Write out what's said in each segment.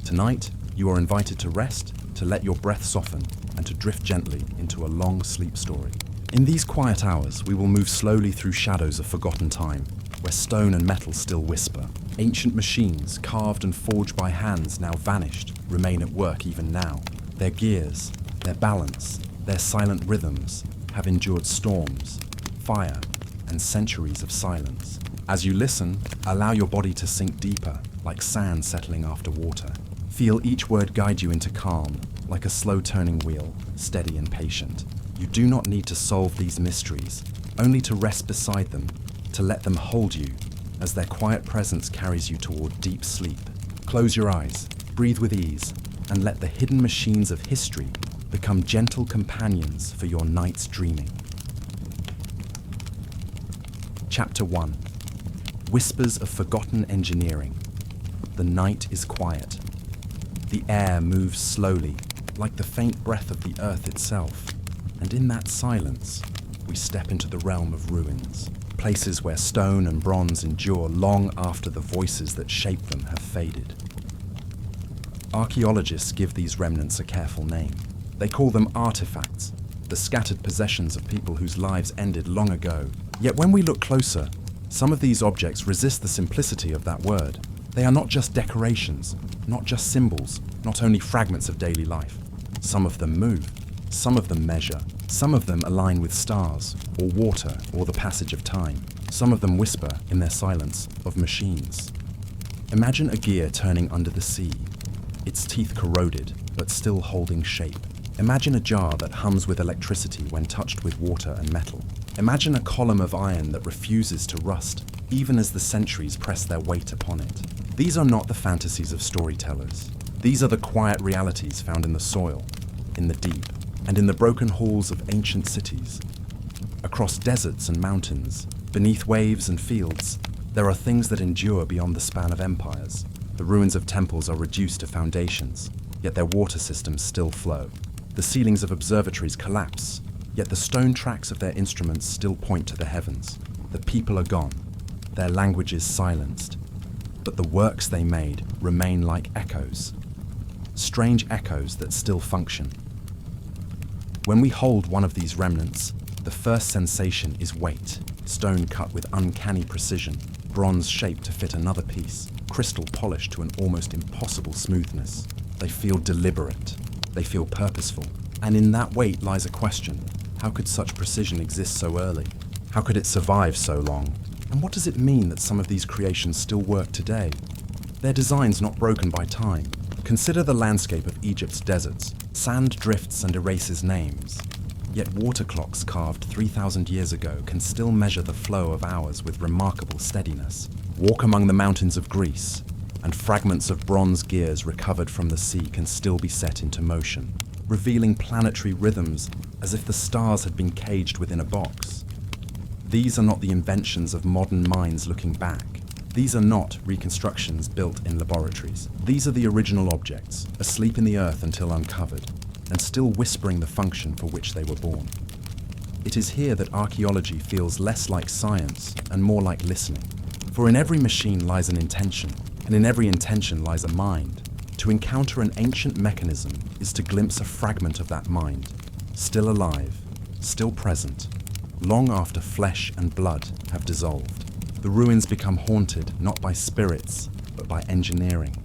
Tonight, you are invited to rest, to let your breath soften, and to drift gently into a long sleep story. In these quiet hours, we will move slowly through shadows of forgotten time, where stone and metal still whisper. Ancient machines, carved and forged by hands now vanished, remain at work even now. Their gears, their balance, their silent rhythms have endured storms, fire, and centuries of silence. As you listen, allow your body to sink deeper, like sand settling after water. Feel each word guide you into calm, like a slow-turning wheel, steady and patient. You do not need to solve these mysteries, only to rest beside them, to let them hold you, as their quiet presence carries you toward deep sleep. Close your eyes, breathe with ease, and let the hidden machines of history become gentle companions for your night's dreaming. Chapter 1. Whispers of Forgotten Engineering. The night is quiet. The air moves slowly, like the faint breath of the earth itself. And in that silence, we step into the realm of ruins, places where stone and bronze endure long after the voices that shaped them have faded. Archaeologists give these remnants a careful name. They call them artifacts, the scattered possessions of people whose lives ended long ago. Yet when we look closer, some of these objects resist the simplicity of that word. They are not just decorations, not just symbols, not only fragments of daily life. Some of them move, some of them measure, some of them align with stars, or water, or the passage of time. Some of them whisper, in their silence, of machines. Imagine a gear turning under the sea, its teeth corroded, but still holding shape. Imagine a jar that hums with electricity when touched with water and metal. Imagine a column of iron that refuses to rust, even as the centuries press their weight upon it. These are not the fantasies of storytellers. These are the quiet realities found in the soil, in the deep, and in the broken halls of ancient cities. Across deserts and mountains, beneath waves and fields, there are things that endure beyond the span of empires. The ruins of temples are reduced to foundations, yet their water systems still flow. The ceilings of observatories collapse, yet the stone tracks of their instruments still point to the heavens. The people are gone, their languages silenced, but the works they made remain like echoes, strange echoes that still function. When we hold one of these remnants, the first sensation is weight, stone cut with uncanny precision, bronze shaped to fit another piece, crystal polished to an almost impossible smoothness. They feel deliberate, they feel purposeful, and in that weight lies a question. How could such precision exist so early? How could it survive so long? And what does it mean that some of these creations still work today? Their designs not broken by time. Consider the landscape of Egypt's deserts. Sand drifts and erases names. Yet water clocks carved 3,000 years ago can still measure the flow of hours with remarkable steadiness. Walk among the mountains of Greece, and fragments of bronze gears recovered from the sea can still be set into motion, revealing planetary rhythms as if the stars had been caged within a box. These are not the inventions of modern minds looking back. These are not reconstructions built in laboratories. These are the original objects, asleep in the earth until uncovered, and still whispering the function for which they were born. It is here that archaeology feels less like science and more like listening. For in every machine lies an intention, and in every intention lies a mind. To encounter an ancient mechanism is to glimpse a fragment of that mind, still alive, still present, long after flesh and blood have dissolved. The ruins become haunted not by spirits, but by engineering,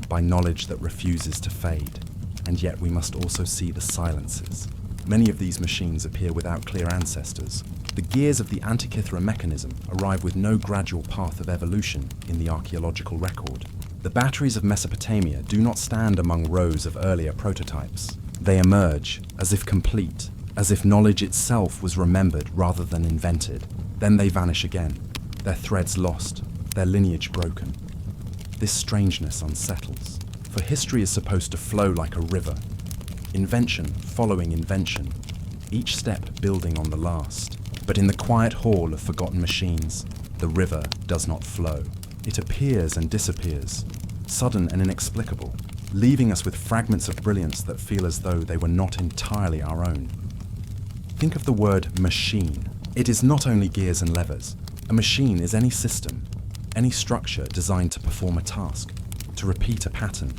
by knowledge that refuses to fade. And yet we must also see the silences. Many of these machines appear without clear ancestors. The gears of the Antikythera mechanism arrive with no gradual path of evolution in the archaeological record. The batteries of Mesopotamia do not stand among rows of earlier prototypes. They emerge as if complete, as if knowledge itself was remembered rather than invented. Then they vanish again, their threads lost, their lineage broken. This strangeness unsettles, for history is supposed to flow like a river, invention following invention, each step building on the last. But in the quiet hall of forgotten machines, the river does not flow. It appears and disappears, sudden and inexplicable, leaving us with fragments of brilliance that feel as though they were not entirely our own. Think of the word machine. It is not only gears and levers. A machine is any system, any structure designed to perform a task, to repeat a pattern.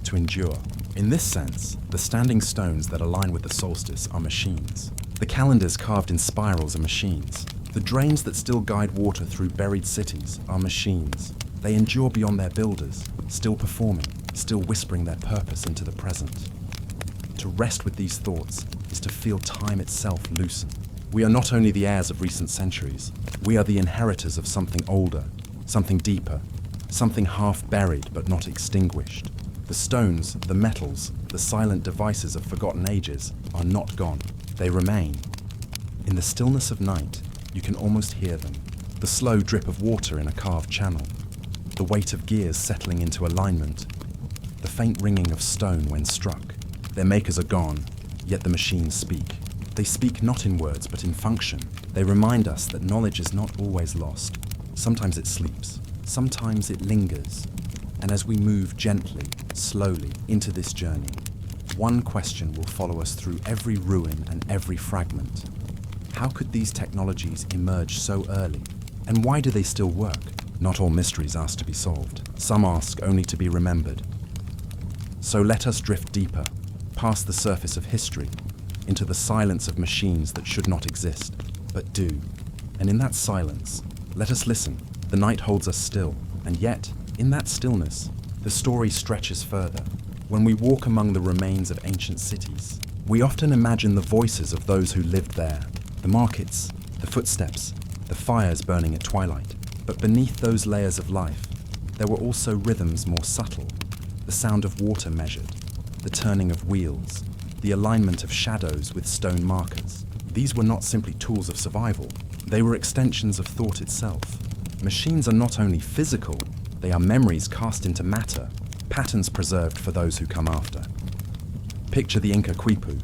to endure. In this sense, the standing stones that align with the solstice are machines. The calendars carved in spirals are machines. The drains that still guide water through buried cities are machines. They endure beyond their builders, still performing, still whispering their purpose into the present. To rest with these thoughts is to feel time itself loosen. We are not only the heirs of recent centuries, we are the inheritors of something older, something deeper, something half buried but not extinguished. The stones, the metals, the silent devices of forgotten ages are not gone. They remain. In the stillness of night, you can almost hear them. The slow drip of water in a carved channel, the weight of gears settling into alignment, the faint ringing of stone when struck. Their makers are gone, yet the machines speak. They speak not in words but in function. They remind us that knowledge is not always lost. Sometimes it sleeps, sometimes it lingers. And as we move gently, slowly into this journey, one question will follow us through every ruin and every fragment. How could these technologies emerge so early? And why do they still work? Not all mysteries ask to be solved. Some ask only to be remembered. So let us drift deeper, past the surface of history, into the silence of machines that should not exist, but do. And in that silence, let us listen. The night holds us still, and yet, in that stillness, the story stretches further. When we walk among the remains of ancient cities, we often imagine the voices of those who lived there, the markets, the footsteps, the fires burning at twilight. But beneath those layers of life, there were also rhythms more subtle, the sound of water measured, the turning of wheels, the alignment of shadows with stone markers. These were not simply tools of survival, they were extensions of thought itself. Machines are not only physical, they are memories cast into matter, patterns preserved for those who come after. Picture the Inca quipu,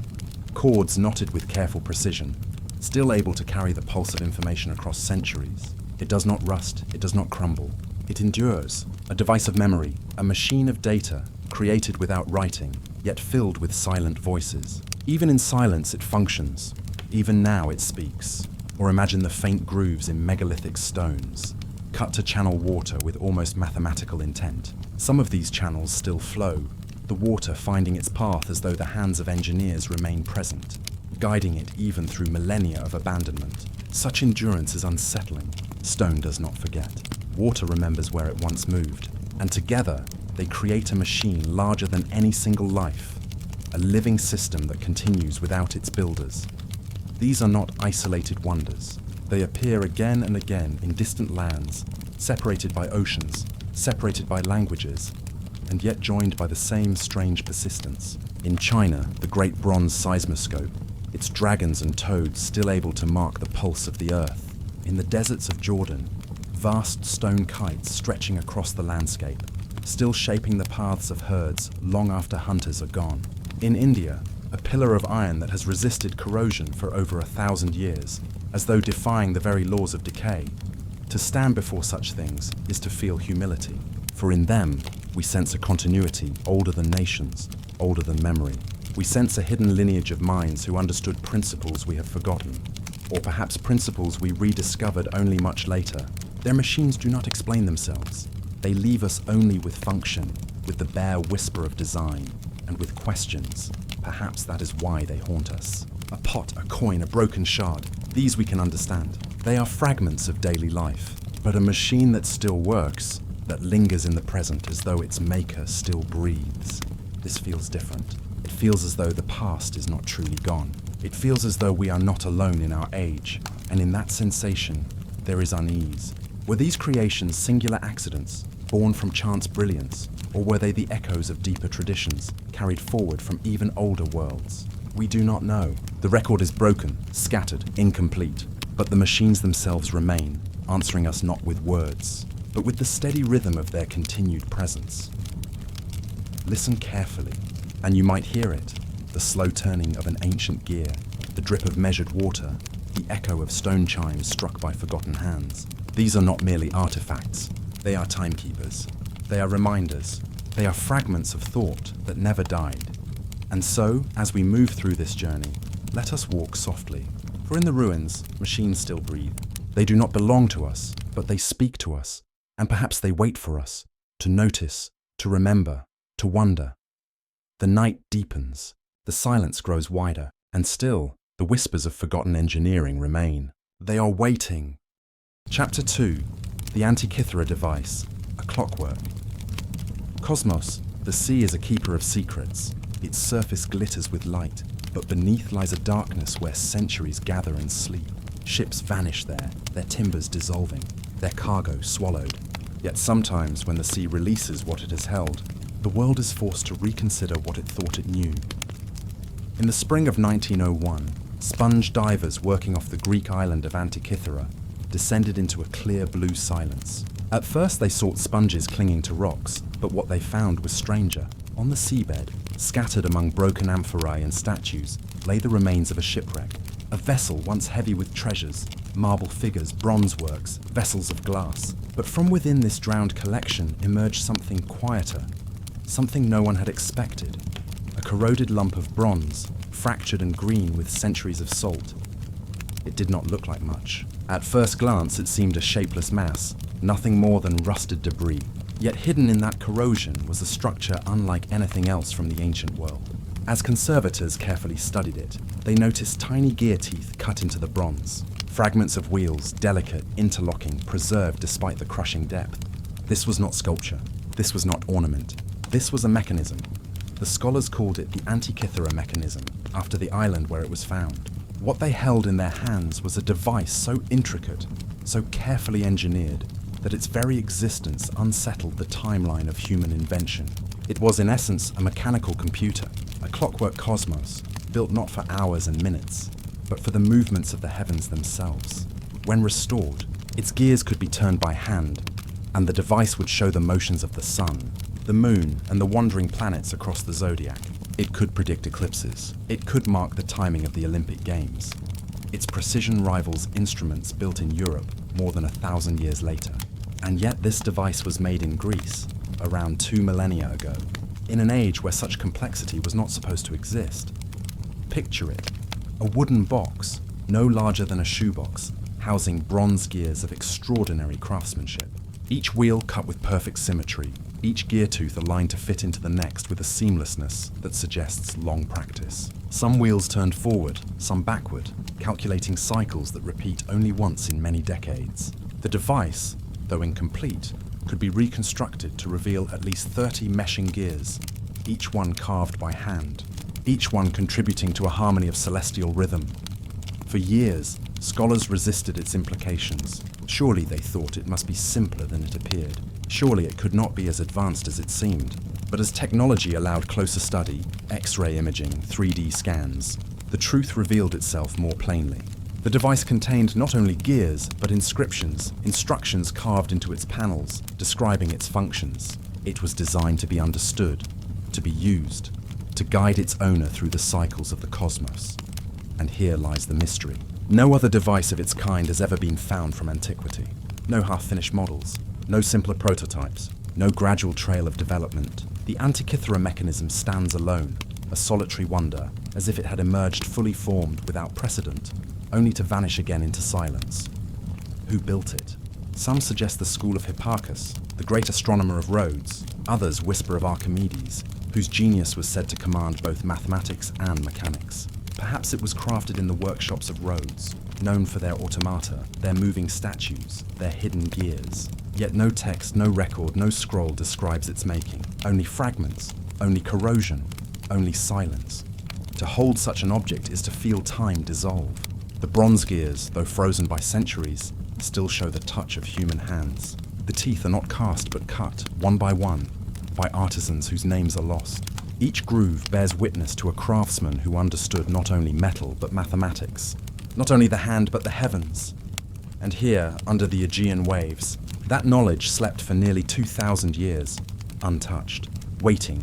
cords knotted with careful precision, still able to carry the pulse of information across centuries. It does not rust, it does not crumble. It endures, a device of memory, a machine of data, created without writing, yet filled with silent voices. Even in silence it functions. Even now it speaks. Or imagine the faint grooves in megalithic stones, cut to channel water with almost mathematical intent. Some of these channels still flow, the water finding its path as though the hands of engineers remain present, guiding it even through millennia of abandonment. Such endurance is unsettling. Stone does not forget. Water remembers where it once moved, and together they create a machine larger than any single life, a living system that continues without its builders. These are not isolated wonders. They appear again and again in distant lands, separated by oceans, separated by languages, and yet joined by the same strange persistence. In China, the great bronze seismoscope, its dragons and toads still able to mark the pulse of the earth. In the deserts of Jordan, vast stone kites stretching across the landscape, still shaping the paths of herds long after hunters are gone. In India, a pillar of iron that has resisted corrosion for over 1,000 years, as though defying the very laws of decay. To stand before such things is to feel humility, for in them we sense a continuity older than nations, older than memory. We sense a hidden lineage of minds who understood principles we have forgotten, or perhaps principles we rediscovered only much later. Their machines do not explain themselves. They leave us only with function, with the bare whisper of design, and with questions. Perhaps that is why they haunt us. A pot, a coin, a broken shard. These we can understand. They are fragments of daily life. But a machine that still works, that lingers in the present as though its maker still breathes. This feels different. It feels as though the past is not truly gone. It feels as though we are not alone in our age. And in that sensation, there is unease. Were these creations singular accidents, born from chance brilliance, or were they the echoes of deeper traditions, carried forward from even older worlds? We do not know. The record is broken, scattered, incomplete, but the machines themselves remain, answering us not with words, but with the steady rhythm of their continued presence. Listen carefully, and you might hear it, the slow turning of an ancient gear, the drip of measured water, the echo of stone chimes struck by forgotten hands. These are not merely artifacts, they are timekeepers. They are reminders. They are fragments of thought that never died. And so, as we move through this journey, let us walk softly. For in the ruins, machines still breathe. They do not belong to us, but they speak to us. And perhaps they wait for us, to notice, to remember, to wonder. The night deepens, the silence grows wider, and still, the whispers of forgotten engineering remain. They are waiting. Chapter 2. The Antikythera Device, a clockwork. Cosmos, the sea is a keeper of secrets. Its surface glitters with light, but beneath lies a darkness where centuries gather and sleep. Ships vanish there, their timbers dissolving, their cargo swallowed. Yet sometimes when the sea releases what it has held, the world is forced to reconsider what it thought it knew. In the spring of 1901, sponge divers working off the Greek island of Antikythera descended into a clear blue silence. At first they sought sponges clinging to rocks, but what they found was stranger. On the seabed, scattered among broken amphorae and statues, lay the remains of a shipwreck. A vessel once heavy with treasures, marble figures, bronze works, vessels of glass. But from within this drowned collection emerged something quieter, something no one had expected. A corroded lump of bronze, fractured and green with centuries of salt. It did not look like much. At first glance it seemed a shapeless mass, nothing more than rusted debris. Yet hidden in that corrosion was a structure unlike anything else from the ancient world. As conservators carefully studied it, they noticed tiny gear teeth cut into the bronze. Fragments of wheels, delicate, interlocking, preserved despite the crushing depth. This was not sculpture. This was not ornament. This was a mechanism. The scholars called it the Antikythera mechanism, after the island where it was found. What they held in their hands was a device so intricate, so carefully engineered, that its very existence unsettled the timeline of human invention. It was in essence a mechanical computer, a clockwork cosmos, built not for hours and minutes, but for the movements of the heavens themselves. When restored, its gears could be turned by hand, and the device would show the motions of the sun, the moon, and the wandering planets across the zodiac. It could predict eclipses. It could mark the timing of the Olympic Games. Its precision rivals instruments built in Europe more than 1,000 years later. And yet this device was made in Greece, around 2 millennia ago, in an age where such complexity was not supposed to exist. Picture it, a wooden box, no larger than a shoebox, housing bronze gears of extraordinary craftsmanship. Each wheel cut with perfect symmetry, each gear tooth aligned to fit into the next with a seamlessness that suggests long practice. Some wheels turned forward, some backward, calculating cycles that repeat only once in many decades. The device, though incomplete, could be reconstructed to reveal at least 30 meshing gears, each one carved by hand, each one contributing to a harmony of celestial rhythm. For years, scholars resisted its implications. Surely they thought it must be simpler than it appeared. Surely it could not be as advanced as it seemed. But as technology allowed closer study, X-ray imaging, 3D scans, the truth revealed itself more plainly. The device contained not only gears, but inscriptions, instructions carved into its panels, describing its functions. It was designed to be understood, to be used, to guide its owner through the cycles of the cosmos. And here lies the mystery. No other device of its kind has ever been found from antiquity. No half-finished models, no simpler prototypes, no gradual trail of development. The Antikythera mechanism stands alone, a solitary wonder, as if it had emerged fully formed without precedent, only to vanish again into silence. Who built it? Some suggest the school of Hipparchus, the great astronomer of Rhodes. Others whisper of Archimedes, whose genius was said to command both mathematics and mechanics. Perhaps it was crafted in the workshops of Rhodes, known for their automata, their moving statues, their hidden gears. Yet no text, no record, no scroll describes its making. Only fragments, only corrosion, only silence. To hold such an object is to feel time dissolve. The bronze gears, though frozen by centuries, still show the touch of human hands. The teeth are not cast but cut, one, by artisans whose names are lost. Each groove bears witness to a craftsman who understood not only metal but mathematics, not only the hand but the heavens. And here, under the Aegean waves, that knowledge slept for nearly 2,000 years, untouched, waiting.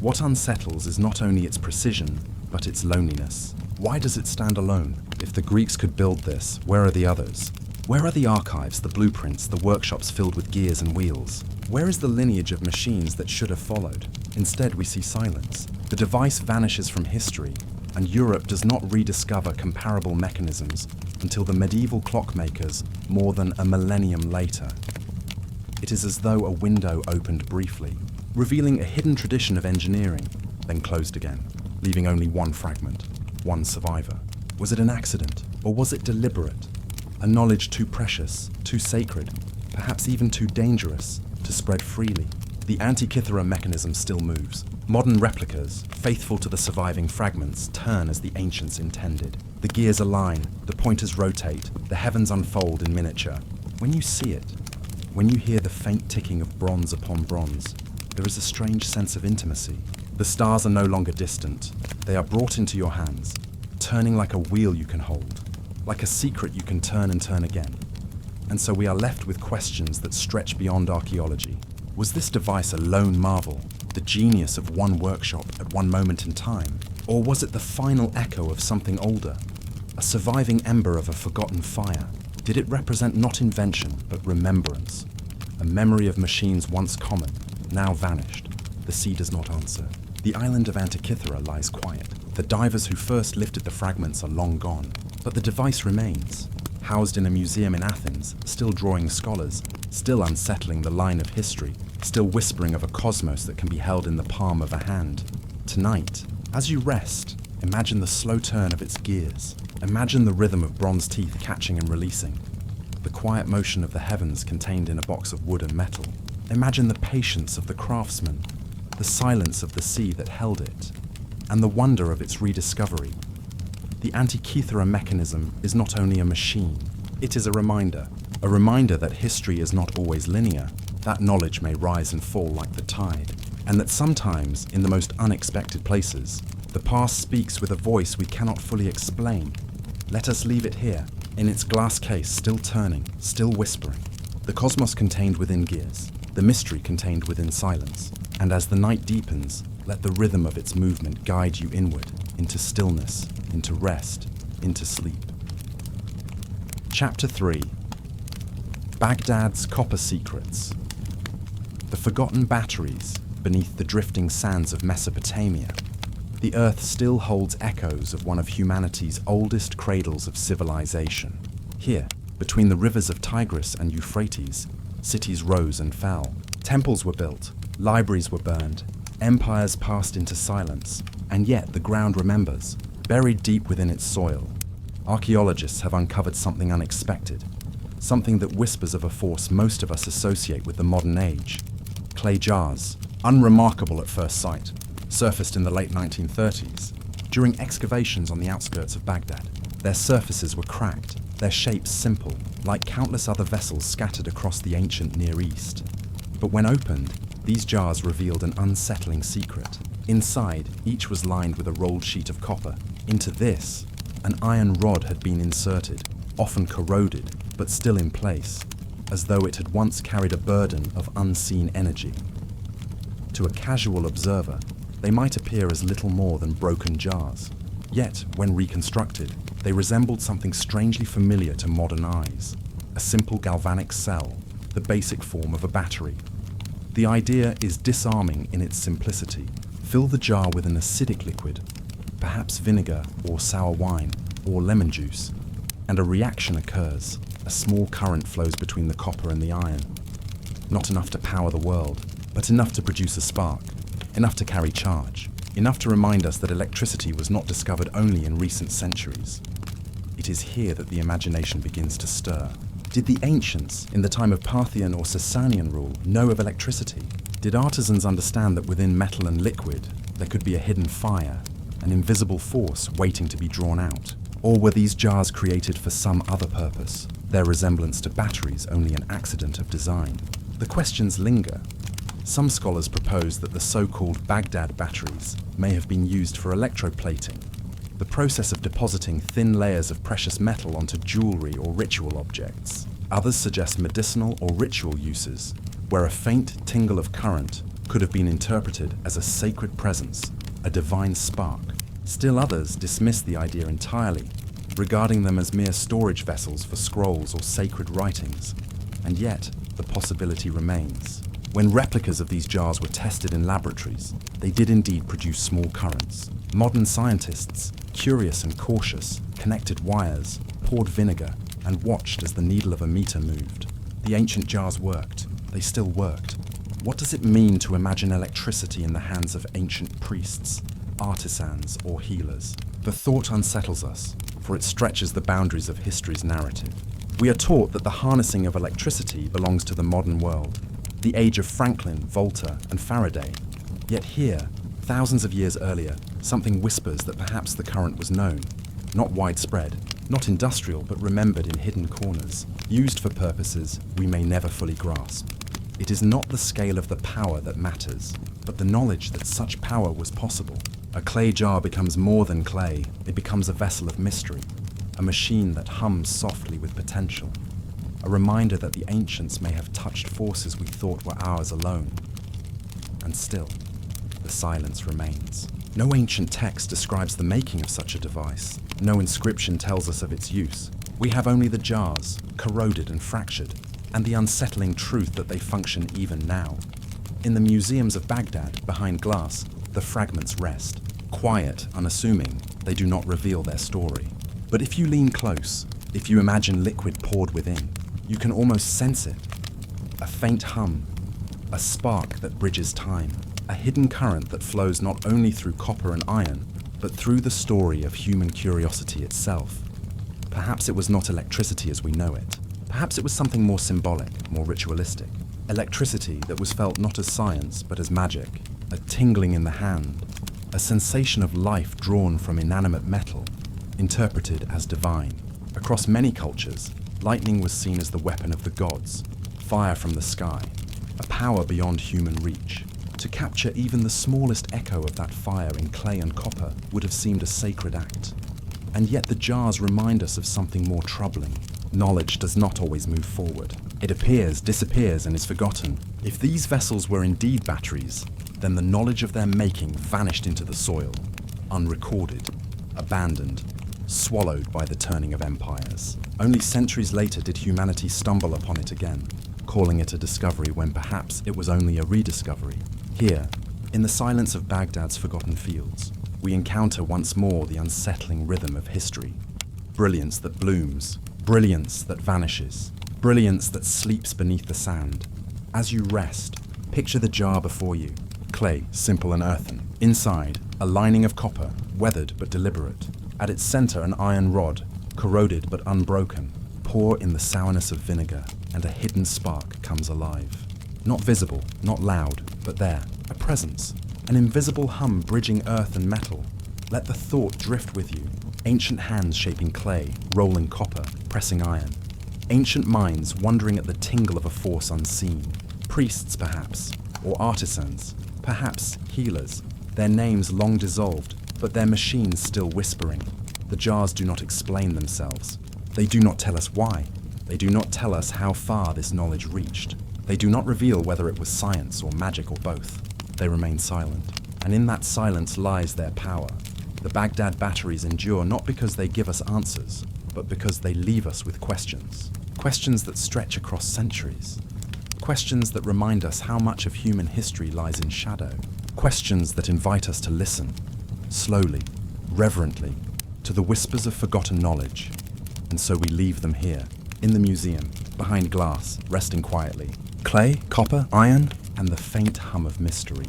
What unsettles is not only its precision, but its loneliness. Why does it stand alone? If the Greeks could build this, where are the others? Where are the archives, the blueprints, the workshops filled with gears and wheels? Where is the lineage of machines that should have followed? Instead, we see silence. The device vanishes from history, and Europe does not rediscover comparable mechanisms until the medieval clockmakers more than a millennium later. It is as though a window opened briefly, revealing a hidden tradition of engineering, then closed again, leaving only one fragment, one survivor. Was it an accident, or was it deliberate? A knowledge too precious, too sacred, perhaps even too dangerous to spread freely? The Antikythera mechanism still moves. Modern replicas, faithful to the surviving fragments, turn as the ancients intended. The gears align, the pointers rotate, the heavens unfold in miniature. When you see it, when you hear the faint ticking of bronze upon bronze, there is a strange sense of intimacy. The stars are no longer distant. They are brought into your hands, turning like a wheel you can hold, like a secret you can turn and turn again. And so we are left with questions that stretch beyond archaeology. Was this device a lone marvel, the genius of one workshop at one moment in time? Or was it the final echo of something older, a surviving ember of a forgotten fire? Did it represent not invention, but remembrance? A memory of machines once common, now vanished. The sea does not answer. The island of Antikythera lies quiet. The divers who first lifted the fragments are long gone, but the device remains, housed in a museum in Athens, still drawing scholars, still unsettling the line of history, still whispering of a cosmos that can be held in the palm of a hand. Tonight, as you rest, imagine the slow turn of its gears. Imagine the rhythm of bronze teeth catching and releasing, the quiet motion of the heavens contained in a box of wood and metal. Imagine the patience of the craftsman, the silence of the sea that held it, and the wonder of its rediscovery. The Antikythera mechanism is not only a machine, it is a reminder that history is not always linear, that knowledge may rise and fall like the tide, and that sometimes, in the most unexpected places, the past speaks with a voice we cannot fully explain. Let us leave it here, in its glass case, still turning, still whispering. The cosmos contained within gears, the mystery contained within silence, and as the night deepens, let the rhythm of its movement guide you inward, into stillness, into rest, into sleep. Chapter 3. Baghdad's Copper Secrets. The forgotten batteries beneath the drifting sands of Mesopotamia. The earth still holds echoes of one of humanity's oldest cradles of civilization. Here, between the rivers of Tigris and Euphrates, cities rose and fell. Temples were built, libraries were burned, empires passed into silence, and yet the ground remembers. Buried deep within its soil, archaeologists have uncovered something unexpected, something that whispers of a force most of us associate with the modern age. Clay jars, unremarkable at first sight, surfaced in the late 1930s. During excavations on the outskirts of Baghdad, their surfaces were cracked, their shapes simple, like countless other vessels scattered across the ancient Near East. But when opened, these jars revealed an unsettling secret. Inside, each was lined with a rolled sheet of copper. Into this, an iron rod had been inserted, often corroded, but still in place, as though it had once carried a burden of unseen energy. To a casual observer, they might appear as little more than broken jars. Yet, when reconstructed, they resembled something strangely familiar to modern eyes. A simple galvanic cell, the basic form of a battery. The idea is disarming in its simplicity. Fill the jar with an acidic liquid, perhaps vinegar or sour wine or lemon juice, and a reaction occurs. A small current flows between the copper and the iron. Not enough to power the world, but enough to produce a spark, enough to carry charge, enough to remind us that electricity was not discovered only in recent centuries. It is here that the imagination begins to stir. Did the ancients, in the time of Parthian or Sasanian rule, know of electricity? Did artisans understand that within metal and liquid, there could be a hidden fire, an invisible force waiting to be drawn out? Or were these jars created for some other purpose, their resemblance to batteries only an accident of design? The questions linger. Some scholars propose that the so-called Baghdad batteries may have been used for electroplating, the process of depositing thin layers of precious metal onto jewelry or ritual objects. Others suggest medicinal or ritual uses, where a faint tingle of current could have been interpreted as a sacred presence, a divine spark. Still others dismiss the idea entirely, regarding them as mere storage vessels for scrolls or sacred writings. And yet, the possibility remains. When replicas of these jars were tested in laboratories, they did indeed produce small currents. Modern scientists, curious and cautious, connected wires, poured vinegar, and watched as the needle of a meter moved. The ancient jars worked. They still worked. What does it mean to imagine electricity in the hands of ancient priests, artisans, or healers? The thought unsettles us, for it stretches the boundaries of history's narrative. We are taught that the harnessing of electricity belongs to the modern world, the age of Franklin, Volta, and Faraday. Yet here, thousands of years earlier, something whispers that perhaps the current was known, not widespread, not industrial, but remembered in hidden corners, used for purposes we may never fully grasp. It is not the scale of the power that matters, but the knowledge that such power was possible. A clay jar becomes more than clay, it becomes a vessel of mystery, a machine that hums softly with potential, a reminder that the ancients may have touched forces we thought were ours alone. And still, the silence remains. No ancient text describes the making of such a device. No inscription tells us of its use. We have only the jars, corroded and fractured, and the unsettling truth that they function even now. In the museums of Baghdad, behind glass, the fragments rest. Quiet, unassuming, they do not reveal their story. But if you lean close, if you imagine liquid poured within, you can almost sense it. A faint hum, a spark that bridges time, a hidden current that flows not only through copper and iron, but through the story of human curiosity itself. Perhaps it was not electricity as we know it. Perhaps it was something more symbolic, more ritualistic. Electricity that was felt not as science, but as magic, a tingling in the hand, a sensation of life drawn from inanimate metal, interpreted as divine. Across many cultures, lightning was seen as the weapon of the gods, fire from the sky, a power beyond human reach. To capture even the smallest echo of that fire in clay and copper would have seemed a sacred act. And yet the jars remind us of something more troubling. Knowledge does not always move forward. It appears, disappears, and is forgotten. If these vessels were indeed batteries, then the knowledge of their making vanished into the soil, unrecorded, abandoned, swallowed by the turning of empires. Only centuries later did humanity stumble upon it again, calling it a discovery when perhaps it was only a rediscovery. Here, in the silence of Baghdad's forgotten fields, we encounter once more the unsettling rhythm of history. Brilliance that blooms, brilliance that vanishes, brilliance that sleeps beneath the sand. As you rest, picture the jar before you. Clay, simple and earthen. Inside, a lining of copper, weathered but deliberate. At its center, an iron rod, corroded but unbroken. Pour in the sourness of vinegar, and a hidden spark comes alive. Not visible, not loud, but there, a presence. An invisible hum bridging earth and metal. Let the thought drift with you. Ancient hands shaping clay, rolling copper, pressing iron. Ancient minds wondering at the tingle of a force unseen. Priests, perhaps, or artisans, perhaps healers. Their names long dissolved, but their machines still whispering. The jars do not explain themselves. They do not tell us why. They do not tell us how far this knowledge reached. They do not reveal whether it was science or magic or both. They remain silent. And in that silence lies their power. The Baghdad batteries endure not because they give us answers, but because they leave us with questions. Questions that stretch across centuries. Questions that remind us how much of human history lies in shadow. Questions that invite us to listen, slowly, reverently, to the whispers of forgotten knowledge. And so we leave them here, in the museum, behind glass, resting quietly. Clay, copper, iron, and the faint hum of mystery.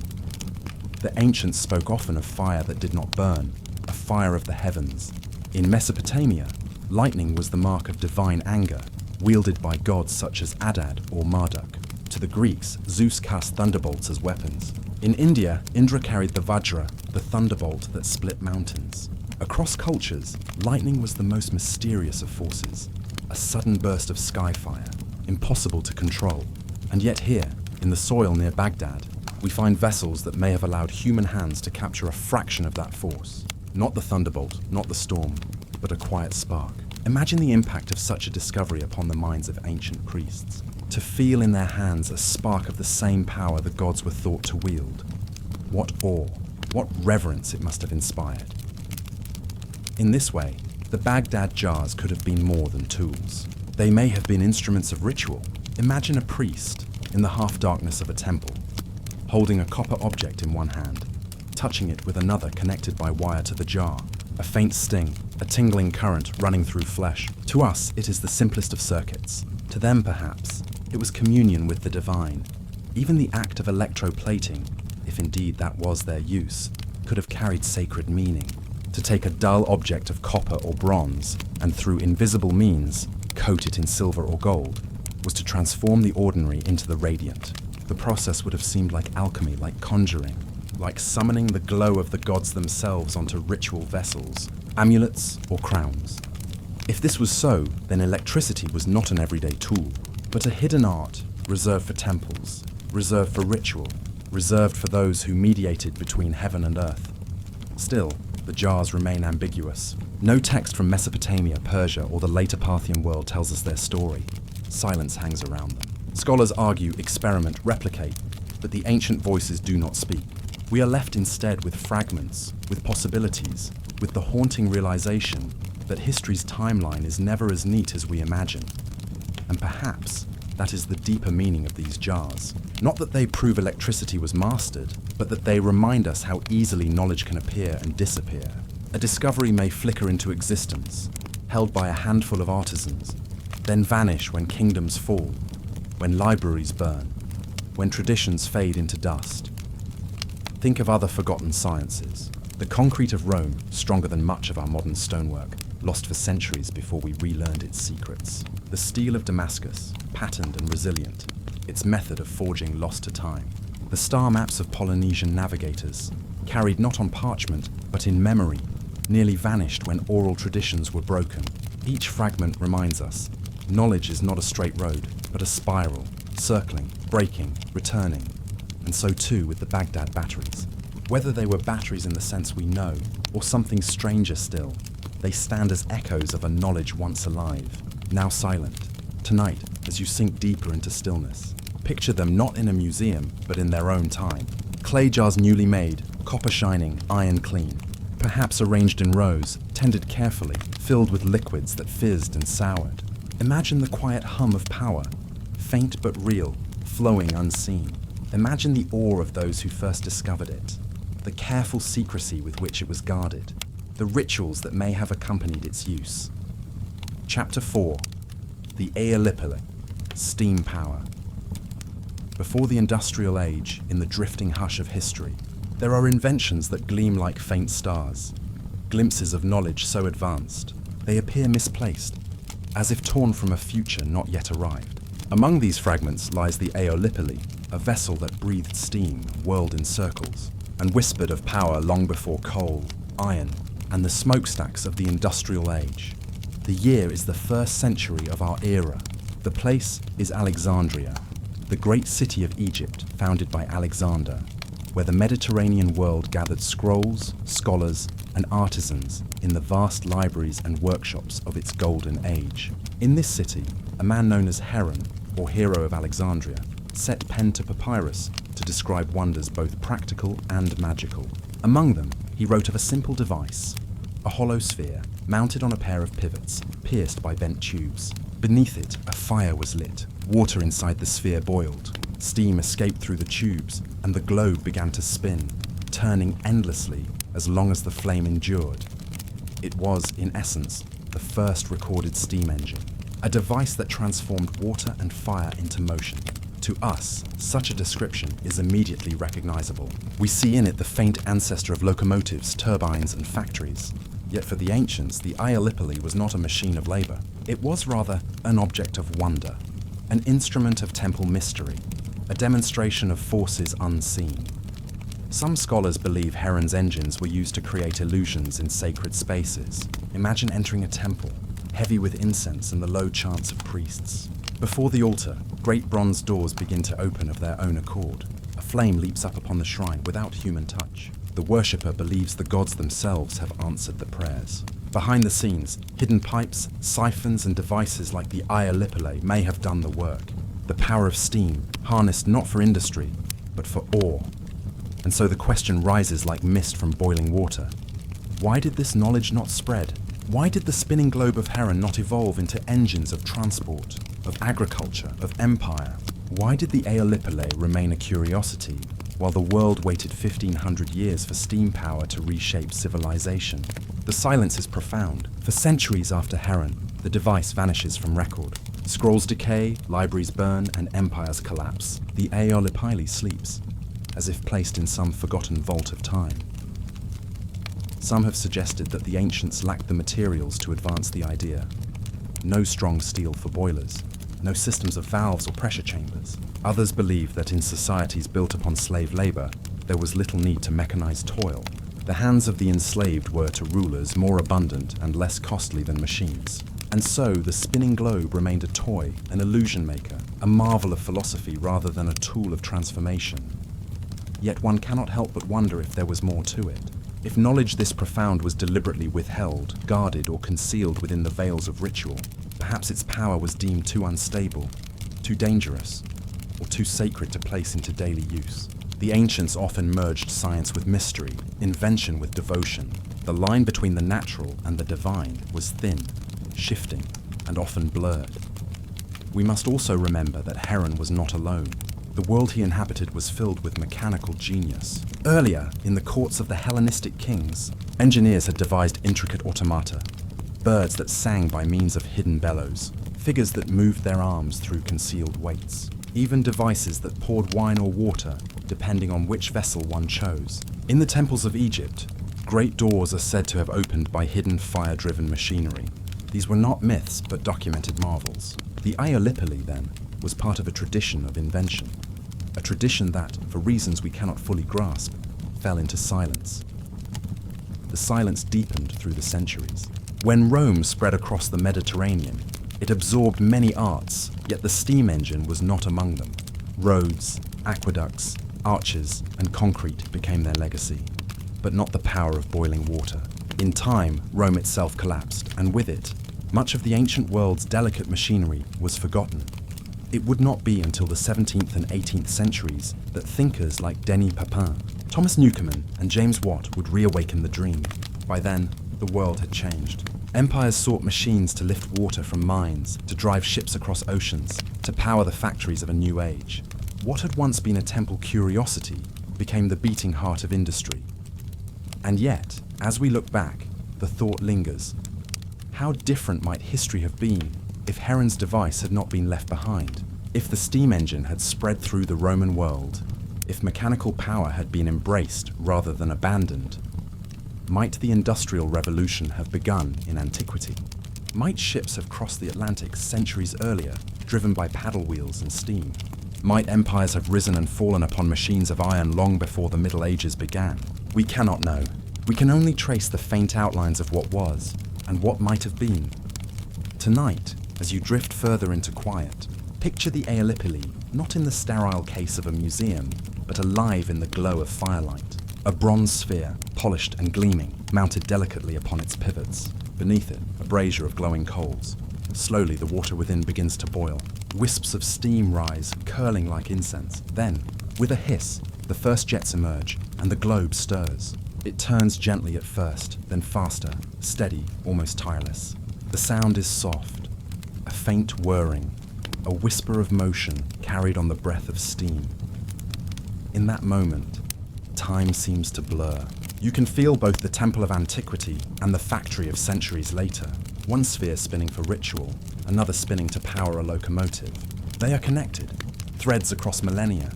The ancients spoke often of fire that did not burn, a fire of the heavens. In Mesopotamia, lightning was the mark of divine anger, wielded by gods such as Adad or Marduk. To the Greeks, Zeus cast thunderbolts as weapons. In India, Indra carried the Vajra, the thunderbolt that split mountains. Across cultures, lightning was the most mysterious of forces, a sudden burst of sky fire, impossible to control. And yet here, in the soil near Baghdad, we find vessels that may have allowed human hands to capture a fraction of that force. Not the thunderbolt, not the storm, but a quiet spark. Imagine the impact of such a discovery upon the minds of ancient priests. To feel in their hands a spark of the same power the gods were thought to wield. What awe, what reverence it must have inspired. In this way, the Baghdad jars could have been more than tools. They may have been instruments of ritual. Imagine a priest, in the half-darkness of a temple, holding a copper object in one hand, touching it with another connected by wire to the jar. A faint sting, a tingling current running through flesh. To us, it is the simplest of circuits. To them, perhaps, it was communion with the divine. Even the act of electroplating, if indeed that was their use, could have carried sacred meaning. To take a dull object of copper or bronze and through invisible means coat it in silver or gold was to transform the ordinary into the radiant. The process would have seemed like alchemy, like conjuring, like summoning the glow of the gods themselves onto ritual vessels, amulets or crowns. If this was so, then electricity was not an everyday tool, but a hidden art reserved for temples, reserved for ritual, reserved for those who mediated between heaven and earth. Still, the jars remain ambiguous. No text from Mesopotamia, Persia, or the later Parthian world tells us their story. Silence hangs around them. Scholars argue, experiment, replicate, but the ancient voices do not speak. We are left instead with fragments, with possibilities, with the haunting realization that history's timeline is never as neat as we imagine. And perhaps that is the deeper meaning of these jars. Not that they prove electricity was mastered, but that they remind us how easily knowledge can appear and disappear. A discovery may flicker into existence, held by a handful of artisans, then vanish when kingdoms fall, when libraries burn, when traditions fade into dust. Think of other forgotten sciences. The concrete of Rome, stronger than much of our modern stonework, lost for centuries before we relearned its secrets. The steel of Damascus, patterned and resilient, its method of forging lost to time. The star maps of Polynesian navigators, carried not on parchment, but in memory, nearly vanished when oral traditions were broken. Each fragment reminds us, knowledge is not a straight road, but a spiral, circling, breaking, returning. And so too with the Baghdad batteries. Whether they were batteries in the sense we know, or something stranger still, they stand as echoes of a knowledge once alive, now silent. Tonight, as you sink deeper into stillness, picture them not in a museum, but in their own time. Clay jars newly made, copper shining, iron clean, perhaps arranged in rows, tended carefully, filled with liquids that fizzed and soured. Imagine the quiet hum of power, faint but real, flowing unseen. Imagine the awe of those who first discovered it, the careful secrecy with which it was guarded, the rituals that may have accompanied its use. Chapter 4. The Aeolipile, Steam Power. Before the industrial age, in the drifting hush of history, there are inventions that gleam like faint stars, glimpses of knowledge so advanced, they appear misplaced, as if torn from a future not yet arrived. Among these fragments lies the Aeolipile, a vessel that breathed steam, whirled in circles, and whispered of power long before coal, iron, and the smokestacks of the industrial age. The year is the 1st century of our era. The place is Alexandria, the great city of Egypt founded by Alexander, where the Mediterranean world gathered scrolls, scholars, and artisans in the vast libraries and workshops of its golden age. In this city, a man known as Heron, or Hero of Alexandria, set pen to papyrus to describe wonders both practical and magical. Among them, he wrote of a simple device, a hollow sphere mounted on a pair of pivots, pierced by bent tubes. Beneath it, a fire was lit. Water inside the sphere boiled. Steam escaped through the tubes, and the globe began to spin, turning endlessly as long as the flame endured. It was, in essence, the first recorded steam engine, a device that transformed water and fire into motion. To us, such a description is immediately recognizable. We see in it the faint ancestor of locomotives, turbines, and factories. Yet for the ancients, the Aeolipile was not a machine of labor. It was rather an object of wonder, an instrument of temple mystery, a demonstration of forces unseen. Some scholars believe Heron's engines were used to create illusions in sacred spaces. Imagine entering a temple, heavy with incense and the low chants of priests. Before the altar, great bronze doors begin to open of their own accord. A flame leaps up upon the shrine without human touch. The worshipper believes the gods themselves have answered the prayers. Behind the scenes, hidden pipes, siphons, and devices like the Aeolipile may have done the work. The power of steam, harnessed not for industry, but for awe. And so the question rises like mist from boiling water. Why did this knowledge not spread? Why did the spinning globe of Heron not evolve into engines of transport, of agriculture, of empire? Why did the Aeolipile remain a curiosity, while the world waited 1,500 years for steam power to reshape civilization? The silence is profound. For centuries after Heron, the device vanishes from record. Scrolls decay, libraries burn, and empires collapse. The Aeolipile sleeps, as if placed in some forgotten vault of time. Some have suggested that the ancients lacked the materials to advance the idea. No strong steel for boilers, no systems of valves or pressure chambers. Others believe that in societies built upon slave labor, there was little need to mechanize toil. The hands of the enslaved were to rulers more abundant and less costly than machines. And so the spinning globe remained a toy, an illusion maker, a marvel of philosophy rather than a tool of transformation. Yet one cannot help but wonder if there was more to it. If knowledge this profound was deliberately withheld, guarded, or concealed within the veils of ritual, perhaps its power was deemed too unstable, too dangerous, or too sacred to place into daily use. The ancients often merged science with mystery, invention with devotion. The line between the natural and the divine was thin, shifting, and often blurred. We must also remember that Heron was not alone. The world he inhabited was filled with mechanical genius. Earlier, in the courts of the Hellenistic kings, engineers had devised intricate automata, birds that sang by means of hidden bellows, figures that moved their arms through concealed weights, even devices that poured wine or water, depending on which vessel one chose. In the temples of Egypt, great doors are said to have opened by hidden fire-driven machinery. These were not myths, but documented marvels. The Aeolipile, then, was part of a tradition of invention, a tradition that, for reasons we cannot fully grasp, fell into silence. The silence deepened through the centuries. When Rome spread across the Mediterranean, it absorbed many arts, yet the steam engine was not among them. Roads, aqueducts, arches, and concrete became their legacy, but not the power of boiling water. In time, Rome itself collapsed, and with it, much of the ancient world's delicate machinery was forgotten. It would not be until the 17th and 18th centuries that thinkers like Denis Papin, Thomas Newcomen, and James Watt would reawaken the dream. By then, the world had changed. Empires sought machines to lift water from mines, to drive ships across oceans, to power the factories of a new age. What had once been a temple curiosity became the beating heart of industry. And yet, as we look back, the thought lingers. How different might history have been if Heron's device had not been left behind, if the steam engine had spread through the Roman world, if mechanical power had been embraced rather than abandoned? Might the Industrial Revolution have begun in antiquity? Might ships have crossed the Atlantic centuries earlier, driven by paddle wheels and steam? Might empires have risen and fallen upon machines of iron long before the Middle Ages began? We cannot know. We can only trace the faint outlines of what was, and what might have been. Tonight, as you drift further into quiet, picture the Aeolipile not in the sterile case of a museum, but alive in the glow of firelight. A bronze sphere, polished and gleaming, mounted delicately upon its pivots. Beneath it, a brazier of glowing coals. Slowly, the water within begins to boil. Wisps of steam rise, curling like incense. Then, with a hiss, the first jets emerge, and the globe stirs. It turns gently at first, then faster, steady, almost tireless. The sound is soft, a faint whirring, a whisper of motion carried on the breath of steam. In that moment, time seems to blur. You can feel both the temple of antiquity and the factory of centuries later. One sphere spinning for ritual, another spinning to power a locomotive. They are connected, threads across millennia,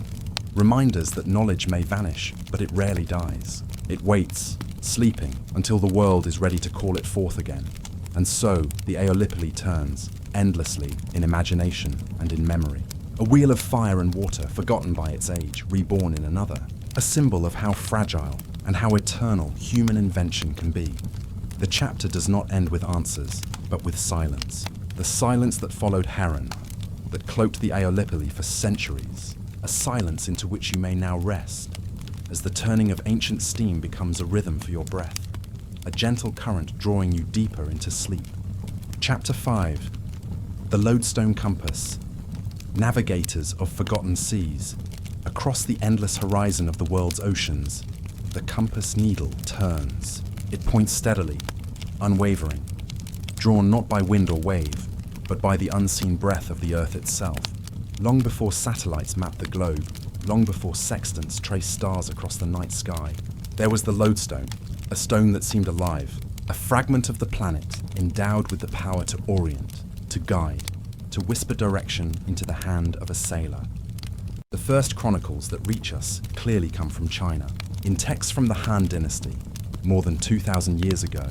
reminders that knowledge may vanish, but it rarely dies. It waits, sleeping, until the world is ready to call it forth again. And so, the Aeolipile turns, endlessly, in imagination and in memory. A wheel of fire and water, forgotten by its age, reborn in another. A symbol of how fragile and how eternal human invention can be. The chapter does not end with answers, but with silence. The silence that followed Heron, that cloaked the Aeolipile for centuries. A silence into which you may now rest, as the turning of ancient steam becomes a rhythm for your breath, a gentle current drawing you deeper into sleep. Chapter 5. The Lodestone Compass. Navigators of forgotten seas, across the endless horizon of the world's oceans, the compass needle turns. It points steadily, unwavering, drawn not by wind or wave, but by the unseen breath of the earth itself. Long before satellites mapped the globe, long before sextants traced stars across the night sky, there was the lodestone, a stone that seemed alive, a fragment of the planet endowed with the power to orient, to guide. to whisper direction into the hand of a sailor. The first chronicles that reach us clearly come from China. In texts from the Han Dynasty, more than 2,000 years ago,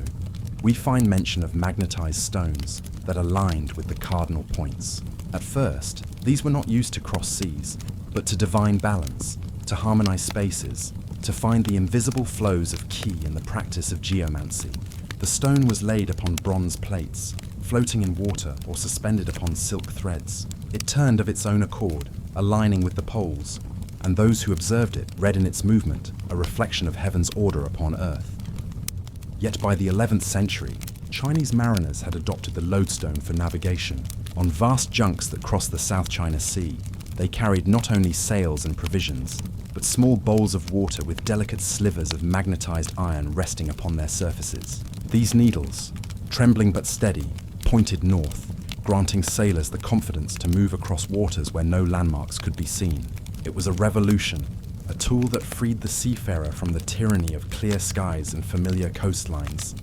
we find mention of magnetized stones that aligned with the cardinal points. At first, these were not used to cross seas, but to divine balance, to harmonize spaces, to find the invisible flows of qi in the practice of geomancy. The stone was laid upon bronze plates, floating in water or suspended upon silk threads. It turned of its own accord, aligning with the poles, and those who observed it read in its movement a reflection of heaven's order upon earth. Yet by the 11th century, Chinese mariners had adopted the lodestone for navigation. On vast junks that crossed the South China Sea, they carried not only sails and provisions, but small bowls of water with delicate slivers of magnetized iron resting upon their surfaces. These needles, trembling but steady, pointed north, granting sailors the confidence to move across waters where no landmarks could be seen. It was a revolution, a tool that freed the seafarer from the tyranny of clear skies and familiar coastlines.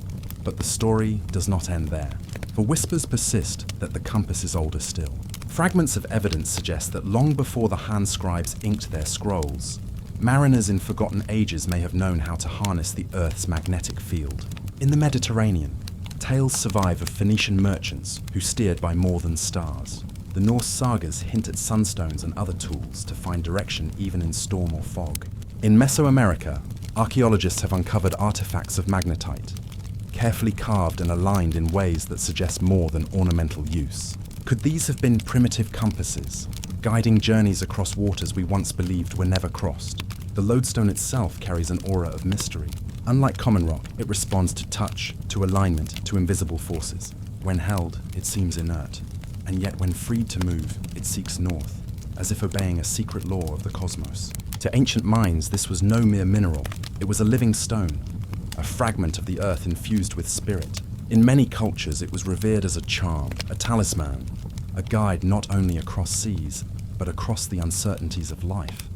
But the story does not end there, for whispers persist that the compass is older still. Fragments of evidence suggest that long before the Han scribes inked their scrolls, mariners in forgotten ages may have known how to harness the Earth's magnetic field. In the Mediterranean, tales survive of Phoenician merchants who steered by more than stars. The Norse sagas hint at sunstones and other tools to find direction even in storm or fog. In Mesoamerica, archaeologists have uncovered artifacts of magnetite, carefully carved and aligned in ways that suggest more than ornamental use. Could these have been primitive compasses, guiding journeys across waters we once believed were never crossed? The lodestone itself carries an aura of mystery. Unlike common rock, it responds to touch, to alignment, to invisible forces. When held, it seems inert, and yet when freed to move, it seeks north, as if obeying a secret law of the cosmos. To ancient minds, this was no mere mineral. It was a living stone, a fragment of the earth infused with spirit. In many cultures, it was revered as a charm, a talisman, a guide not only across seas, but across the uncertainties of life.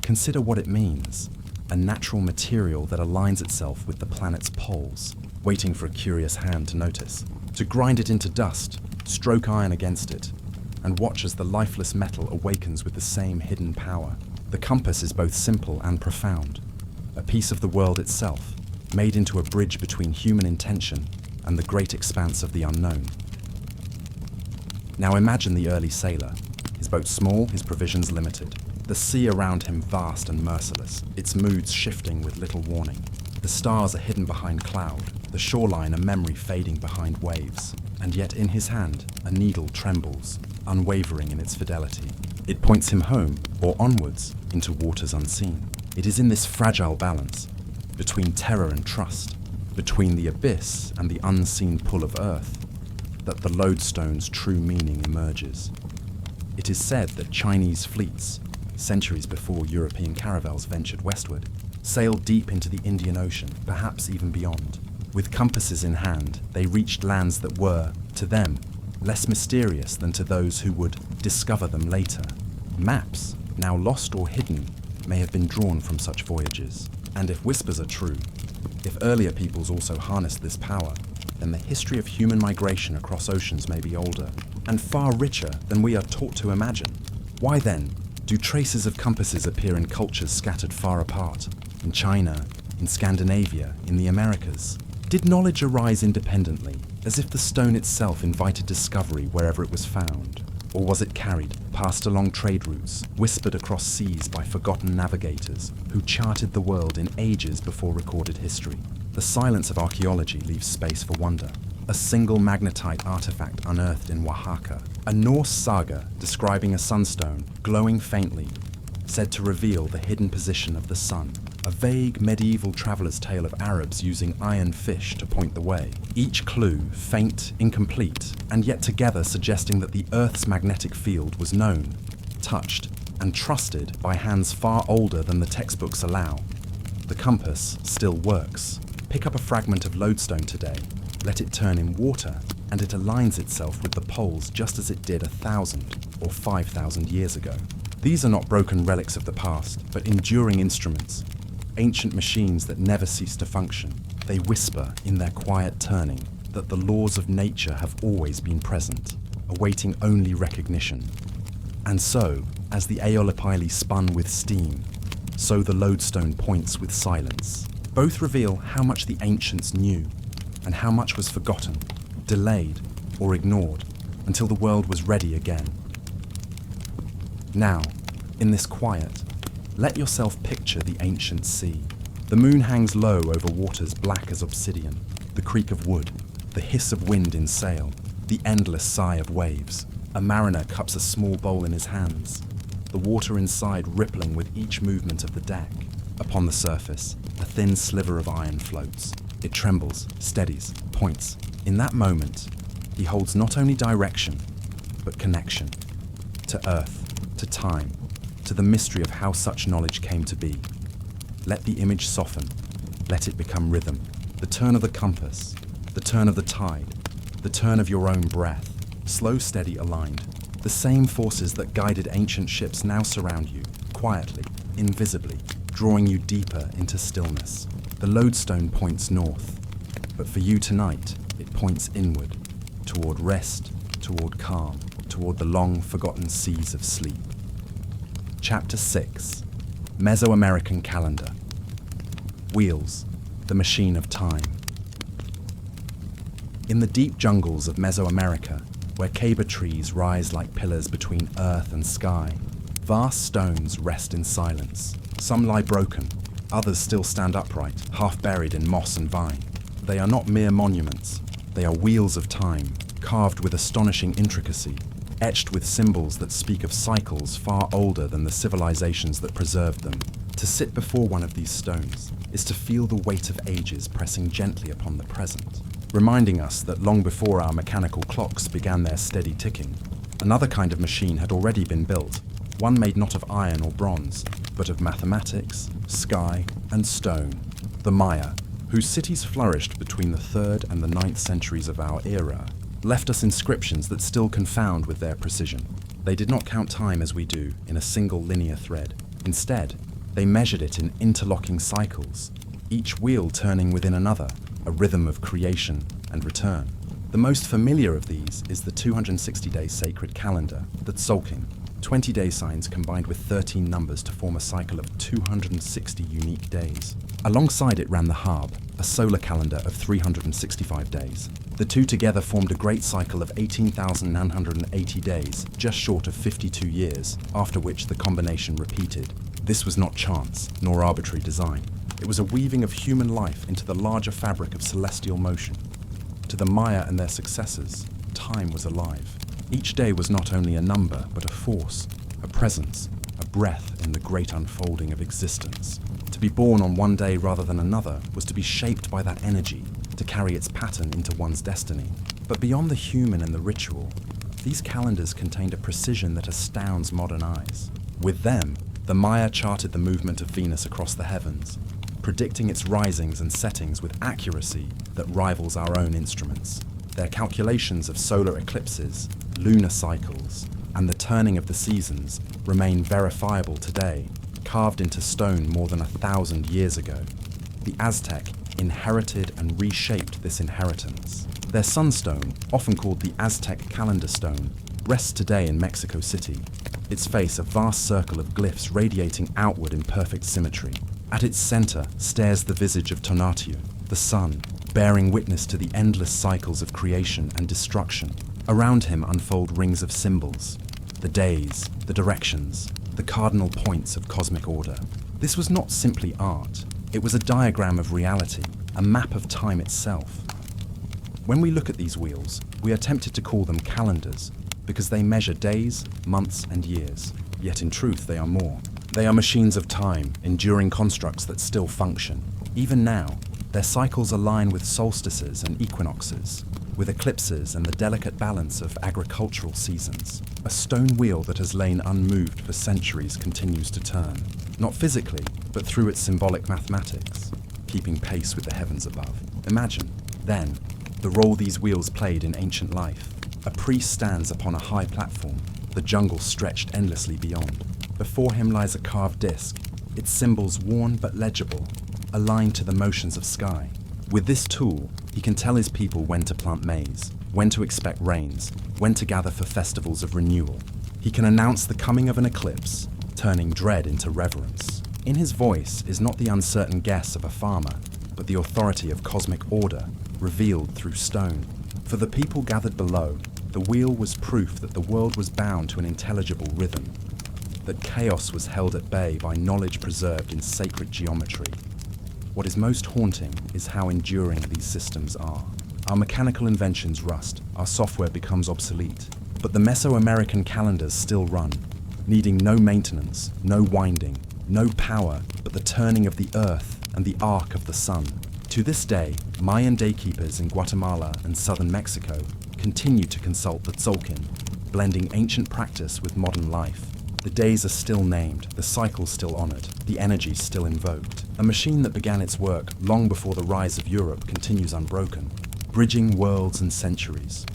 Consider what it means: a natural material that aligns itself with the planet's poles, waiting for a curious hand to notice, to grind it into dust, stroke iron against it, and watch as the lifeless metal awakens with the same hidden power. The compass is both simple and profound, a piece of the world itself, made into a bridge between human intention and the great expanse of the unknown. Now imagine the early sailor, his boat small, his provisions limited, the sea around him vast and merciless, its moods shifting with little warning. The stars are hidden behind cloud, the shoreline a memory fading behind waves, and yet in his hand a needle trembles, unwavering in its fidelity. It points him home, or onwards, into waters unseen. It is in this fragile balance, between terror and trust, between the abyss and the unseen pull of earth, that the lodestone's true meaning emerges. It is said that Chinese fleets, centuries before European caravels ventured westward, sailed deep into the Indian Ocean, perhaps even beyond. With compasses in hand, they reached lands that were, to them, less mysterious than to those who would discover them later. Maps, now lost or hidden, may have been drawn from such voyages. And if whispers are true, if earlier peoples also harnessed this power, then the history of human migration across oceans may be older, and far richer than we are taught to imagine. Why then do traces of compasses appear in cultures scattered far apart? In China, in Scandinavia, in the Americas? Did knowledge arise independently, as if the stone itself invited discovery wherever it was found? Or was it carried, passed along trade routes, whispered across seas by forgotten navigators who charted the world in ages before recorded history? The silence of archaeology leaves space for wonder. A single magnetite artifact unearthed in Oaxaca, a Norse saga describing a sunstone glowing faintly, said to reveal the hidden position of the sun. A vague medieval traveler's tale of Arabs using iron fish to point the way. Each clue faint, incomplete, and yet together suggesting that the Earth's magnetic field was known, touched, and trusted by hands far older than the textbooks allow. The compass still works. Pick up a fragment of lodestone today, let it turn in water, and it aligns itself with the poles just as it did 1,000 or 5,000 years ago. These are not broken relics of the past, but enduring instruments, ancient machines that never cease to function. They whisper in their quiet turning that the laws of nature have always been present. awaiting only recognition. And so, as the Aeolipile spun with steam, so the lodestone points with silence. Both reveal how much the ancients knew and how much was forgotten, delayed, or ignored until the world was ready again. Now, in this quiet, let yourself picture the ancient sea. The moon hangs low over waters black as obsidian, the creak of wood, the hiss of wind in sail, the endless sigh of waves. A mariner cups a small bowl in his hands, the water inside rippling with each movement of the deck. Upon the surface, a thin sliver of iron floats. It trembles, steadies, points. In that moment, he holds not only direction, but connection. To earth, to time, to the mystery of how such knowledge came to be. Let the image soften, let it become rhythm. The turn of the compass, the turn of the tide, the turn of your own breath. Slow, steady, aligned. The same forces that guided ancient ships now surround you, quietly, invisibly, drawing you deeper into stillness. The lodestone points north, but for you tonight, it points inward, toward rest, toward calm, toward the long-forgotten seas of sleep. Chapter 6. Mesoamerican Calendar. Wheels, the machine of time. In the deep jungles of Mesoamerica, where caber trees rise like pillars between earth and sky, vast stones rest in silence. Some lie broken, others still stand upright, half buried in moss and vine. They are not mere monuments, they are wheels of time, carved with astonishing intricacy, etched with symbols that speak of cycles far older than the civilizations that preserved them. To sit before one of these stones is to feel the weight of ages pressing gently upon the present, reminding us that long before our mechanical clocks began their steady ticking, another kind of machine had already been built, one made not of iron or bronze, but of mathematics, sky, and stone. The Maya, whose cities flourished between the 3rd and the 9th centuries of our era, left us inscriptions that still confound with their precision. They did not count time as we do, in a single linear thread. Instead, they measured it in interlocking cycles, each wheel turning within another, a rhythm of creation and return. The most familiar of these is the 260-day sacred calendar, the Tzolk'in, 20-day signs combined with 13 numbers to form a cycle of 260 unique days. Alongside it ran the Hab, a solar calendar of 365 days. The two together formed a great cycle of 18,980 days, just short of 52 years, after which the combination repeated. This was not chance, nor arbitrary design. It was a weaving of human life into the larger fabric of celestial motion. To the Maya and their successors, time was alive. Each day was not only a number, but a force, a presence, a breath in the great unfolding of existence. To be born on one day rather than another was to be shaped by that energy, to carry its pattern into one's destiny. But beyond the human and the ritual, these calendars contained a precision that astounds modern eyes. With them, the Maya charted the movement of Venus across the heavens, predicting its risings and settings with accuracy that rivals our own instruments. Their calculations of solar eclipses, lunar cycles, and the turning of the seasons remain verifiable today, carved into stone more than 1,000 years ago. The Aztec inherited and reshaped this inheritance. Their sunstone, often called the Aztec calendar stone, rests today in Mexico City, its face a vast circle of glyphs radiating outward in perfect symmetry. At its center stares the visage of Tonatiuh, the sun, bearing witness to the endless cycles of creation and destruction. Around him unfold rings of symbols, the days, the directions, the cardinal points of cosmic order. This was not simply art, it was a diagram of reality, a map of time itself. When we look at these wheels, we are tempted to call them calendars, because they measure days, months, and years. Yet in truth, they are more. They are machines of time, enduring constructs that still function. Even now, their cycles align with solstices and equinoxes, with eclipses and the delicate balance of agricultural seasons. A stone wheel that has lain unmoved for centuries continues to turn, not physically, but through its symbolic mathematics, keeping pace with the heavens above. Imagine, then, the role these wheels played in ancient life. A priest stands upon a high platform, the jungle stretched endlessly beyond. Before him lies a carved disc, its symbols worn but legible, aligned to the motions of sky. With this tool, he can tell his people when to plant maize, when to expect rains, when to gather for festivals of renewal. He can announce the coming of an eclipse, turning dread into reverence. In his voice is not the uncertain guess of a farmer, but the authority of cosmic order, revealed through stone. For the people gathered below, the wheel was proof that the world was bound to an intelligible rhythm, that chaos was held at bay by knowledge preserved in sacred geometry. What is most haunting is how enduring these systems are. Our mechanical inventions rust, our software becomes obsolete, but the Mesoamerican calendars still run, needing no maintenance, no winding, no power, but the turning of the earth and the arc of the sun. To this day, Mayan daykeepers in Guatemala and southern Mexico continue to consult the Tzolk'in, blending ancient practice with modern life. The days are still named, the cycles still honored, the energy still invoked. A machine that began its work long before the rise of Europe continues unbroken, bridging worlds and centuries.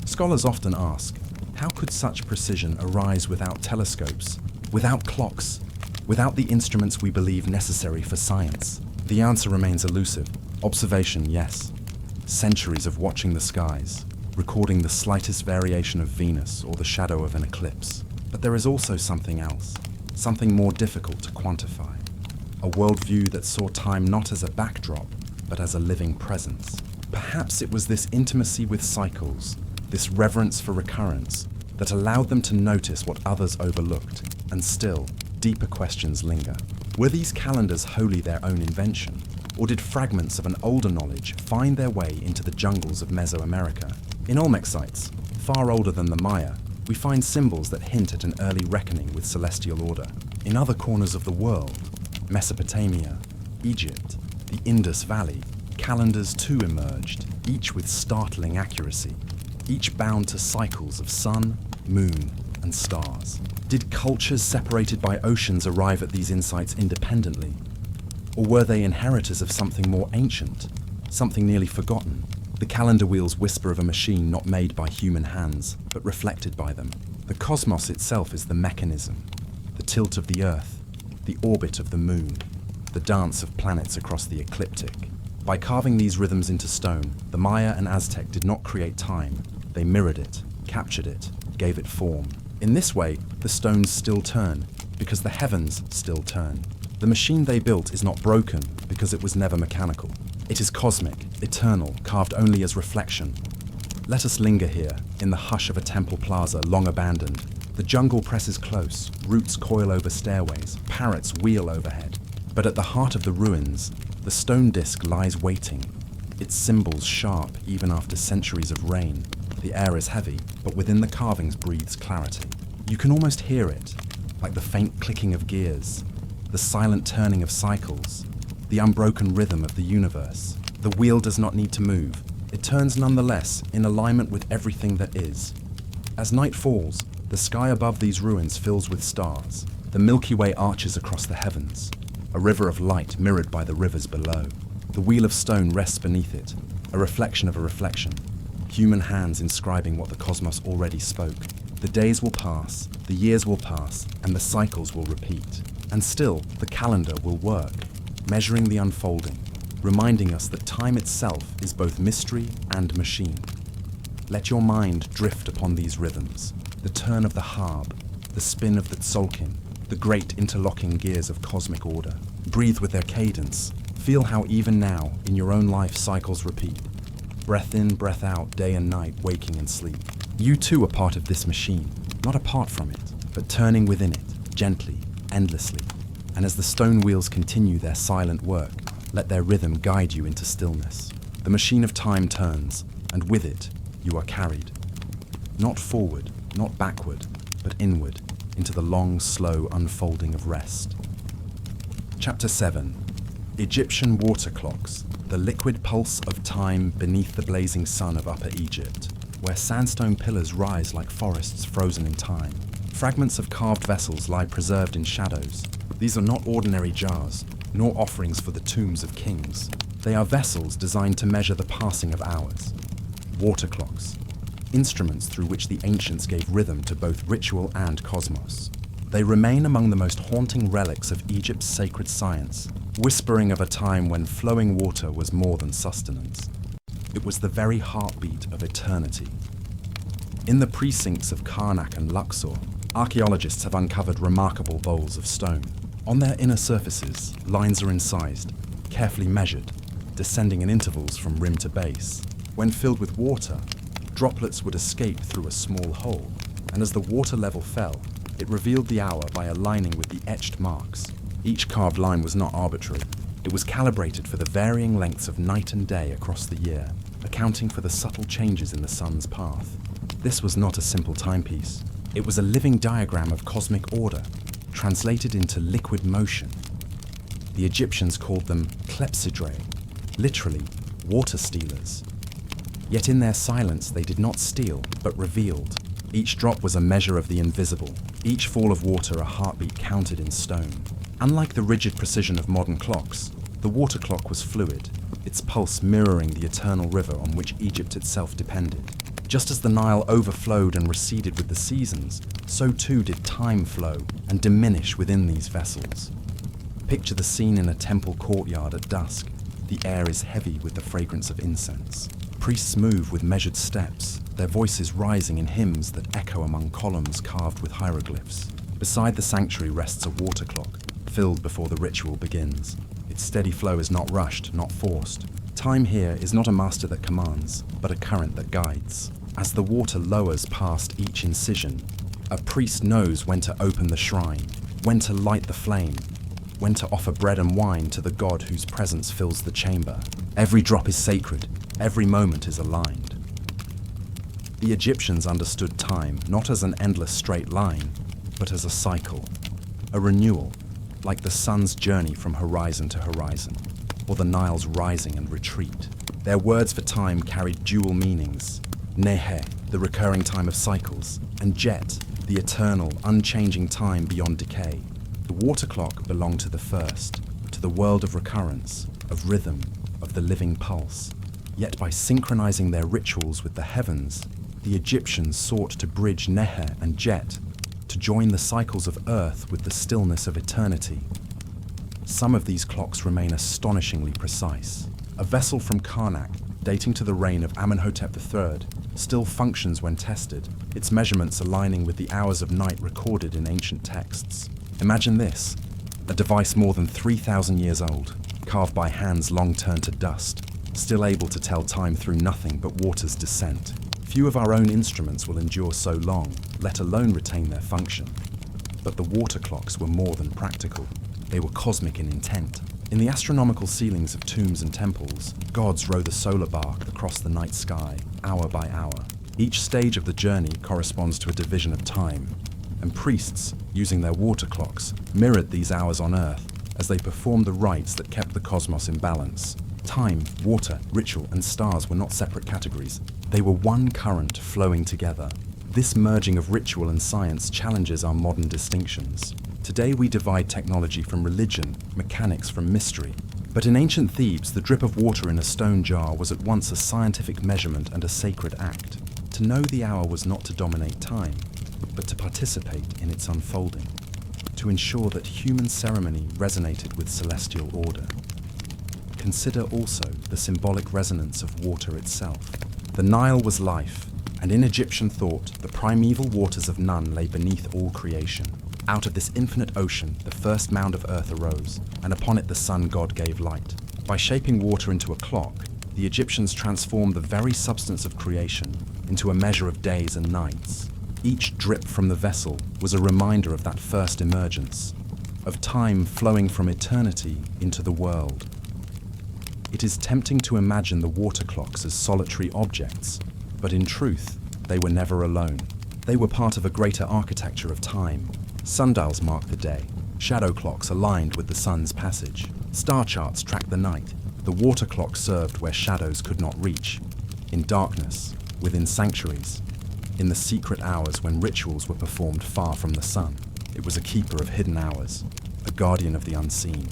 Scholars often ask, how could such precision arise without telescopes, without clocks, without the instruments we believe necessary for science? The answer remains elusive. Observation, yes. Centuries of watching the skies, recording the slightest variation of Venus or the shadow of an eclipse. But there is also something else, something more difficult to quantify. A worldview that saw time not as a backdrop, but as a living presence. Perhaps it was this intimacy with cycles, this reverence for recurrence, that allowed them to notice what others overlooked, and still, deeper questions linger. Were these calendars wholly their own invention, or did fragments of an older knowledge find their way into the jungles of Mesoamerica? In Olmec sites, far older than the Maya, we find symbols that hint at an early reckoning with celestial order. In other corners of the world, Mesopotamia, Egypt, the Indus Valley, calendars too emerged, each with startling accuracy, each bound to cycles of sun, moon, and stars. Did cultures separated by oceans arrive at these insights independently? Or were they inheritors of something more ancient, something nearly forgotten? The calendar wheels whisper of a machine not made by human hands, but reflected by them. The cosmos itself is the mechanism, the tilt of the Earth, the orbit of the moon, the dance of planets across the ecliptic. By carving these rhythms into stone, the Maya and Aztec did not create time. They mirrored it, captured it, gave it form. In this way, the stones still turn, because the heavens still turn. The machine they built is not broken, because it was never mechanical. It is cosmic, eternal, carved only as reflection. Let us linger here, in the hush of a temple plaza long abandoned. The jungle presses close, roots coil over stairways, parrots wheel overhead. But at the heart of the ruins, the stone disk lies waiting, its symbols sharp even after centuries of rain. The air is heavy, but within the carvings breathes clarity. You can almost hear it, like the faint clicking of gears, the silent turning of cycles, the unbroken rhythm of the universe. The wheel does not need to move. It turns nonetheless, in alignment with everything that is. As night falls, the sky above these ruins fills with stars. The Milky Way arches across the heavens, a river of light mirrored by the rivers below. The wheel of stone rests beneath it, a reflection of a reflection, human hands inscribing what the cosmos already spoke. The days will pass, the years will pass, and the cycles will repeat. And still, the calendar will work, measuring the unfolding, reminding us that time itself is both mystery and machine. Let your mind drift upon these rhythms, the turn of the harp, the spin of the tzolk'in, the great interlocking gears of cosmic order. Breathe with their cadence. Feel how even now, in your own life, cycles repeat. Breath in, breath out, day and night, waking and sleep. You too are part of this machine, not apart from it, but turning within it, gently, endlessly. And as the stone wheels continue their silent work, let their rhythm guide you into stillness. The machine of time turns, and with it, you are carried. Not forward, not backward, but inward, into the long, slow unfolding of rest. Chapter 7. Egyptian water clocks, the liquid pulse of time beneath the blazing sun of Upper Egypt, where sandstone pillars rise like forests frozen in time. Fragments of carved vessels lie preserved in shadows. These are not ordinary jars, nor offerings for the tombs of kings. They are vessels designed to measure the passing of hours. Water clocks, instruments through which the ancients gave rhythm to both ritual and cosmos. They remain among the most haunting relics of Egypt's sacred science, whispering of a time when flowing water was more than sustenance. It was the very heartbeat of eternity. In the precincts of Karnak and Luxor, archaeologists have uncovered remarkable bowls of stone. On their inner surfaces, lines are incised, carefully measured, descending in intervals from rim to base. When filled with water, droplets would escape through a small hole, and as the water level fell, it revealed the hour by aligning with the etched marks. Each carved line was not arbitrary. It was calibrated for the varying lengths of night and day across the year, accounting for the subtle changes in the sun's path. This was not a simple timepiece. It was a living diagram of cosmic order, translated into liquid motion. The Egyptians called them clepsydrae, literally water stealers. Yet in their silence they did not steal, but revealed. Each drop was a measure of the invisible, each fall of water a heartbeat counted in stone. Unlike the rigid precision of modern clocks, the water clock was fluid, its pulse mirroring the eternal river on which Egypt itself depended. Just as the Nile overflowed and receded with the seasons, so too did time flow and diminish within these vessels. Picture the scene in a temple courtyard at dusk. The air is heavy with the fragrance of incense. Priests move with measured steps, their voices rising in hymns that echo among columns carved with hieroglyphs. Beside the sanctuary rests a water clock, filled before the ritual begins. Its steady flow is not rushed, not forced. Time here is not a master that commands, but a current that guides. As the water lowers past each incision, a priest knows when to open the shrine, when to light the flame, when to offer bread and wine to the god whose presence fills the chamber. Every drop is sacred, every moment is aligned. The Egyptians understood time not as an endless straight line, but as a cycle, a renewal, like the sun's journey from horizon to horizon, or the Nile's rising and retreat. Their words for time carried dual meanings: Nehe, the recurring time of cycles, and Jet, the eternal, unchanging time beyond decay. The water clock belonged to the first, to the world of recurrence, of rhythm, of the living pulse. Yet by synchronizing their rituals with the heavens, the Egyptians sought to bridge Nehe and Jet, to join the cycles of Earth with the stillness of eternity. Some of these clocks remain astonishingly precise. A vessel from Karnak, dating to the reign of Amenhotep III, still functions when tested, its measurements aligning with the hours of night recorded in ancient texts. Imagine this, a device more than 3,000 years old, carved by hands long turned to dust, still able to tell time through nothing but water's descent. Few of our own instruments will endure so long, let alone retain their function. But the water clocks were more than practical. They were cosmic in intent. In the astronomical ceilings of tombs and temples, gods row the solar bark across the night sky, hour by hour. Each stage of the journey corresponds to a division of time, and priests, using their water clocks, mirrored these hours on Earth as they performed the rites that kept the cosmos in balance. Time, water, ritual, and stars were not separate categories. They were one current flowing together. This merging of ritual and science challenges our modern distinctions. Today we divide technology from religion, mechanics from mystery. But in ancient Thebes, the drip of water in a stone jar was at once a scientific measurement and a sacred act. To know the hour was not to dominate time, but to participate in its unfolding, to ensure that human ceremony resonated with celestial order. Consider also the symbolic resonance of water itself. The Nile was life, and in Egyptian thought, the primeval waters of Nun lay beneath all creation. Out of this infinite ocean, the first mound of earth arose, and upon it the sun god gave light. By shaping water into a clock, the Egyptians transformed the very substance of creation into a measure of days and nights. Each drip from the vessel was a reminder of that first emergence, of time flowing from eternity into the world. It is tempting to imagine the water clocks as solitary objects, but in truth, they were never alone. They were part of a greater architecture of time. Sundials marked the day, shadow clocks aligned with the sun's passage. Star charts tracked the night. The water clock served where shadows could not reach, in darkness, within sanctuaries, in the secret hours when rituals were performed far from the sun. It was a keeper of hidden hours, a guardian of the unseen.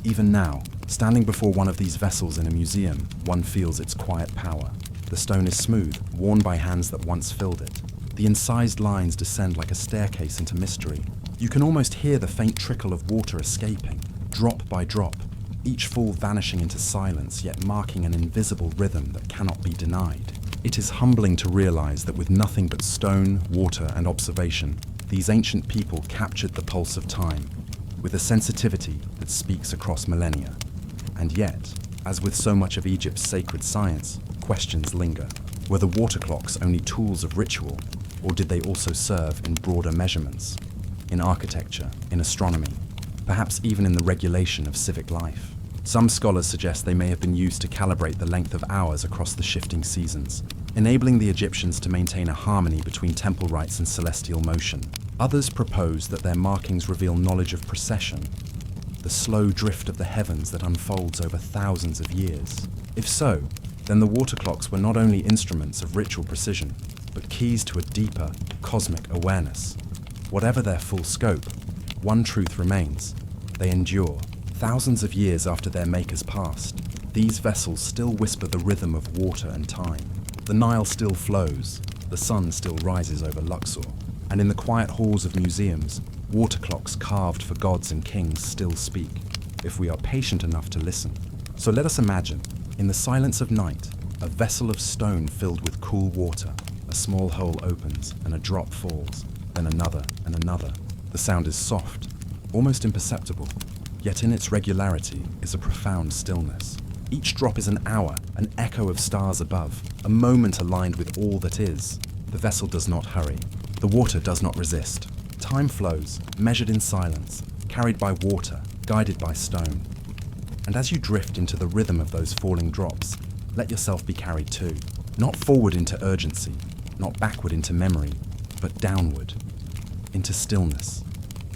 Even now, standing before one of these vessels in a museum, one feels its quiet power. The stone is smooth, worn by hands that once filled it. The incised lines descend like a staircase into mystery. You can almost hear the faint trickle of water escaping, drop by drop, each fall vanishing into silence yet marking an invisible rhythm that cannot be denied. It is humbling to realize that with nothing but stone, water, and observation, these ancient people captured the pulse of time, with a sensitivity that speaks across millennia. And yet, as with so much of Egypt's sacred science, questions linger. Were the water clocks only tools of ritual, or did they also serve in broader measurements? In architecture, in astronomy, perhaps even in the regulation of civic life? Some scholars suggest they may have been used to calibrate the length of hours across the shifting seasons, enabling the Egyptians to maintain a harmony between temple rites and celestial motion. Others propose that their markings reveal knowledge of precession, the slow drift of the heavens that unfolds over thousands of years. If so, then the water clocks were not only instruments of ritual precision, but keys to a deeper, cosmic awareness. Whatever their full scope, one truth remains: they endure. Thousands of years after their makers passed, these vessels still whisper the rhythm of water and time. The Nile still flows, the sun still rises over Luxor, and in the quiet halls of museums, water clocks carved for gods and kings still speak, if we are patient enough to listen. So let us imagine, in the silence of night, a vessel of stone filled with cool water. A small hole opens and a drop falls, then another and another. The sound is soft, almost imperceptible, yet in its regularity is a profound stillness. Each drop is an hour, an echo of stars above, a moment aligned with all that is. The vessel does not hurry. The water does not resist. Time flows, measured in silence, carried by water, guided by stone. And as you drift into the rhythm of those falling drops, let yourself be carried too. Not forward into urgency, not backward into memory, but downward, into stillness,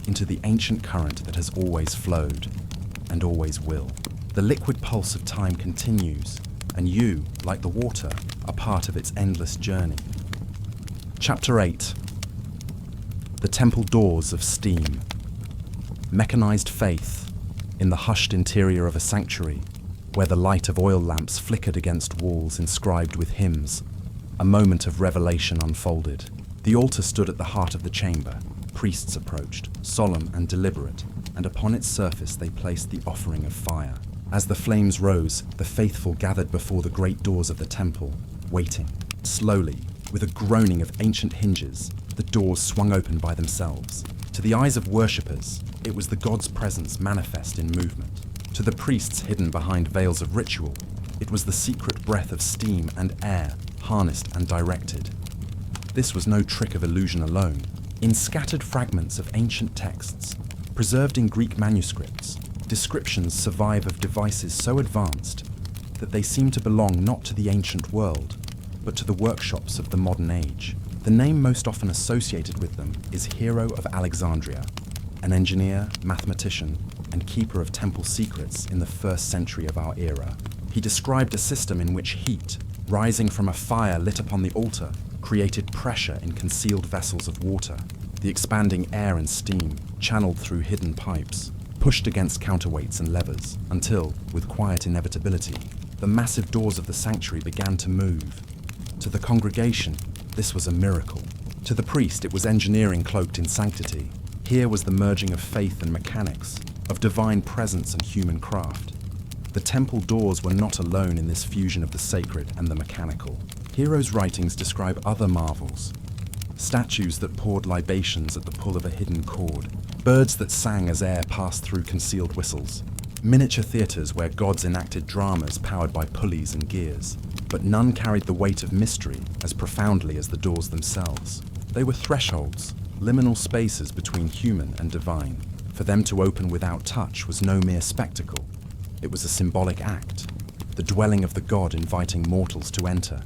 into the ancient current that has always flowed, and always will. The liquid pulse of time continues, and you, like the water, are part of its endless journey. Chapter 8. The Temple Doors of Steam. Mechanized faith, in the hushed interior of a sanctuary, where the light of oil lamps flickered against walls inscribed with hymns, a moment of revelation unfolded. The altar stood at the heart of the chamber. Priests approached, solemn and deliberate, and upon its surface they placed the offering of fire. As the flames rose, the faithful gathered before the great doors of the temple, waiting. Slowly, with a groaning of ancient hinges, the doors swung open by themselves. To the eyes of worshippers, it was the god's presence manifest in movement. To the priests hidden behind veils of ritual, it was the secret breath of steam and air, harnessed and directed. This was no trick of illusion alone. In scattered fragments of ancient texts, preserved in Greek manuscripts, descriptions survive of devices so advanced that they seem to belong not to the ancient world, but to the workshops of the modern age. The name most often associated with them is Hero of Alexandria, an engineer, mathematician, and keeper of temple secrets in the 1st century of our era. He described a system in which heat, rising from a fire lit upon the altar, created pressure in concealed vessels of water. The expanding air and steam, channeled through hidden pipes, pushed against counterweights and levers, until, with quiet inevitability, the massive doors of the sanctuary began to move. To the congregation, this was a miracle. To the priest, it was engineering cloaked in sanctity. Here was the merging of faith and mechanics, of divine presence and human craft. The temple doors were not alone in this fusion of the sacred and the mechanical. Hero's writings describe other marvels. Statues that poured libations at the pull of a hidden cord, birds that sang as air passed through concealed whistles, miniature theatres where gods enacted dramas powered by pulleys and gears. But none carried the weight of mystery as profoundly as the doors themselves. They were thresholds, liminal spaces between human and divine. For them to open without touch was no mere spectacle. It was a symbolic act, the dwelling of the god inviting mortals to enter.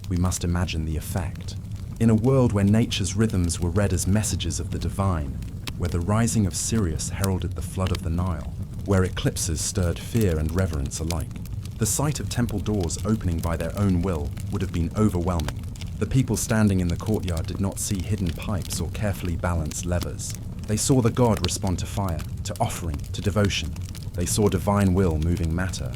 We must imagine the effect. In a world where nature's rhythms were read as messages of the divine, where the rising of Sirius heralded the flood of the Nile, where eclipses stirred fear and reverence alike, the sight of temple doors opening by their own will would have been overwhelming. The people standing in the courtyard did not see hidden pipes or carefully balanced levers. They saw the god respond to fire, to offering, to devotion. They saw divine will moving matter,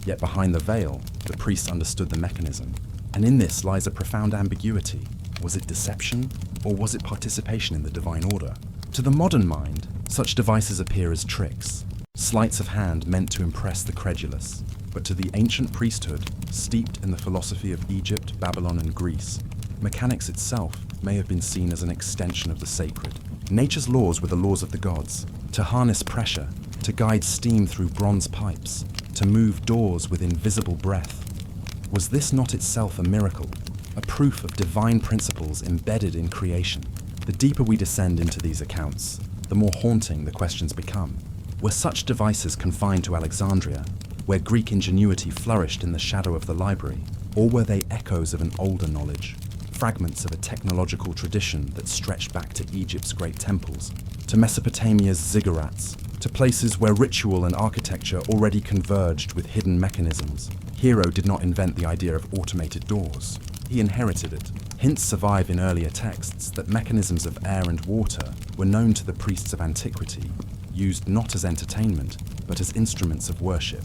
yet behind the veil, the priest understood the mechanism. And in this lies a profound ambiguity. Was it deception, or was it participation in the divine order? To the modern mind, such devices appear as tricks. Sleights of hand meant to impress the credulous, but to the ancient priesthood, steeped in the philosophy of Egypt, Babylon, and Greece, mechanics itself may have been seen as an extension of the sacred. Nature's laws were the laws of the gods, to harness pressure, to guide steam through bronze pipes, to move doors with invisible breath. Was this not itself a miracle, a proof of divine principles embedded in creation? The deeper we descend into these accounts, the more haunting the questions become. Were such devices confined to Alexandria, where Greek ingenuity flourished in the shadow of the library, or were they echoes of an older knowledge, fragments of a technological tradition that stretched back to Egypt's great temples, to Mesopotamia's ziggurats, to places where ritual and architecture already converged with hidden mechanisms? Hero did not invent the idea of automated doors. He inherited it. Hints survive in earlier texts that mechanisms of air and water were known to the priests of antiquity, used not as entertainment, but as instruments of worship.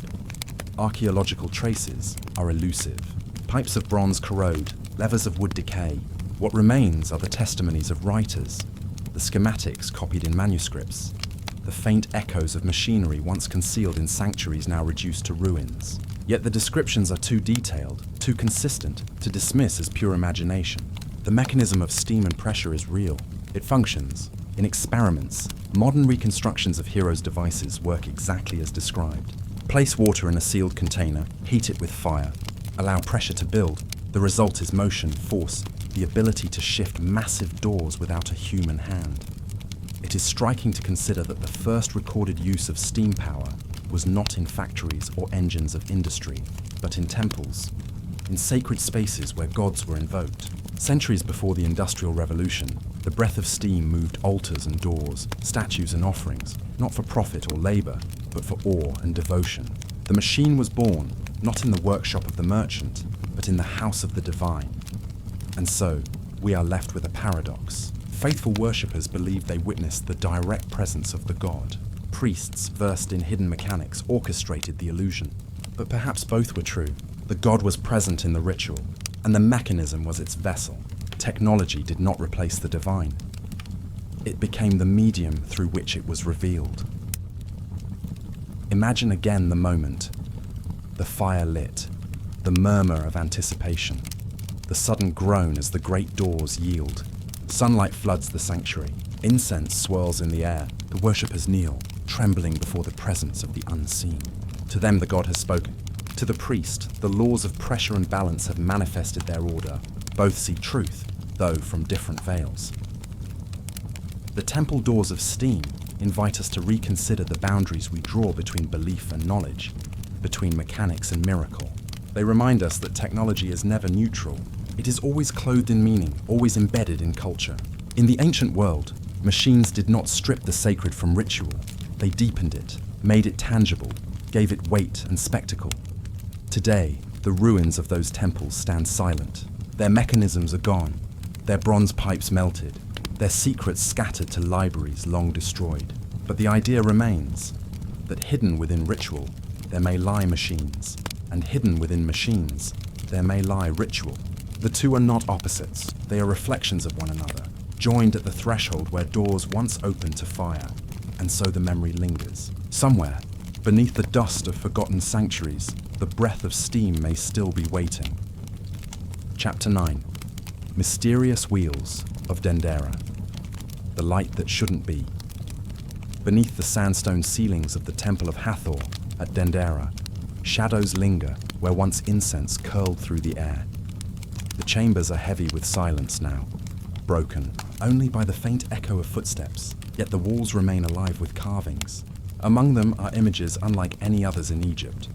Archaeological traces are elusive. Pipes of bronze corrode, levers of wood decay. What remains are the testimonies of writers, the schematics copied in manuscripts, the faint echoes of machinery once concealed in sanctuaries now reduced to ruins. Yet the descriptions are too detailed, too consistent, to dismiss as pure imagination. The mechanism of steam and pressure is real. It functions. In experiments, modern reconstructions of Hero's devices work exactly as described. Place water in a sealed container, heat it with fire, allow pressure to build. The result is motion, force, the ability to shift massive doors without a human hand. It is striking to consider that the first recorded use of steam power was not in factories or engines of industry, but in temples, in sacred spaces where gods were invoked. Centuries before the Industrial Revolution, the breath of steam moved altars and doors, statues and offerings, not for profit or labor, but for awe and devotion. The machine was born, not in the workshop of the merchant, but in the house of the divine. And so, we are left with a paradox. Faithful worshippers believed they witnessed the direct presence of the god. Priests, versed in hidden mechanics, orchestrated the illusion. But perhaps both were true. The god was present in the ritual, and the mechanism was its vessel. Technology did not replace the divine. It became the medium through which it was revealed. Imagine again the moment. The fire lit, the murmur of anticipation, the sudden groan as the great doors yield. Sunlight floods the sanctuary. Incense swirls in the air. The worshippers kneel, trembling before the presence of the unseen. To them the god has spoken. To the priest, the laws of pressure and balance have manifested their order. Both see truth, though from different veils. The temple doors of steam invite us to reconsider the boundaries we draw between belief and knowledge, between mechanics and miracle. They remind us that technology is never neutral. It is always clothed in meaning, always embedded in culture. In the ancient world, machines did not strip the sacred from ritual. They deepened it, made it tangible, gave it weight and spectacle. Today, the ruins of those temples stand silent. Their mechanisms are gone, their bronze pipes melted, their secrets scattered to libraries long destroyed. But the idea remains that hidden within ritual, there may lie machines, and hidden within machines, there may lie ritual. The two are not opposites, they are reflections of one another, joined at the threshold where doors once opened to fire, and so the memory lingers. Somewhere, beneath the dust of forgotten sanctuaries, the breath of steam may still be waiting. Chapter 9. Mysterious Wheels of Dendera. The light that shouldn't be. Beneath the sandstone ceilings of the Temple of Hathor at Dendera, shadows linger where once incense curled through the air. The chambers are heavy with silence now, broken only by the faint echo of footsteps, yet the walls remain alive with carvings. Among them are images unlike any others in Egypt.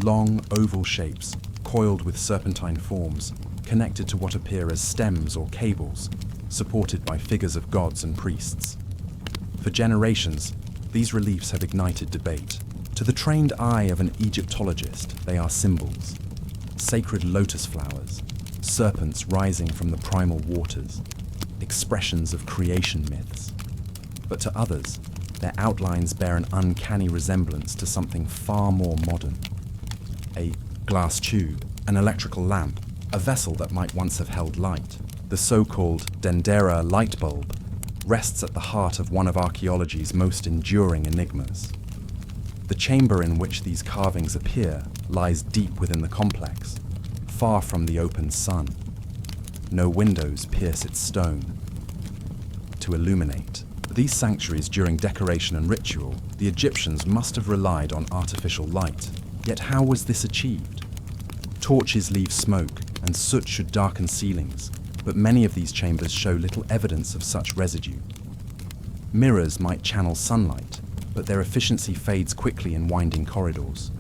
Long, oval shapes, coiled with serpentine forms, connected to what appear as stems or cables, supported by figures of gods and priests. For generations, these reliefs have ignited debate. To the trained eye of an Egyptologist, they are symbols. Sacred lotus flowers, serpents rising from the primal waters, expressions of creation myths. But to others, their outlines bear an uncanny resemblance to something far more modern. A glass tube, an electrical lamp, a vessel that might once have held light. The so-called Dendera light bulb rests at the heart of one of archaeology's most enduring enigmas. The chamber in which these carvings appear lies deep within the complex, far from the open sun. No windows pierce its stone to illuminate. These sanctuaries during decoration and ritual, the Egyptians must have relied on artificial light. Yet how was this achieved? Torches leave smoke, and soot should darken ceilings, but many of these chambers show little evidence of such residue. Mirrors might channel sunlight, but their efficiency fades quickly in winding corridors.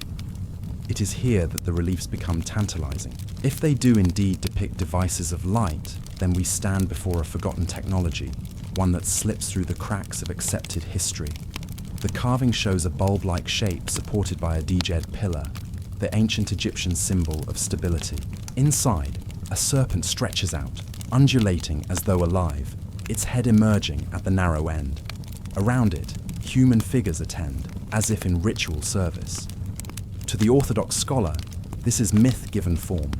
It is here that the reliefs become tantalizing. If they do indeed depict devices of light, then we stand before a forgotten technology, one that slips through the cracks of accepted history. The carving shows a bulb-like shape supported by a djed pillar, the ancient Egyptian symbol of stability. Inside, a serpent stretches out, undulating as though alive, its head emerging at the narrow end. Around it, human figures attend, as if in ritual service. To the orthodox scholar, this is myth given form.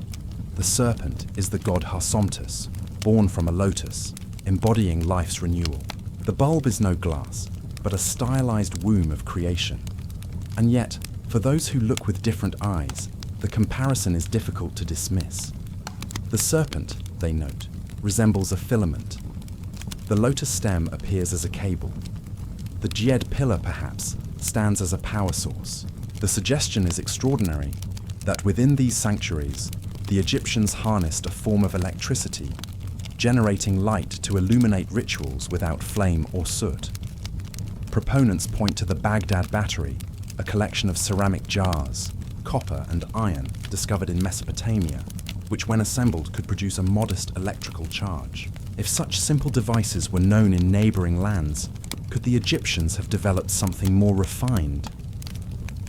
The serpent is the god Harsomtus, born from a lotus, embodying life's renewal. The bulb is no glass, but a stylized womb of creation. And yet, for those who look with different eyes, the comparison is difficult to dismiss. The serpent, they note, resembles a filament. The lotus stem appears as a cable. The djed pillar, perhaps, stands as a power source. The suggestion is extraordinary, that within these sanctuaries, the Egyptians harnessed a form of electricity, generating light to illuminate rituals without flame or soot. Proponents point to the Baghdad battery, a collection of ceramic jars, copper and iron discovered in Mesopotamia, which when assembled could produce a modest electrical charge. If such simple devices were known in neighboring lands, could the Egyptians have developed something more refined?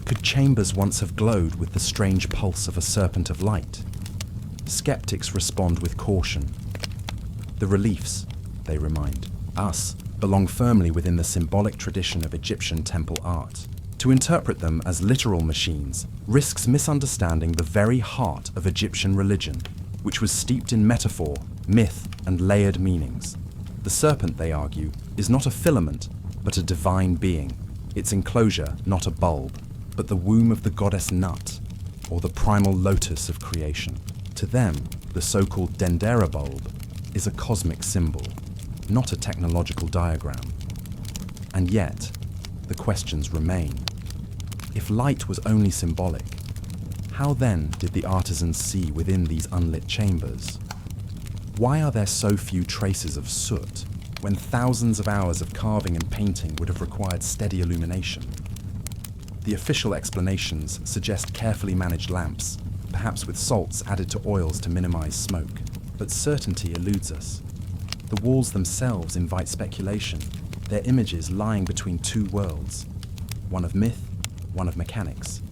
Could chambers once have glowed with the strange pulse of a serpent of light? Skeptics respond with caution. The reliefs, they remind us, belong firmly within the symbolic tradition of Egyptian temple art. To interpret them as literal machines risks misunderstanding the very heart of Egyptian religion, which was steeped in metaphor, myth, and layered meanings. The serpent, they argue, is not a filament, but a divine being, its enclosure not a bulb, but the womb of the goddess Nut, or the primal lotus of creation. To them, the so-called Dendera bulb is a cosmic symbol, not a technological diagram. And yet, the questions remain. If light was only symbolic, how then did the artisans see within these unlit chambers? Why are there so few traces of soot, when thousands of hours of carving and painting would have required steady illumination? The official explanations suggest carefully managed lamps, perhaps with salts added to oils to minimize smoke. But certainty eludes us. The walls themselves invite speculation, their images lying between two worlds, one of myth, one of mechanics.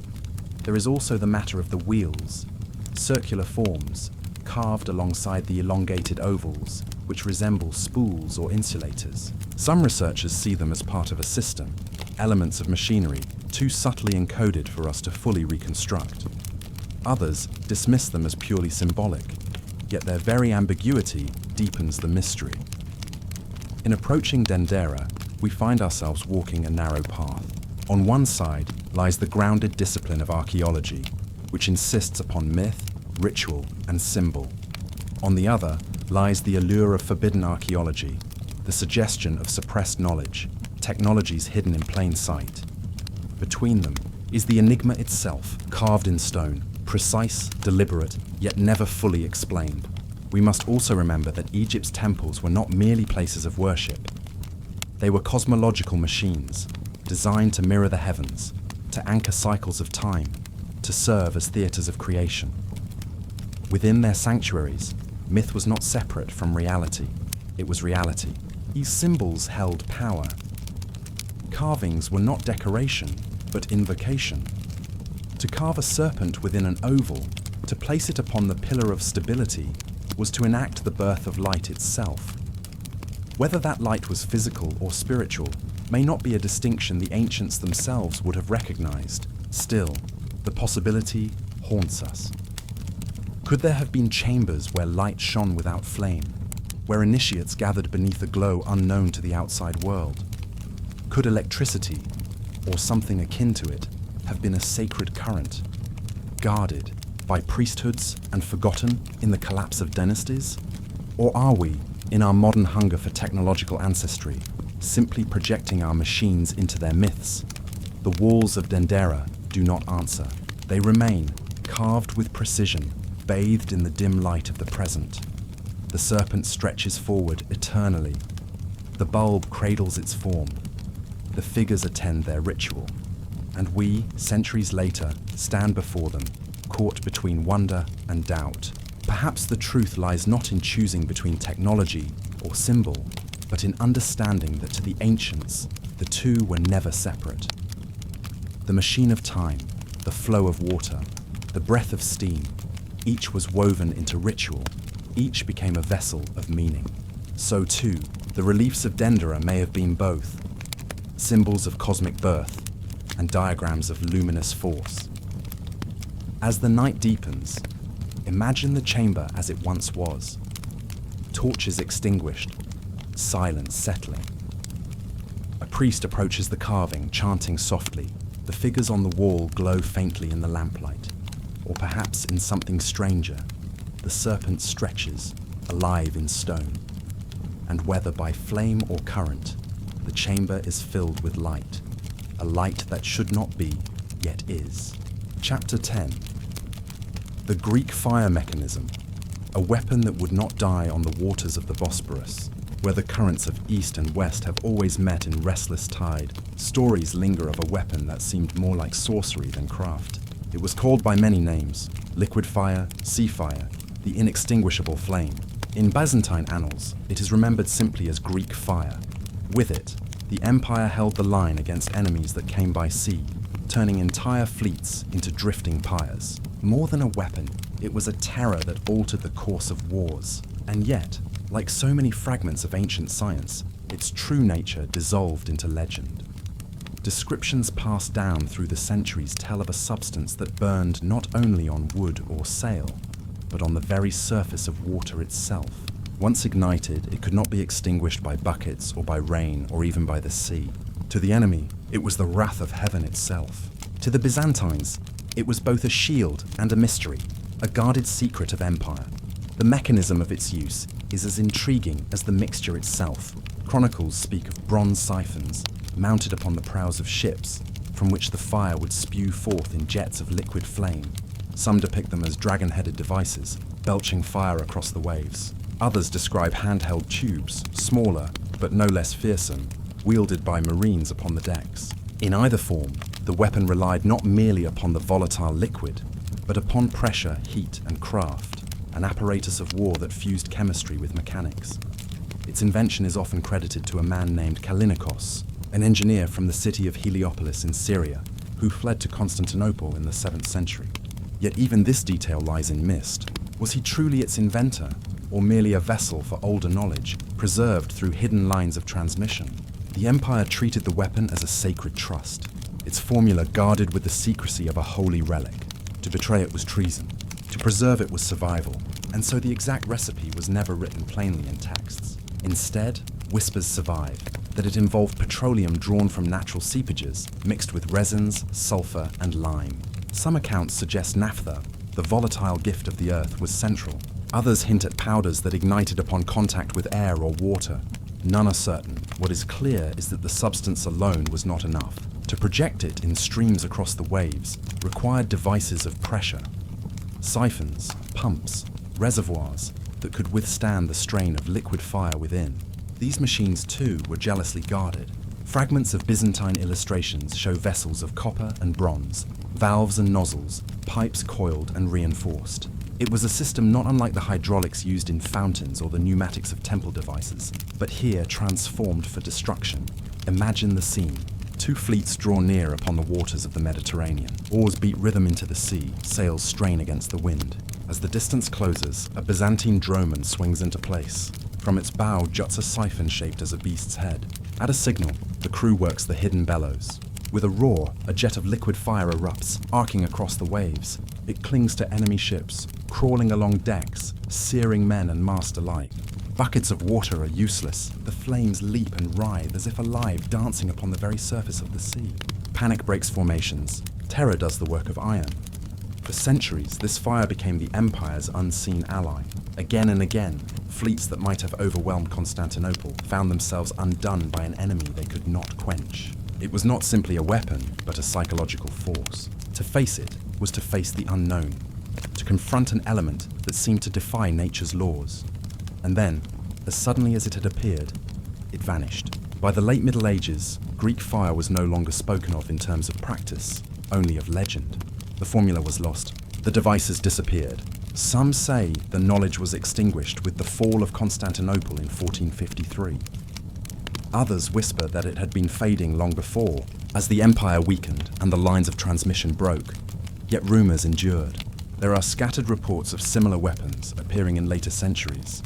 There is also the matter of the wheels, circular forms, carved alongside the elongated ovals, which resemble spools or insulators. Some researchers see them as part of a system, elements of machinery too subtly encoded for us to fully reconstruct. Others dismiss them as purely symbolic, yet their very ambiguity deepens the mystery. In approaching Dendera, we find ourselves walking a narrow path. On one side lies the grounded discipline of archaeology, which insists upon myth, ritual, and symbol. On the other lies the allure of forbidden archaeology, the suggestion of suppressed knowledge, technologies hidden in plain sight. Between them is the enigma itself, carved in stone, precise, deliberate, yet never fully explained. We must also remember that Egypt's temples were not merely places of worship. They were cosmological machines, designed to mirror the heavens, to anchor cycles of time, to serve as theatres of creation. Within their sanctuaries, myth was not separate from reality. It was reality. These symbols held power. Carvings were not decoration, but invocation. To carve a serpent within an oval, to place it upon the pillar of stability, was to enact the birth of light itself. Whether that light was physical or spiritual may not be a distinction the ancients themselves would have recognized. Still, the possibility haunts us. Could there have been chambers where light shone without flame, where initiates gathered beneath a glow unknown to the outside world? Could electricity, or something akin to it, have been a sacred current, guarded by priesthoods and forgotten in the collapse of dynasties? Or are we, in our modern hunger for technological ancestry, simply projecting our machines into their myths? The walls of Dendera do not answer. They remain, carved with precision, bathed in the dim light of the present. The serpent stretches forward eternally. The bulb cradles its form. The figures attend their ritual. And we, centuries later, stand before them, caught between wonder and doubt. Perhaps the truth lies not in choosing between technology or symbol, but in understanding that to the ancients, the two were never separate. The machine of time, the flow of water, the breath of steam, each was woven into ritual, each became a vessel of meaning. So too, the reliefs of Dendera may have been both, symbols of cosmic birth and diagrams of luminous force. As the night deepens, imagine the chamber as it once was. Torches extinguished, silence settling. A priest approaches the carving, chanting softly. The figures on the wall glow faintly in the lamplight. Or perhaps in something stranger, the serpent stretches, alive in stone. And whether by flame or current, the chamber is filled with light. A light that should not be, yet is. Chapter 10. The Greek fire mechanism, a weapon that would not die on the waters of the Bosporus, where the currents of east and west have always met in restless tide. Stories linger of a weapon that seemed more like sorcery than craft. It was called by many names: liquid fire, sea fire, the inextinguishable flame. In Byzantine annals, it is remembered simply as Greek fire. With it, the empire held the line against enemies that came by sea, turning entire fleets into drifting pyres. More than a weapon, it was a terror that altered the course of wars. And yet, like so many fragments of ancient science, its true nature dissolved into legend. Descriptions passed down through the centuries tell of a substance that burned not only on wood or sail, but on the very surface of water itself. Once ignited, it could not be extinguished by buckets or by rain or even by the sea. To the enemy, it was the wrath of heaven itself. To the Byzantines, it was both a shield and a mystery, a guarded secret of empire. The mechanism of its use is as intriguing as the mixture itself. Chronicles speak of bronze siphons mounted upon the prows of ships, from which the fire would spew forth in jets of liquid flame. Some depict them as dragon-headed devices, belching fire across the waves. Others describe handheld tubes, smaller but no less fearsome, wielded by marines upon the decks. In either form, the weapon relied not merely upon the volatile liquid, but upon pressure, heat, and craft, an apparatus of war that fused chemistry with mechanics. Its invention is often credited to a man named Kallinikos, an engineer from the city of Heliopolis in Syria, who fled to Constantinople in the 7th century. Yet even this detail lies in mist. Was he truly its inventor, or merely a vessel for older knowledge, preserved through hidden lines of transmission? The empire treated the weapon as a sacred trust, its formula guarded with the secrecy of a holy relic. To betray it was treason. To preserve it was survival, and so the exact recipe was never written plainly in texts. Instead, whispers survive, that it involved petroleum drawn from natural seepages, mixed with resins, sulfur, and lime. Some accounts suggest naphtha, the volatile gift of the earth, was central. Others hint at powders that ignited upon contact with air or water. None are certain. What is clear is that the substance alone was not enough. To project it in streams across the waves required devices of pressure. Siphons, pumps, reservoirs that could withstand the strain of liquid fire within. These machines, too, were jealously guarded. Fragments of Byzantine illustrations show vessels of copper and bronze, valves and nozzles, pipes coiled and reinforced. It was a system not unlike the hydraulics used in fountains or the pneumatics of temple devices, but here transformed for destruction. Imagine the scene. Two fleets draw near upon the waters of the Mediterranean. Oars beat rhythm into the sea, sails strain against the wind. As the distance closes, a Byzantine droman swings into place. From its bow juts a siphon shaped as a beast's head. At a signal, the crew works the hidden bellows. With a roar, a jet of liquid fire erupts, arcing across the waves. It clings to enemy ships, crawling along decks, searing men and mast alike. Buckets of water are useless. The flames leap and writhe as if alive, dancing upon the very surface of the sea. Panic breaks formations. Terror does the work of iron. For centuries, this fire became the empire's unseen ally. Again and again, fleets that might have overwhelmed Constantinople found themselves undone by an enemy they could not quench. It was not simply a weapon, but a psychological force. To face it was to face the unknown, to confront an element that seemed to defy nature's laws. And then, as suddenly as it had appeared, it vanished. By the late Middle Ages, Greek fire was no longer spoken of in terms of practice, only of legend. The formula was lost. The devices disappeared. Some say the knowledge was extinguished with the fall of Constantinople in 1453. Others whisper that it had been fading long before, as the empire weakened and the lines of transmission broke. Yet rumours endured. There are scattered reports of similar weapons appearing in later centuries,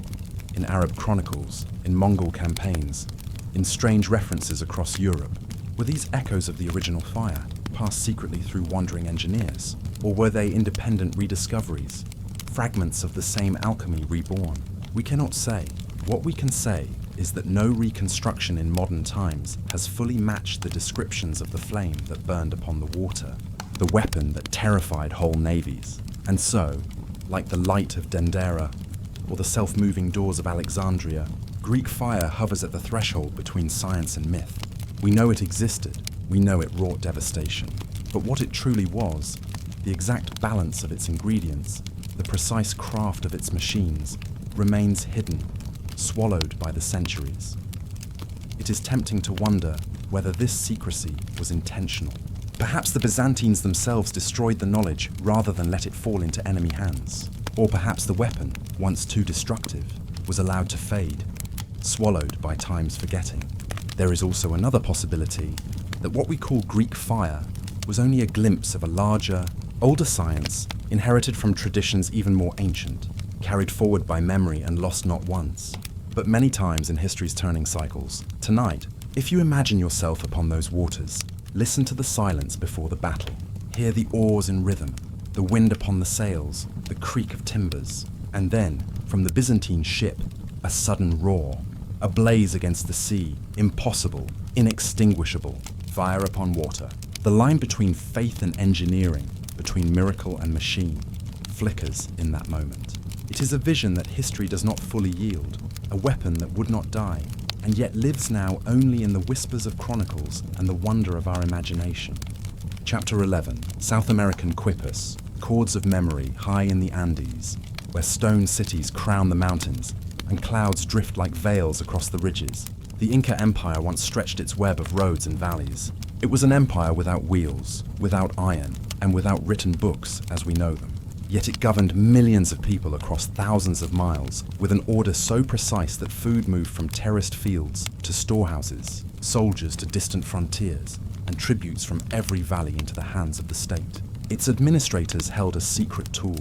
in Arab chronicles, in Mongol campaigns, in strange references across Europe. Were these echoes of the original fire, passed secretly through wandering engineers? Or were they independent rediscoveries, fragments of the same alchemy reborn? We cannot say. What we can say is that no reconstruction in modern times has fully matched the descriptions of the flame that burned upon the water, the weapon that terrified whole navies. And so, like the light of Dendera or the self-moving doors of Alexandria, Greek fire hovers at the threshold between science and myth. We know it existed, we know it wrought devastation, but what it truly was, the exact balance of its ingredients, the precise craft of its machines, remains hidden, swallowed by the centuries. It is tempting to wonder whether this secrecy was intentional. Perhaps the Byzantines themselves destroyed the knowledge rather than let it fall into enemy hands. Or perhaps the weapon, once too destructive, was allowed to fade, swallowed by time's forgetting. There is also another possibility that what we call Greek fire was only a glimpse of a larger, older science inherited from traditions even more ancient, carried forward by memory and lost not once, but many times in history's turning cycles. Tonight, if you imagine yourself upon those waters, listen to the silence before the battle. Hear the oars in rhythm, the wind upon the sails, the creak of timbers, and then, from the Byzantine ship, a sudden roar, a blaze against the sea, impossible, inextinguishable, fire upon water. The line between faith and engineering, between miracle and machine, flickers in that moment. It is a vision that history does not fully yield, a weapon that would not die, and yet lives now only in the whispers of chronicles and the wonder of our imagination. Chapter 11, South American Quipus, chords of memory high in the Andes, where stone cities crown the mountains and clouds drift like veils across the ridges. The Inca Empire once stretched its web of roads and valleys. It was an empire without wheels, without iron, and without written books as we know them. Yet it governed millions of people across thousands of miles, with an order so precise that food moved from terraced fields to storehouses, soldiers to distant frontiers, and tributes from every valley into the hands of the state. Its administrators held a secret tool,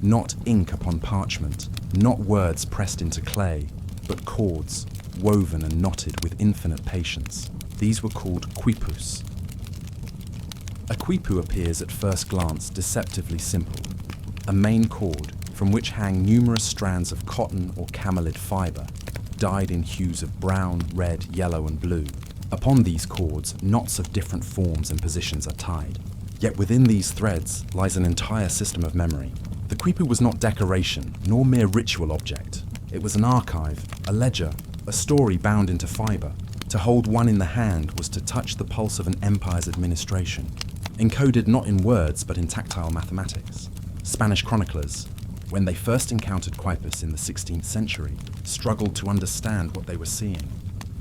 not ink upon parchment, not words pressed into clay, but cords, woven and knotted with infinite patience. These were called quipus. A quipu appears at first glance deceptively simple, a main cord from which hang numerous strands of cotton or camelid fiber, dyed in hues of brown, red, yellow and blue. Upon these cords, knots of different forms and positions are tied. Yet within these threads lies an entire system of memory. The quipu was not decoration, nor mere ritual object. It was an archive, a ledger, a story bound into fiber. To hold one in the hand was to touch the pulse of an empire's administration, encoded not in words but in tactile mathematics. Spanish chroniclers, when they first encountered quipus in the 16th century, struggled to understand what they were seeing.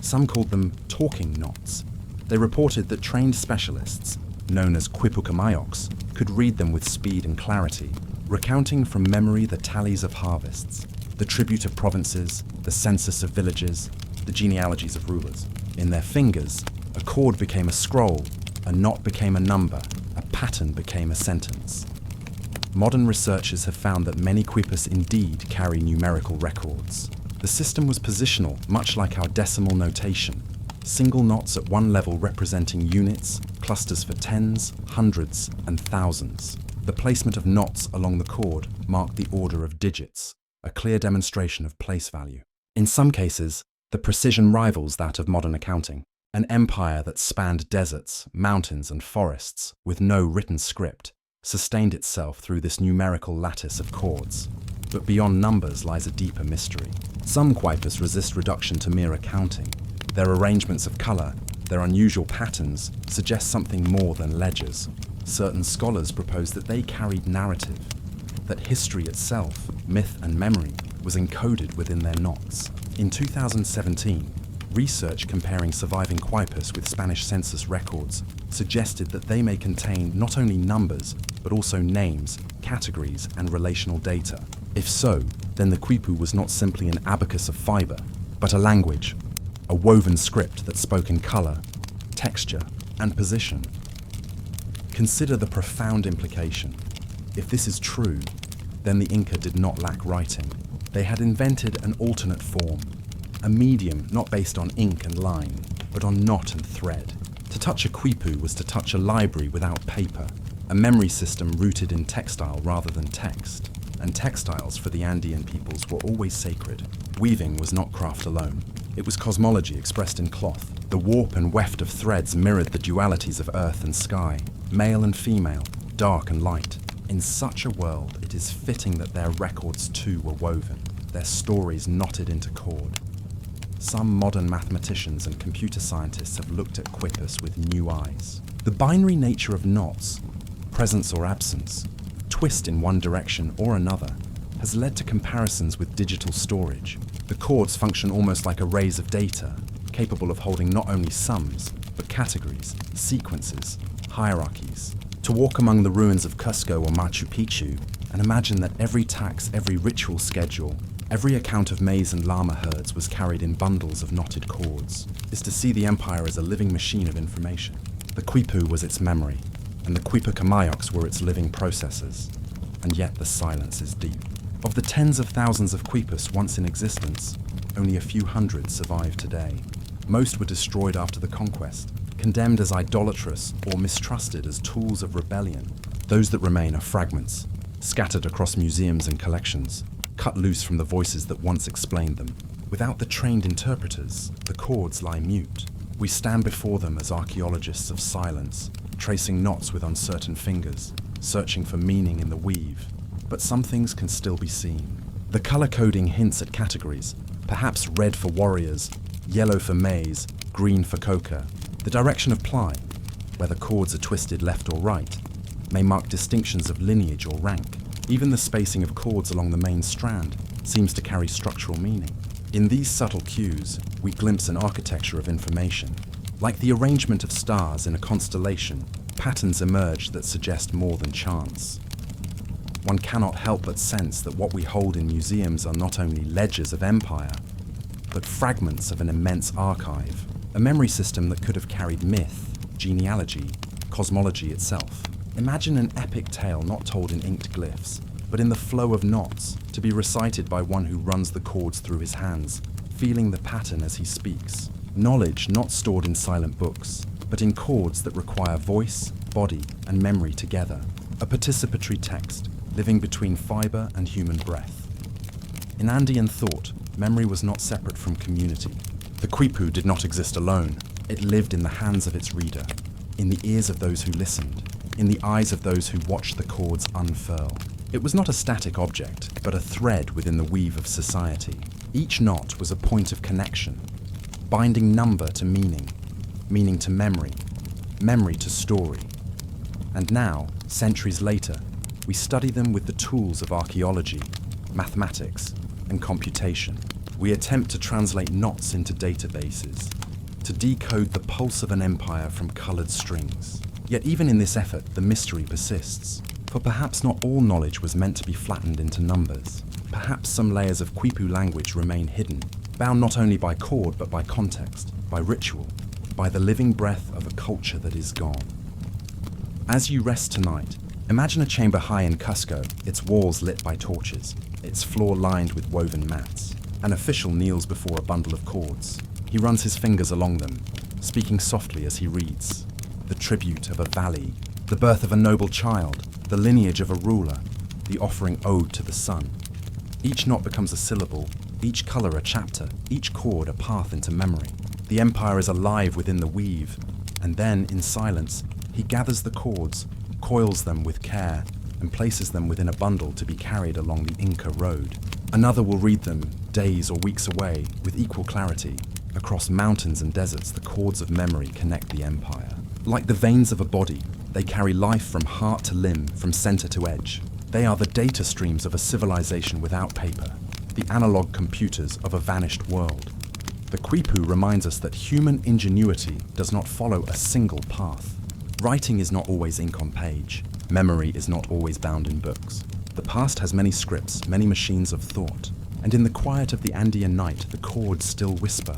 Some called them talking knots. They reported that trained specialists, known as quipucamayos, could read them with speed and clarity, recounting from memory the tallies of harvests, the tribute of provinces, the census of villages, the genealogies of rulers. In their fingers, a cord became a scroll, a knot became a number, a pattern became a sentence. Modern researchers have found that many quipus indeed carry numerical records. The system was positional, much like our decimal notation. Single knots at one level representing units, clusters for tens, hundreds, and thousands. The placement of knots along the cord marked the order of digits, a clear demonstration of place value. In some cases, the precision rivals that of modern accounting. An empire that spanned deserts, mountains, and forests with no written script sustained itself through this numerical lattice of chords. But beyond numbers lies a deeper mystery. Some quipus resist reduction to mere accounting. Their arrangements of color, their unusual patterns, suggest something more than ledgers. Certain scholars propose that they carried narrative, that history itself, myth and memory, was encoded within their knots. In 2017, research comparing surviving quipus with Spanish census records suggested that they may contain not only numbers, but also names, categories, and relational data. If so, then the quipu was not simply an abacus of fiber, but a language, a woven script that spoke in color, texture, and position. Consider the profound implication. If this is true, then the Inca did not lack writing. They had invented an alternate form, a medium not based on ink and line, but on knot and thread. To touch a quipu was to touch a library without paper, a memory system rooted in textile rather than text. And textiles for the Andean peoples were always sacred. Weaving was not craft alone. It was cosmology expressed in cloth. The warp and weft of threads mirrored the dualities of earth and sky, male and female, dark and light. In such a world, it is fitting that their records too were woven, their stories knotted into cord. Some modern mathematicians and computer scientists have looked at quipus with new eyes. The binary nature of knots, presence or absence, twist in one direction or another, has led to comparisons with digital storage. The chords function almost like arrays of data, capable of holding not only sums, but categories, sequences, hierarchies. To walk among the ruins of Cusco or Machu Picchu and imagine that every tax, every ritual schedule, every account of maize and llama herds was carried in bundles of knotted cords, is to see the empire as a living machine of information. The quipu was its memory, and the quipucamayos were its living processors. And yet the silence is deep. Of the tens of thousands of quipus once in existence, only a few hundred survive today. Most were destroyed after the conquest, condemned as idolatrous or mistrusted as tools of rebellion. Those that remain are fragments, scattered across museums and collections, cut loose from the voices that once explained them. Without the trained interpreters, the chords lie mute. We stand before them as archaeologists of silence, tracing knots with uncertain fingers, searching for meaning in the weave. But some things can still be seen. The color coding hints at categories, perhaps red for warriors, yellow for maize, green for coca. The direction of ply, whether chords are twisted left or right, may mark distinctions of lineage or rank. Even the spacing of chords along the main strand seems to carry structural meaning. In these subtle cues, we glimpse an architecture of information. Like the arrangement of stars in a constellation, patterns emerge that suggest more than chance. One cannot help but sense that what we hold in museums are not only ledgers of empire, but fragments of an immense archive, a memory system that could have carried myth, genealogy, cosmology itself. Imagine an epic tale not told in inked glyphs, but in the flow of knots, to be recited by one who runs the chords through his hands, feeling the pattern as he speaks. Knowledge not stored in silent books, but in chords that require voice, body, and memory together. A participatory text, living between fiber and human breath. In Andean thought, memory was not separate from community. The quipu did not exist alone. It lived in the hands of its reader, in the ears of those who listened, in the eyes of those who watched the chords unfurl. It was not a static object, but a thread within the weave of society. Each knot was a point of connection, binding number to meaning, meaning to memory, memory to story. And now, centuries later, we study them with the tools of archaeology, mathematics, and computation. We attempt to translate knots into databases, to decode the pulse of an empire from colored strings. Yet even in this effort, the mystery persists. For perhaps not all knowledge was meant to be flattened into numbers. Perhaps some layers of quipu language remain hidden, bound not only by chord but by context, by ritual, by the living breath of a culture that is gone. As you rest tonight, imagine a chamber high in Cusco, its walls lit by torches, its floor lined with woven mats. An official kneels before a bundle of chords. He runs his fingers along them, speaking softly as he reads. The tribute of a valley, the birth of a noble child, the lineage of a ruler, the offering ode to the sun. Each knot becomes a syllable, each color a chapter, each chord a path into memory. The empire is alive within the weave, and then, in silence, he gathers the cords, coils them with care, and places them within a bundle to be carried along the Inca road. Another will read them, days or weeks away, with equal clarity. Across mountains and deserts, the cords of memory connect the empire. Like the veins of a body, they carry life from heart to limb, from center to edge. They are the data streams of a civilization without paper, the analog computers of a vanished world. The Quipu reminds us that human ingenuity does not follow a single path. Writing is not always ink on page. Memory is not always bound in books. The past has many scripts, many machines of thought, and in the quiet of the Andean night, the chords still whisper,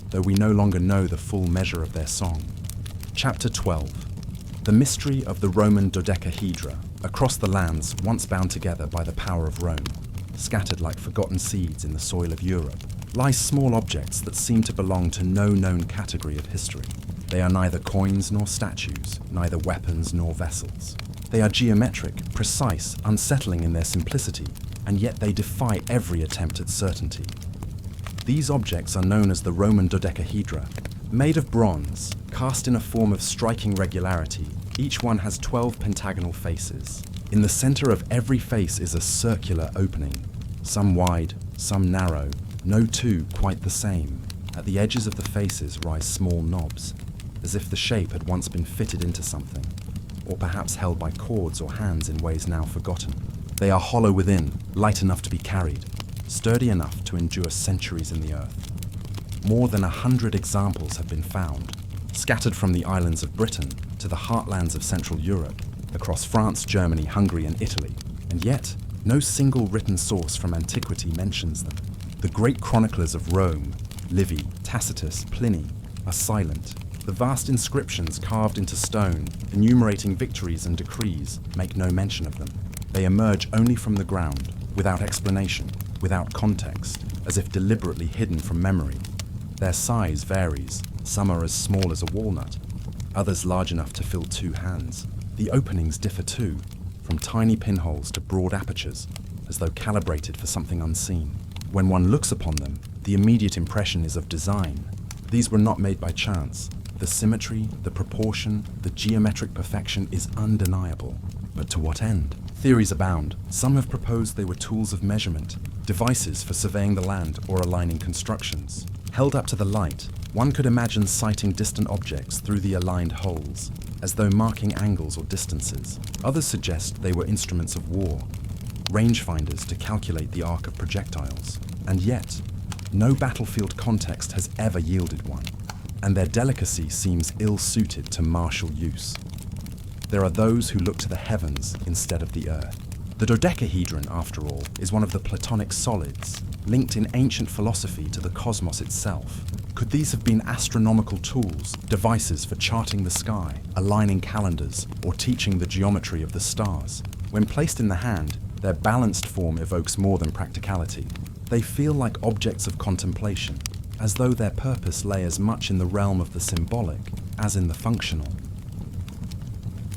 though we no longer know the full measure of their song. Chapter 12. The mystery of the Roman dodecahedra, across the lands once bound together by the power of Rome, scattered like forgotten seeds in the soil of Europe, lie small objects that seem to belong to no known category of history. They are neither coins nor statues, neither weapons nor vessels. They are geometric, precise, unsettling in their simplicity, and yet they defy every attempt at certainty. These objects are known as the Roman dodecahedra. Made of bronze, cast in a form of striking regularity, each one has 12 pentagonal faces. In the center of every face is a circular opening, some wide, some narrow, no two quite the same. At the edges of the faces rise small knobs, as if the shape had once been fitted into something, or perhaps held by cords or hands in ways now forgotten. They are hollow within, light enough to be carried, sturdy enough to endure centuries in the earth. More than 100 examples have been found, scattered from the islands of Britain to the heartlands of Central Europe, across France, Germany, Hungary, and Italy, and yet no single written source from antiquity mentions them. The great chroniclers of Rome, Livy, Tacitus, Pliny, are silent. The vast inscriptions carved into stone, enumerating victories and decrees, make no mention of them. They emerge only from the ground, without explanation, without context, as if deliberately hidden from memory. Their size varies. Some are as small as a walnut, others large enough to fill 2 hands. The openings differ too, from tiny pinholes to broad apertures, as though calibrated for something unseen. When one looks upon them, the immediate impression is of design. These were not made by chance. The symmetry, the proportion, the geometric perfection is undeniable. But to what end? Theories abound. Some have proposed they were tools of measurement, devices for surveying the land or aligning constructions. Held up to the light, one could imagine sighting distant objects through the aligned holes, as though marking angles or distances. Others suggest they were instruments of war, rangefinders to calculate the arc of projectiles. And yet, no battlefield context has ever yielded one, and their delicacy seems ill-suited to martial use. There are those who look to the heavens instead of the earth. The dodecahedron, after all, is one of the Platonic solids, linked in ancient philosophy to the cosmos itself. Could these have been astronomical tools, devices for charting the sky, aligning calendars, or teaching the geometry of the stars? When placed in the hand, their balanced form evokes more than practicality. They feel like objects of contemplation, as though their purpose lay as much in the realm of the symbolic as in the functional.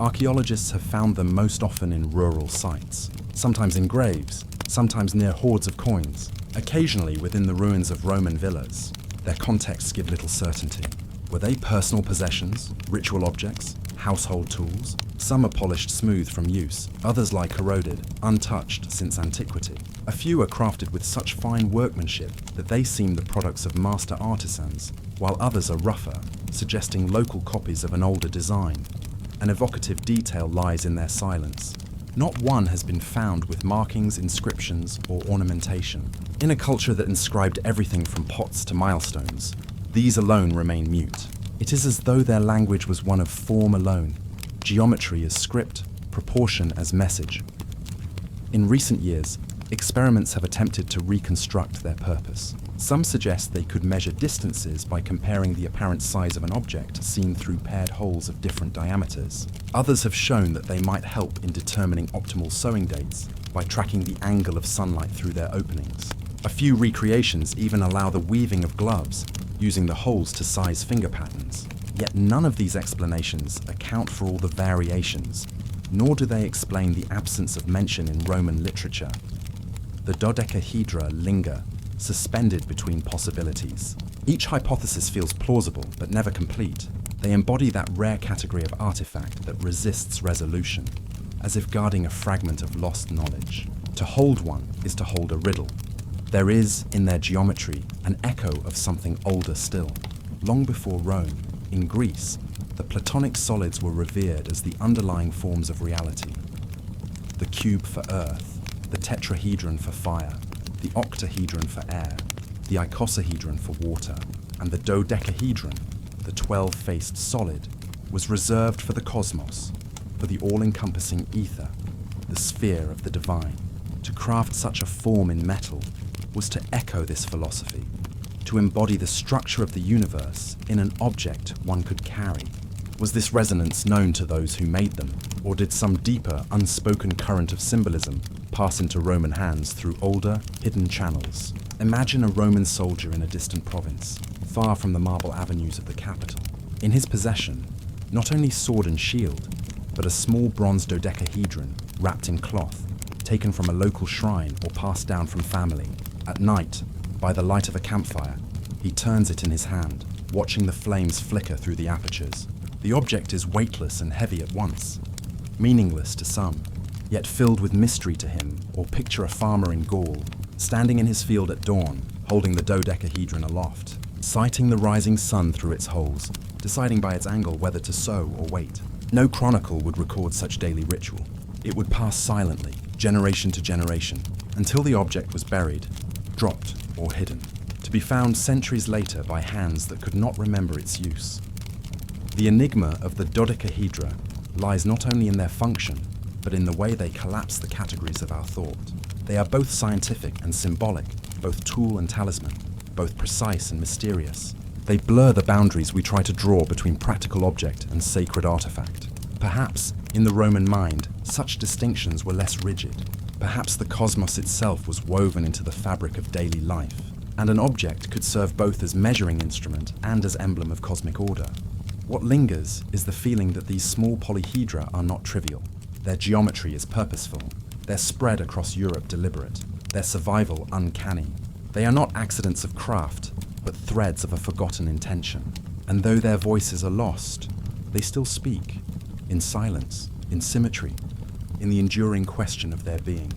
Archaeologists have found them most often in rural sites, sometimes in graves, sometimes near hoards of coins, occasionally within the ruins of Roman villas. Their contexts give little certainty. Were they personal possessions, ritual objects, household tools? Some are polished smooth from use, others lie corroded, untouched since antiquity. A few are crafted with such fine workmanship that they seem the products of master artisans, while others are rougher, suggesting local copies of an older design. An evocative detail lies in their silence. Not one has been found with markings, inscriptions, or ornamentation. In a culture that inscribed everything from pots to milestones, these alone remain mute. It is as though their language was one of form alone, geometry as script, proportion as message. In recent years, experiments have attempted to reconstruct their purpose. Some suggest they could measure distances by comparing the apparent size of an object seen through paired holes of different diameters. Others have shown that they might help in determining optimal sowing dates by tracking the angle of sunlight through their openings. A few recreations even allow the weaving of gloves, using the holes to size finger patterns. Yet none of these explanations account for all the variations, nor do they explain the absence of mention in Roman literature. The dodecahedra linger, suspended between possibilities. Each hypothesis feels plausible, but never complete. They embody that rare category of artifact that resists resolution, as if guarding a fragment of lost knowledge. To hold one is to hold a riddle. There is, in their geometry, an echo of something older still. Long before Rome, in Greece, the Platonic solids were revered as the underlying forms of reality. The cube for earth, the tetrahedron for fire, the octahedron for air, the icosahedron for water, and the dodecahedron, the 12-faced solid, was reserved for the cosmos, for the all-encompassing ether, the sphere of the divine. To craft such a form in metal was to echo this philosophy, to embody the structure of the universe in an object one could carry. Was this resonance known to those who made them, or did some deeper, unspoken current of symbolism pass into Roman hands through older, hidden channels? Imagine a Roman soldier in a distant province, far from the marble avenues of the capital. In his possession, not only sword and shield, but a small bronze dodecahedron wrapped in cloth, taken from a local shrine or passed down from family. At night, by the light of a campfire, he turns it in his hand, watching the flames flicker through the apertures. The object is weightless and heavy at once, meaningless to some, yet filled with mystery to him. Or picture a farmer in Gaul, standing in his field at dawn, holding the dodecahedron aloft, sighting the rising sun through its holes, deciding by its angle whether to sow or wait. No chronicle would record such daily ritual. It would pass silently, generation to generation, until the object was buried, dropped, or hidden, to be found centuries later by hands that could not remember its use. The enigma of the dodecahedra lies not only in their function, but in the way they collapse the categories of our thought. They are both scientific and symbolic, both tool and talisman, both precise and mysterious. They blur the boundaries we try to draw between practical object and sacred artifact. Perhaps, in the Roman mind, such distinctions were less rigid. Perhaps the cosmos itself was woven into the fabric of daily life, and an object could serve both as measuring instrument and as emblem of cosmic order. What lingers is the feeling that these small polyhedra are not trivial. Their geometry is purposeful, their spread across Europe deliberate, their survival uncanny. They are not accidents of craft, but threads of a forgotten intention. And though their voices are lost, they still speak, in silence, in symmetry, in the enduring question of their being.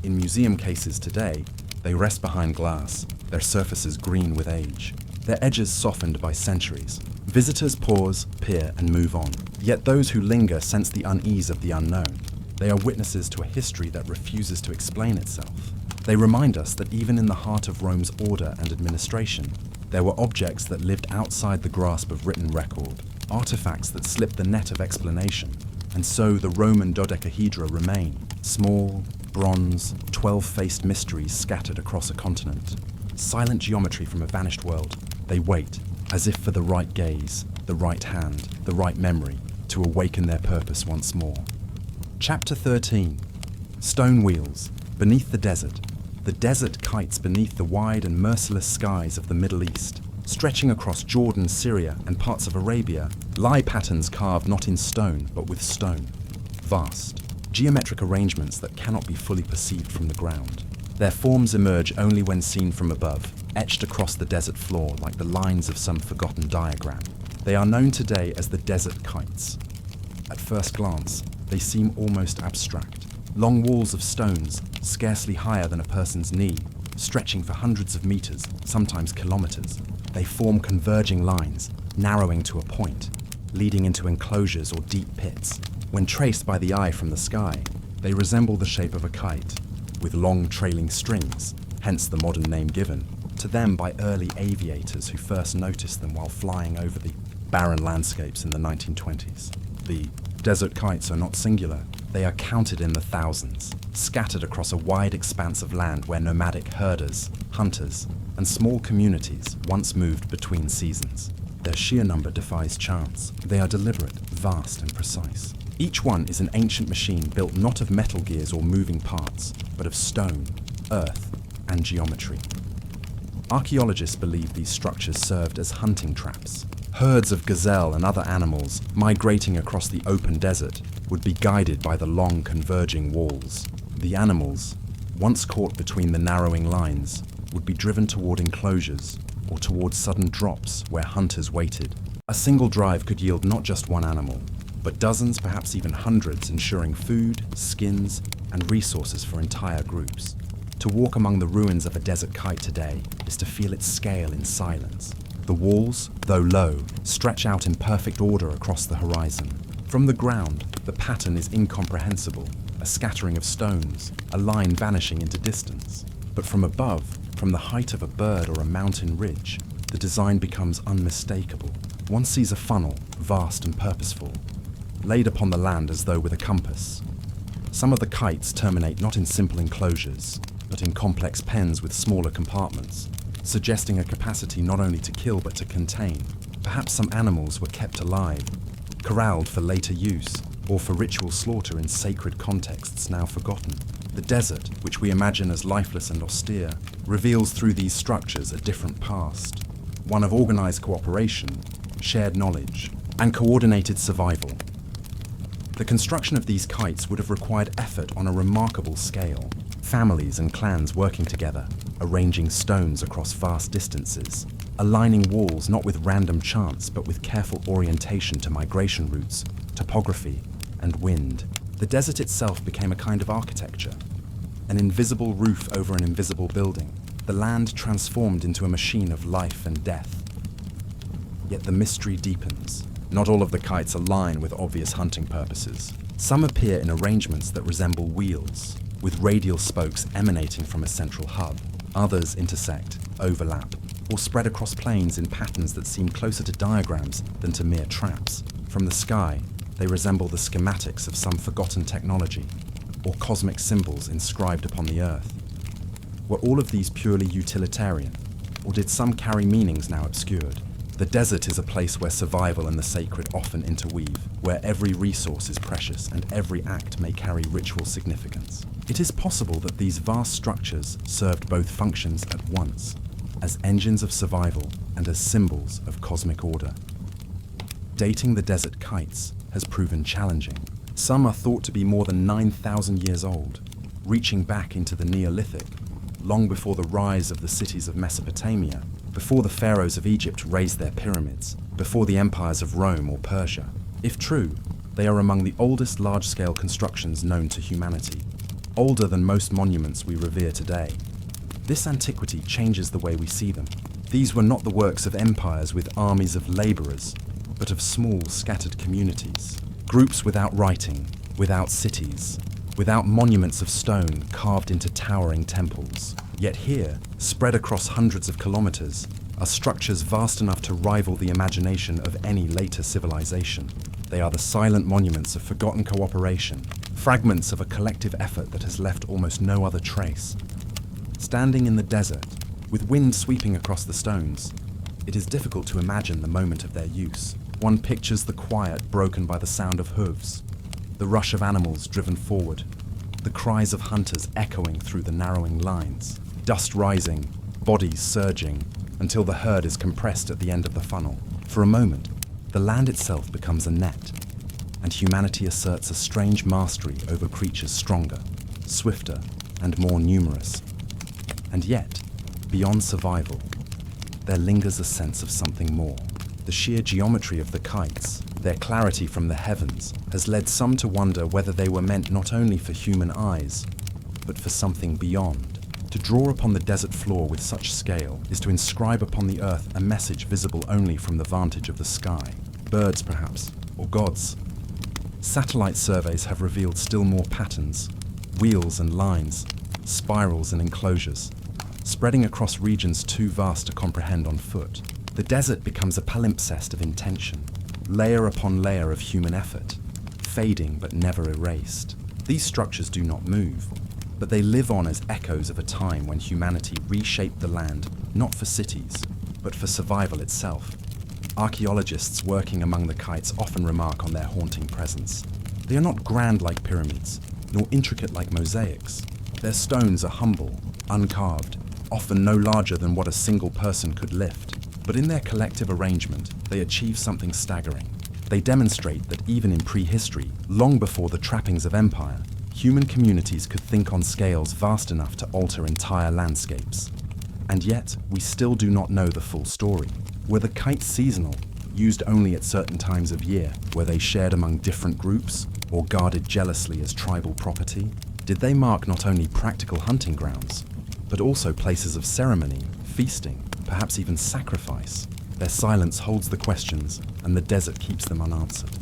In museum cases today, they rest behind glass, their surfaces green with age, their edges softened by centuries. Visitors pause, peer, and move on. Yet those who linger sense the unease of the unknown. They are witnesses to a history that refuses to explain itself. They remind us that even in the heart of Rome's order and administration, there were objects that lived outside the grasp of written record, artifacts that slipped the net of explanation. And so the Roman dodecahedra remain, small, bronze, 12-faced mysteries scattered across a continent. Silent geometry from a vanished world. They wait, as if for the right gaze, the right hand, the right memory, to awaken their purpose once more. Chapter 13. Stone Wheels. Beneath the desert kites beneath the wide and merciless skies of the Middle East. Stretching across Jordan, Syria, and parts of Arabia, lie patterns carved not in stone, but with stone. Vast, geometric arrangements that cannot be fully perceived from the ground. Their forms emerge only when seen from above, etched across the desert floor like the lines of some forgotten diagram. They are known today as the desert kites. At first glance, they seem almost abstract. Long walls of stones, scarcely higher than a person's knee, stretching for hundreds of meters, sometimes kilometers. They form converging lines, narrowing to a point, leading into enclosures or deep pits. When traced by the eye from the sky, they resemble the shape of a kite, with long trailing strings, hence the modern name given to them by early aviators who first noticed them while flying over the barren landscapes in the 1920s. The desert kites are not singular, they are counted in the thousands, scattered across a wide expanse of land where nomadic herders, hunters, and small communities once moved between seasons. Their sheer number defies chance. They are deliberate, vast, and precise. Each one is an ancient machine built not of metal gears or moving parts, but of stone, earth, and geometry. Archaeologists believe these structures served as hunting traps. Herds of gazelle and other animals migrating across the open desert would be guided by the long converging walls. The animals, once caught between the narrowing lines, would be driven toward enclosures or toward sudden drops where hunters waited. A single drive could yield not just one animal, but dozens, perhaps even hundreds, ensuring food, skins, and resources for entire groups. To walk among the ruins of a desert kite today is to feel its scale in silence. The walls, though low, stretch out in perfect order across the horizon. From the ground, the pattern is incomprehensible, a scattering of stones, a line vanishing into distance. But from above, from the height of a bird or a mountain ridge, the design becomes unmistakable. One sees a funnel, vast and purposeful, laid upon the land as though with a compass. Some of the kites terminate not in simple enclosures, but in complex pens with smaller compartments, suggesting a capacity not only to kill but to contain. Perhaps some animals were kept alive, corralled for later use, or for ritual slaughter in sacred contexts now forgotten. The desert, which we imagine as lifeless and austere, reveals through these structures a different past, one of organized cooperation, shared knowledge, and coordinated survival. The construction of these kites would have required effort on a remarkable scale. Families and clans working together, arranging stones across vast distances, aligning walls not with random chance but with careful orientation to migration routes, topography, and wind. The desert itself became a kind of architecture, an invisible roof over an invisible building, the land transformed into a machine of life and death. Yet the mystery deepens. Not all of the kites align with obvious hunting purposes. Some appear in arrangements that resemble wheels, with radial spokes emanating from a central hub. Others intersect, overlap, or spread across planes in patterns that seem closer to diagrams than to mere traps. From the sky, they resemble the schematics of some forgotten technology, or cosmic symbols inscribed upon the earth. Were all of these purely utilitarian, or did some carry meanings now obscured? The desert is a place where survival and the sacred often interweave, where every resource is precious and every act may carry ritual significance. It is possible that these vast structures served both functions at once, as engines of survival and as symbols of cosmic order. Dating the desert kites has proven challenging. Some are thought to be more than 9,000 years old, reaching back into the Neolithic, long before the rise of the cities of Mesopotamia, before the pharaohs of Egypt raised their pyramids, before the empires of Rome or Persia. If true, they are among the oldest large-scale constructions known to humanity, older than most monuments we revere today. This antiquity changes the way we see them. These were not the works of empires with armies of laborers, but of small, scattered communities, groups without writing, without cities, without monuments of stone carved into towering temples. Yet here, spread across hundreds of kilometers, are structures vast enough to rival the imagination of any later civilization. They are the silent monuments of forgotten cooperation, fragments of a collective effort that has left almost no other trace. Standing in the desert, with wind sweeping across the stones, it is difficult to imagine the moment of their use. One pictures the quiet broken by the sound of hooves, the rush of animals driven forward, the cries of hunters echoing through the narrowing lines, dust rising, bodies surging, until the herd is compressed at the end of the funnel. For a moment, the land itself becomes a net, and humanity asserts a strange mastery over creatures stronger, swifter, and more numerous. And yet, beyond survival, there lingers a sense of something more. The sheer geometry of the kites, their clarity from the heavens, has led some to wonder whether they were meant not only for human eyes, but for something beyond. To draw upon the desert floor with such scale is to inscribe upon the earth a message visible only from the vantage of the sky. Birds, perhaps, or gods. Satellite surveys have revealed still more patterns, wheels and lines, spirals and enclosures, spreading across regions too vast to comprehend on foot. The desert becomes a palimpsest of intention, layer upon layer of human effort, fading but never erased. These structures do not move, but they live on as echoes of a time when humanity reshaped the land not for cities, but for survival itself. Archaeologists working among the kites often remark on their haunting presence. They are not grand like pyramids, nor intricate like mosaics. Their stones are humble, uncarved, often no larger than what a single person could lift. But in their collective arrangement, they achieve something staggering. They demonstrate that even in prehistory, long before the trappings of empire, human communities could think on scales vast enough to alter entire landscapes. And yet, we still do not know the full story. Were the kites seasonal, used only at certain times of year? Were they shared among different groups, or guarded jealously as tribal property? Did they mark not only practical hunting grounds, but also places of ceremony, feasting, perhaps even sacrifice? Their silence holds the questions, and the desert keeps them unanswered.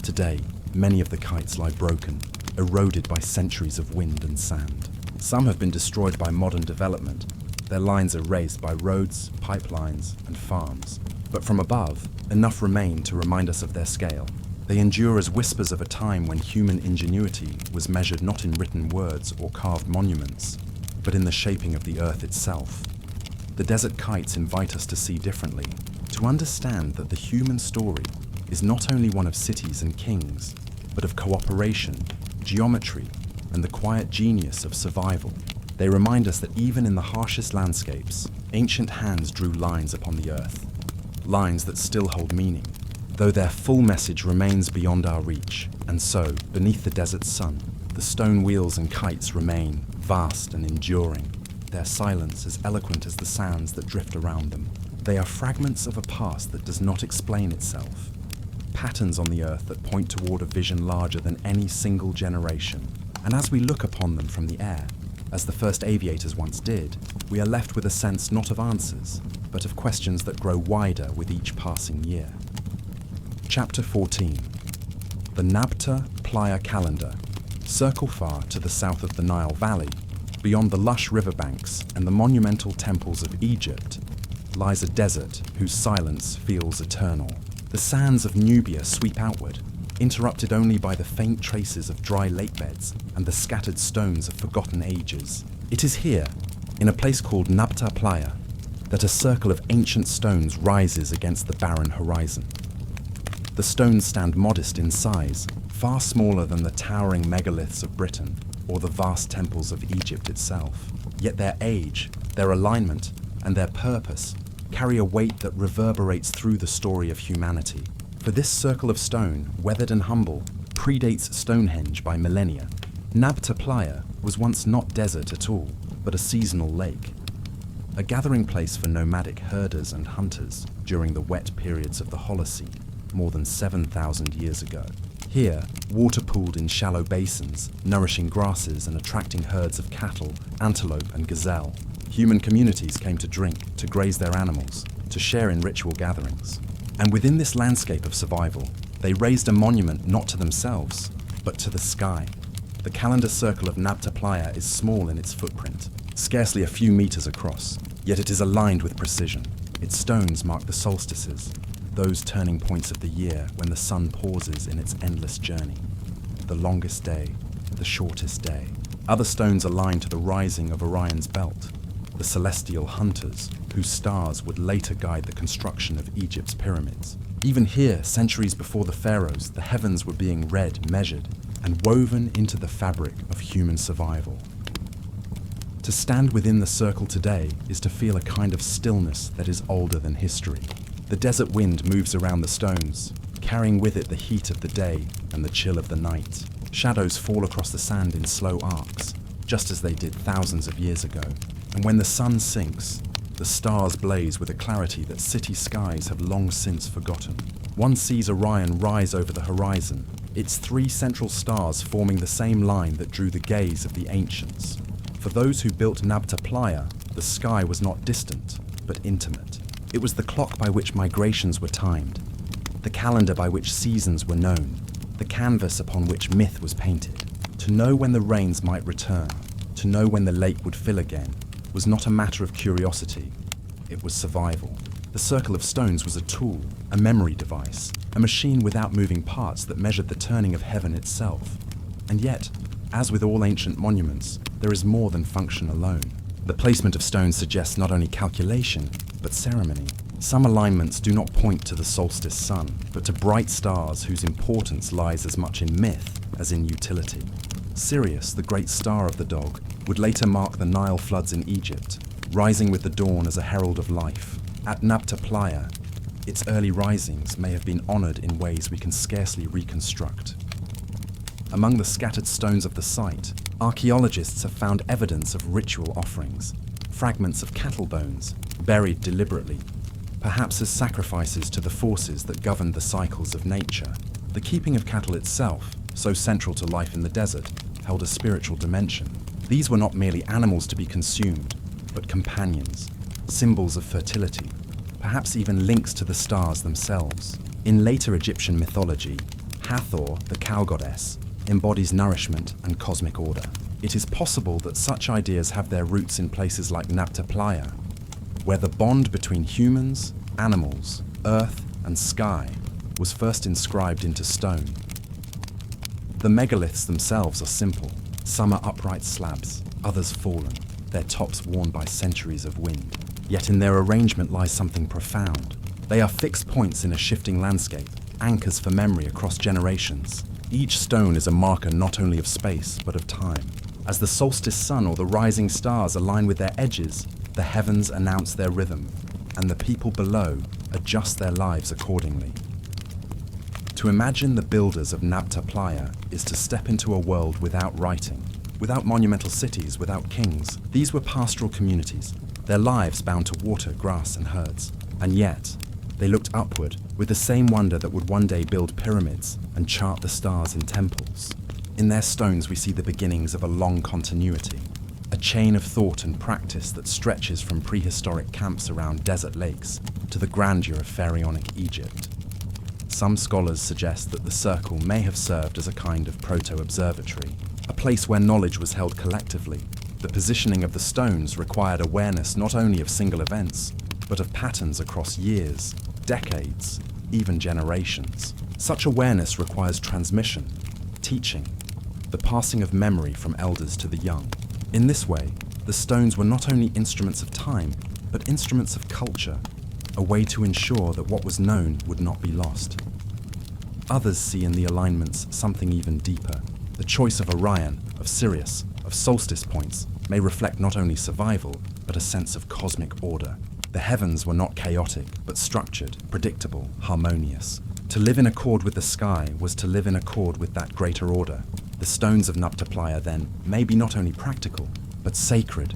Today, many of the kites lie broken, eroded by centuries of wind and sand. Some have been destroyed by modern development, their lines erased by roads, pipelines, and farms. But from above, enough remain to remind us of their scale. They endure as whispers of a time when human ingenuity was measured not in written words or carved monuments, but in the shaping of the earth itself. The desert kites invite us to see differently, to understand that the human story is not only one of cities and kings, but of cooperation, geometry, and the quiet genius of survival. They remind us that even in the harshest landscapes, ancient hands drew lines upon the earth, lines that still hold meaning, though their full message remains beyond our reach. And so, beneath the desert sun, the stone wheels and kites remain, vast and enduring, their silence as eloquent as the sands that drift around them. They are fragments of a past that does not explain itself, patterns on the earth that point toward a vision larger than any single generation. And as we look upon them from the air, as the first aviators once did, we are left with a sense not of answers, but of questions that grow wider with each passing year. Chapter 14. The Nabta Playa calendar. Circle far to the south of the Nile Valley, beyond the lush riverbanks and the monumental temples of Egypt, lies a desert whose silence feels eternal. The sands of Nubia sweep outward, interrupted only by the faint traces of dry lake beds and the scattered stones of forgotten ages. It is here, in a place called Nabta Playa, that a circle of ancient stones rises against the barren horizon. The stones stand modest in size, far smaller than the towering megaliths of Britain or the vast temples of Egypt itself. Yet their age, their alignment, and their purpose carry a weight that reverberates through the story of humanity. For this circle of stone, weathered and humble, predates Stonehenge by millennia. Nabta Playa was once not desert at all, but a seasonal lake, a gathering place for nomadic herders and hunters during the wet periods of the Holocene, more than 7,000 years ago. Here, water pooled in shallow basins, nourishing grasses and attracting herds of cattle, antelope and gazelle. Human communities came to drink, to graze their animals, to share in ritual gatherings. And within this landscape of survival, they raised a monument not to themselves, but to the sky. The calendar circle of Nabta Playa is small in its footprint, scarcely a few meters across, yet it is aligned with precision. Its stones mark the solstices, those turning points of the year when the sun pauses in its endless journey. The longest day, the shortest day. Other stones align to the rising of Orion's belt, the celestial hunters whose stars would later guide the construction of Egypt's pyramids. Even here, centuries before the pharaohs, the heavens were being read, measured, and woven into the fabric of human survival. To stand within the circle today is to feel a kind of stillness that is older than history. The desert wind moves around the stones, carrying with it the heat of the day and the chill of the night. Shadows fall across the sand in slow arcs, just as they did thousands of years ago. And when the sun sinks, the stars blaze with a clarity that city skies have long since forgotten. One sees Orion rise over the horizon, its three central stars forming the same line that drew the gaze of the ancients. For those who built Nabta Playa, the sky was not distant, but intimate. It was the clock by which migrations were timed, the calendar by which seasons were known, the canvas upon which myth was painted. To know when the rains might return, to know when the lake would fill again, was not a matter of curiosity, it was survival. The circle of stones was a tool, a memory device, a machine without moving parts that measured the turning of heaven itself. And yet, as with all ancient monuments, there is more than function alone. The placement of stones suggests not only calculation, but ceremony. Some alignments do not point to the solstice sun, but to bright stars whose importance lies as much in myth as in utility. Sirius, the great star of the dog, would later mark the Nile floods in Egypt, rising with the dawn as a herald of life. At Nabta Playa, its early risings may have been honored in ways we can scarcely reconstruct. Among the scattered stones of the site, archaeologists have found evidence of ritual offerings, fragments of cattle bones, buried deliberately, perhaps as sacrifices to the forces that govern the cycles of nature. The keeping of cattle itself, so central to life in the desert, held a spiritual dimension. These were not merely animals to be consumed, but companions, symbols of fertility, perhaps even links to the stars themselves. In later Egyptian mythology, Hathor, the cow goddess, embodies nourishment and cosmic order. It is possible that such ideas have their roots in places like Nabta Playa, where the bond between humans, animals, earth, and sky was first inscribed into stone. The megaliths themselves are simple. Some are upright slabs, others fallen, their tops worn by centuries of wind. Yet in their arrangement lies something profound. They are fixed points in a shifting landscape, anchors for memory across generations. Each stone is a marker not only of space, but of time. As the solstice sun or the rising stars align with their edges, the heavens announce their rhythm, and the people below adjust their lives accordingly. To imagine the builders of Nabta Playa is to step into a world without writing, without monumental cities, without kings. These were pastoral communities, their lives bound to water, grass, and herds. And yet, they looked upward with the same wonder that would one day build pyramids and chart the stars in temples. In their stones we see the beginnings of a long continuity, a chain of thought and practice that stretches from prehistoric camps around desert lakes to the grandeur of pharaonic Egypt. Some scholars suggest that the circle may have served as a kind of proto-observatory, a place where knowledge was held collectively. The positioning of the stones required awareness not only of single events, but of patterns across years, decades, even generations. Such awareness requires transmission, teaching, the passing of memory from elders to the young. In this way, the stones were not only instruments of time, but instruments of culture, a way to ensure that what was known would not be lost. Others see in the alignments something even deeper. The choice of Orion, of Sirius, of solstice points may reflect not only survival, but a sense of cosmic order. The heavens were not chaotic, but structured, predictable, harmonious. To live in accord with the sky was to live in accord with that greater order. The stones of Nabta Playa, then, may be not only practical, but sacred.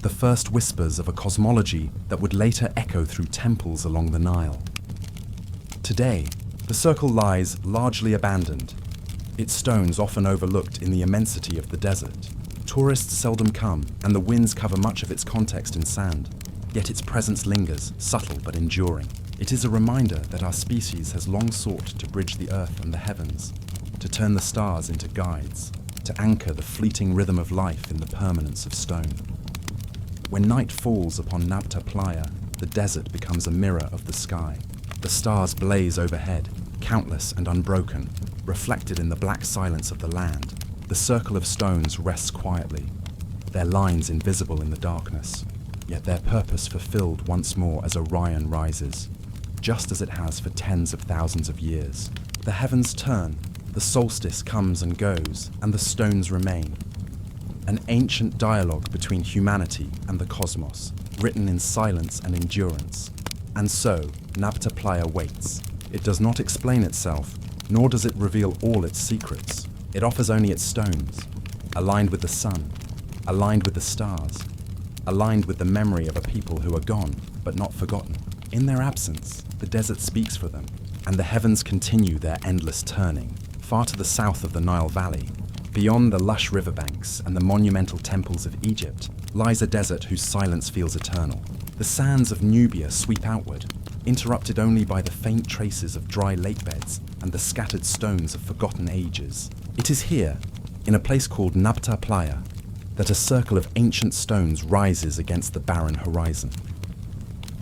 The first whispers of a cosmology that would later echo through temples along the Nile. Today, the circle lies largely abandoned, its stones often overlooked in the immensity of the desert. Tourists seldom come, and the winds cover much of its context in sand. Yet its presence lingers, subtle but enduring. It is a reminder that our species has long sought to bridge the earth and the heavens, to turn the stars into guides, to anchor the fleeting rhythm of life in the permanence of stone. When night falls upon Nabta Playa, the desert becomes a mirror of the sky. The stars blaze overhead, countless and unbroken, reflected in the black silence of the land. The circle of stones rests quietly, their lines invisible in the darkness, yet their purpose fulfilled once more as Orion rises, just as it has for tens of thousands of years. The heavens turn, the solstice comes and goes, and the stones remain. An ancient dialogue between humanity and the cosmos, written in silence and endurance. And so, Nabta Playa waits. It does not explain itself, nor does it reveal all its secrets. It offers only its stones, aligned with the sun, aligned with the stars, aligned with the memory of a people who are gone, but not forgotten. In their absence, the desert speaks for them, and the heavens continue their endless turning. Far to the south of the Nile Valley, beyond the lush riverbanks and the monumental temples of Egypt, lies a desert whose silence feels eternal. The sands of Nubia sweep outward, interrupted only by the faint traces of dry lake beds and the scattered stones of forgotten ages. It is here, in a place called Nabta Playa, that a circle of ancient stones rises against the barren horizon.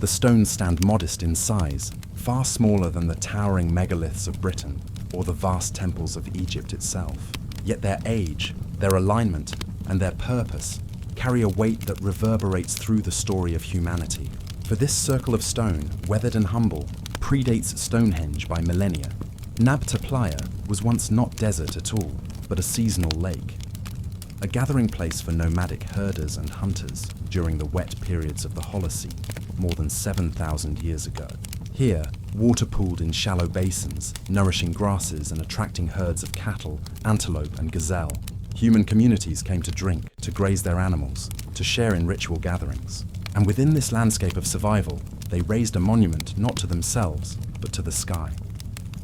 The stones stand modest in size, far smaller than the towering megaliths of Britain or the vast temples of Egypt itself. Yet their age, their alignment, and their purpose carry a weight that reverberates through the story of humanity. For this circle of stone, weathered and humble, predates Stonehenge by millennia. Nabta Playa was once not desert at all, but a seasonal lake, a gathering place for nomadic herders and hunters during the wet periods of the Holocene, more than 7,000 years ago. Here, water pooled in shallow basins, nourishing grasses and attracting herds of cattle, antelope and gazelle. Human communities came to drink, to graze their animals, to share in ritual gatherings. And within this landscape of survival, they raised a monument not to themselves, but to the sky.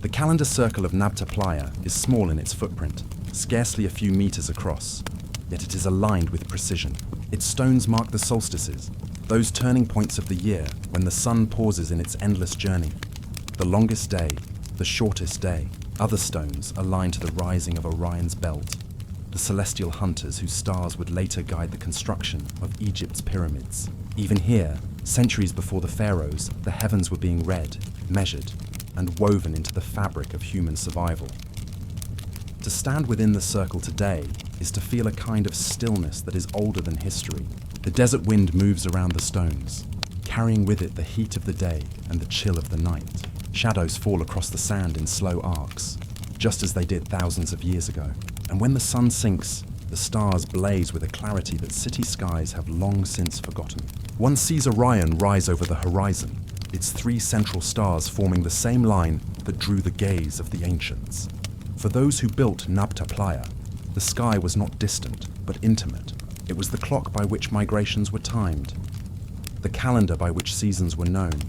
The calendar circle of Nabta Playa is small in its footprint, scarcely a few meters across, yet it is aligned with precision. Its stones mark the solstices, those turning points of the year when the sun pauses in its endless journey. The longest day, the shortest day. Other stones align to the rising of Orion's belt, the celestial hunters whose stars would later guide the construction of Egypt's pyramids. Even here, centuries before the pharaohs, the heavens were being read, measured, and woven into the fabric of human survival. To stand within the circle today is to feel a kind of stillness that is older than history. The desert wind moves around the stones, carrying with it the heat of the day and the chill of the night. Shadows fall across the sand in slow arcs, just as they did thousands of years ago. And when the sun sinks, the stars blaze with a clarity that city skies have long since forgotten. One sees Orion rise over the horizon, its three central stars forming the same line that drew the gaze of the ancients. For those who built Nabta Playa, the sky was not distant, but intimate. It was the clock by which migrations were timed, the calendar by which seasons were known,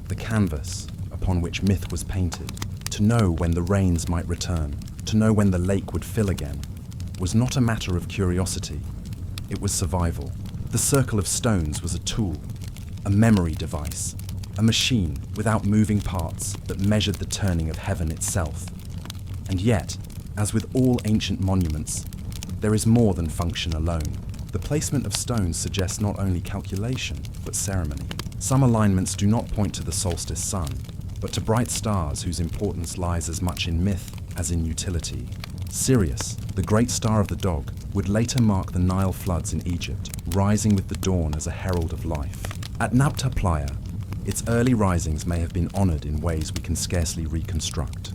the canvas upon which myth was painted. To know when the rains might return, to know when the lake would fill again, was not a matter of curiosity, it was survival. The circle of stones was a tool, a memory device, a machine without moving parts that measured the turning of heaven itself. And yet, as with all ancient monuments, there is more than function alone. The placement of stones suggests not only calculation, but ceremony. Some alignments do not point to the solstice sun, but to bright stars whose importance lies as much in myth as in utility. Sirius, the great star of the dog, would later mark the Nile floods in Egypt, rising with the dawn as a herald of life. At Nabta Playa, its early risings may have been honored in ways we can scarcely reconstruct.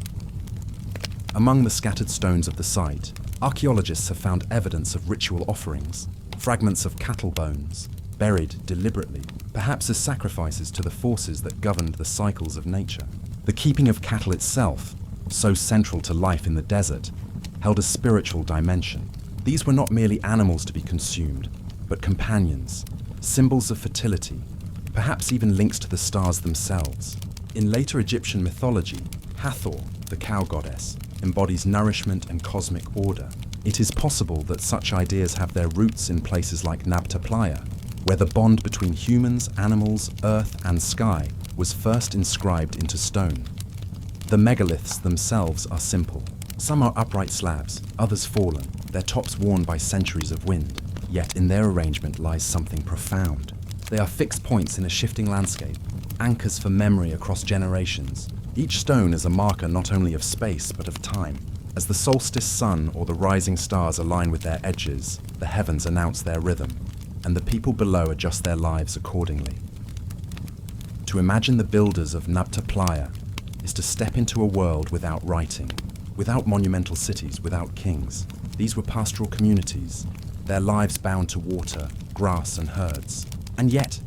Among the scattered stones of the site, archaeologists have found evidence of ritual offerings, fragments of cattle bones, buried deliberately, perhaps as sacrifices to the forces that governed the cycles of nature. The keeping of cattle itself, so central to life in the desert, held a spiritual dimension. These were not merely animals to be consumed, but companions, symbols of fertility, perhaps even links to the stars themselves. In later Egyptian mythology, Hathor, the cow goddess, embodies nourishment and cosmic order. It is possible that such ideas have their roots in places like Nabta Playa, where the bond between humans, animals, earth, and sky was first inscribed into stone. The megaliths themselves are simple. Some are upright slabs, others fallen, their tops worn by centuries of wind. Yet in their arrangement lies something profound. They are fixed points in a shifting landscape, anchors for memory across generations. Each stone is a marker not only of space, but of time. As the solstice sun or the rising stars align with their edges, the heavens announce their rhythm, and the people below adjust their lives accordingly. To imagine the builders of Nabta Playa is to step into a world without writing, without monumental cities, without kings. These were pastoral communities, their lives bound to water, grass, and herds. And yet,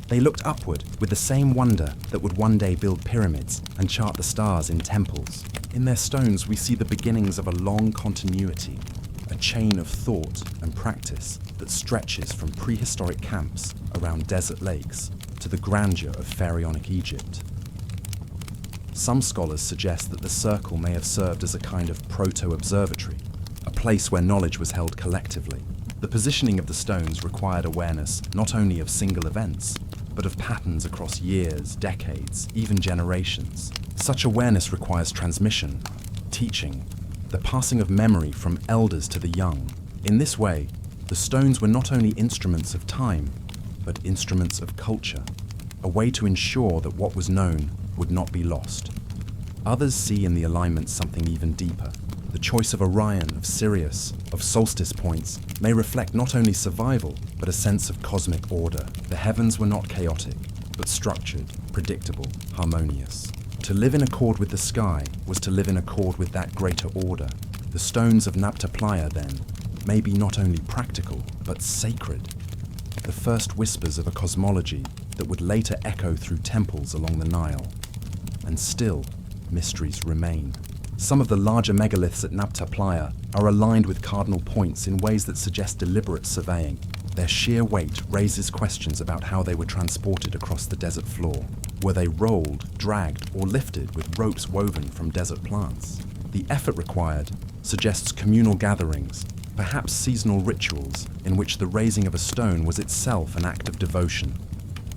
they looked upward with the same wonder that would one day build pyramids and chart the stars in temples. In their stones, we see the beginnings of a long continuity, a chain of thought and practice that stretches from prehistoric camps around desert lakes to the grandeur of pharaonic Egypt. Some scholars suggest that the circle may have served as a kind of proto-observatory, a place where knowledge was held collectively. The positioning of the stones required awareness not only of single events, but of patterns across years, decades, even generations. Such awareness requires transmission, teaching, the passing of memory from elders to the young. In this way, the stones were not only instruments of time, but instruments of culture, a way to ensure that what was known would not be lost. Others see in the alignment something even deeper. The choice of Orion, of Sirius, of solstice points may reflect not only survival, but a sense of cosmic order. The heavens were not chaotic, but structured, predictable, harmonious. To live in accord with the sky was to live in accord with that greater order. The stones of Nabta Playa, then, may be not only practical, but sacred. The first whispers of a cosmology that would later echo through temples along the Nile. And still, mysteries remain. Some of the larger megaliths at Nabta Playa are aligned with cardinal points in ways that suggest deliberate surveying. Their sheer weight raises questions about how they were transported across the desert floor. Were they rolled, dragged, or lifted with ropes woven from desert plants? The effort required suggests communal gatherings, perhaps seasonal rituals in which the raising of a stone was itself an act of devotion.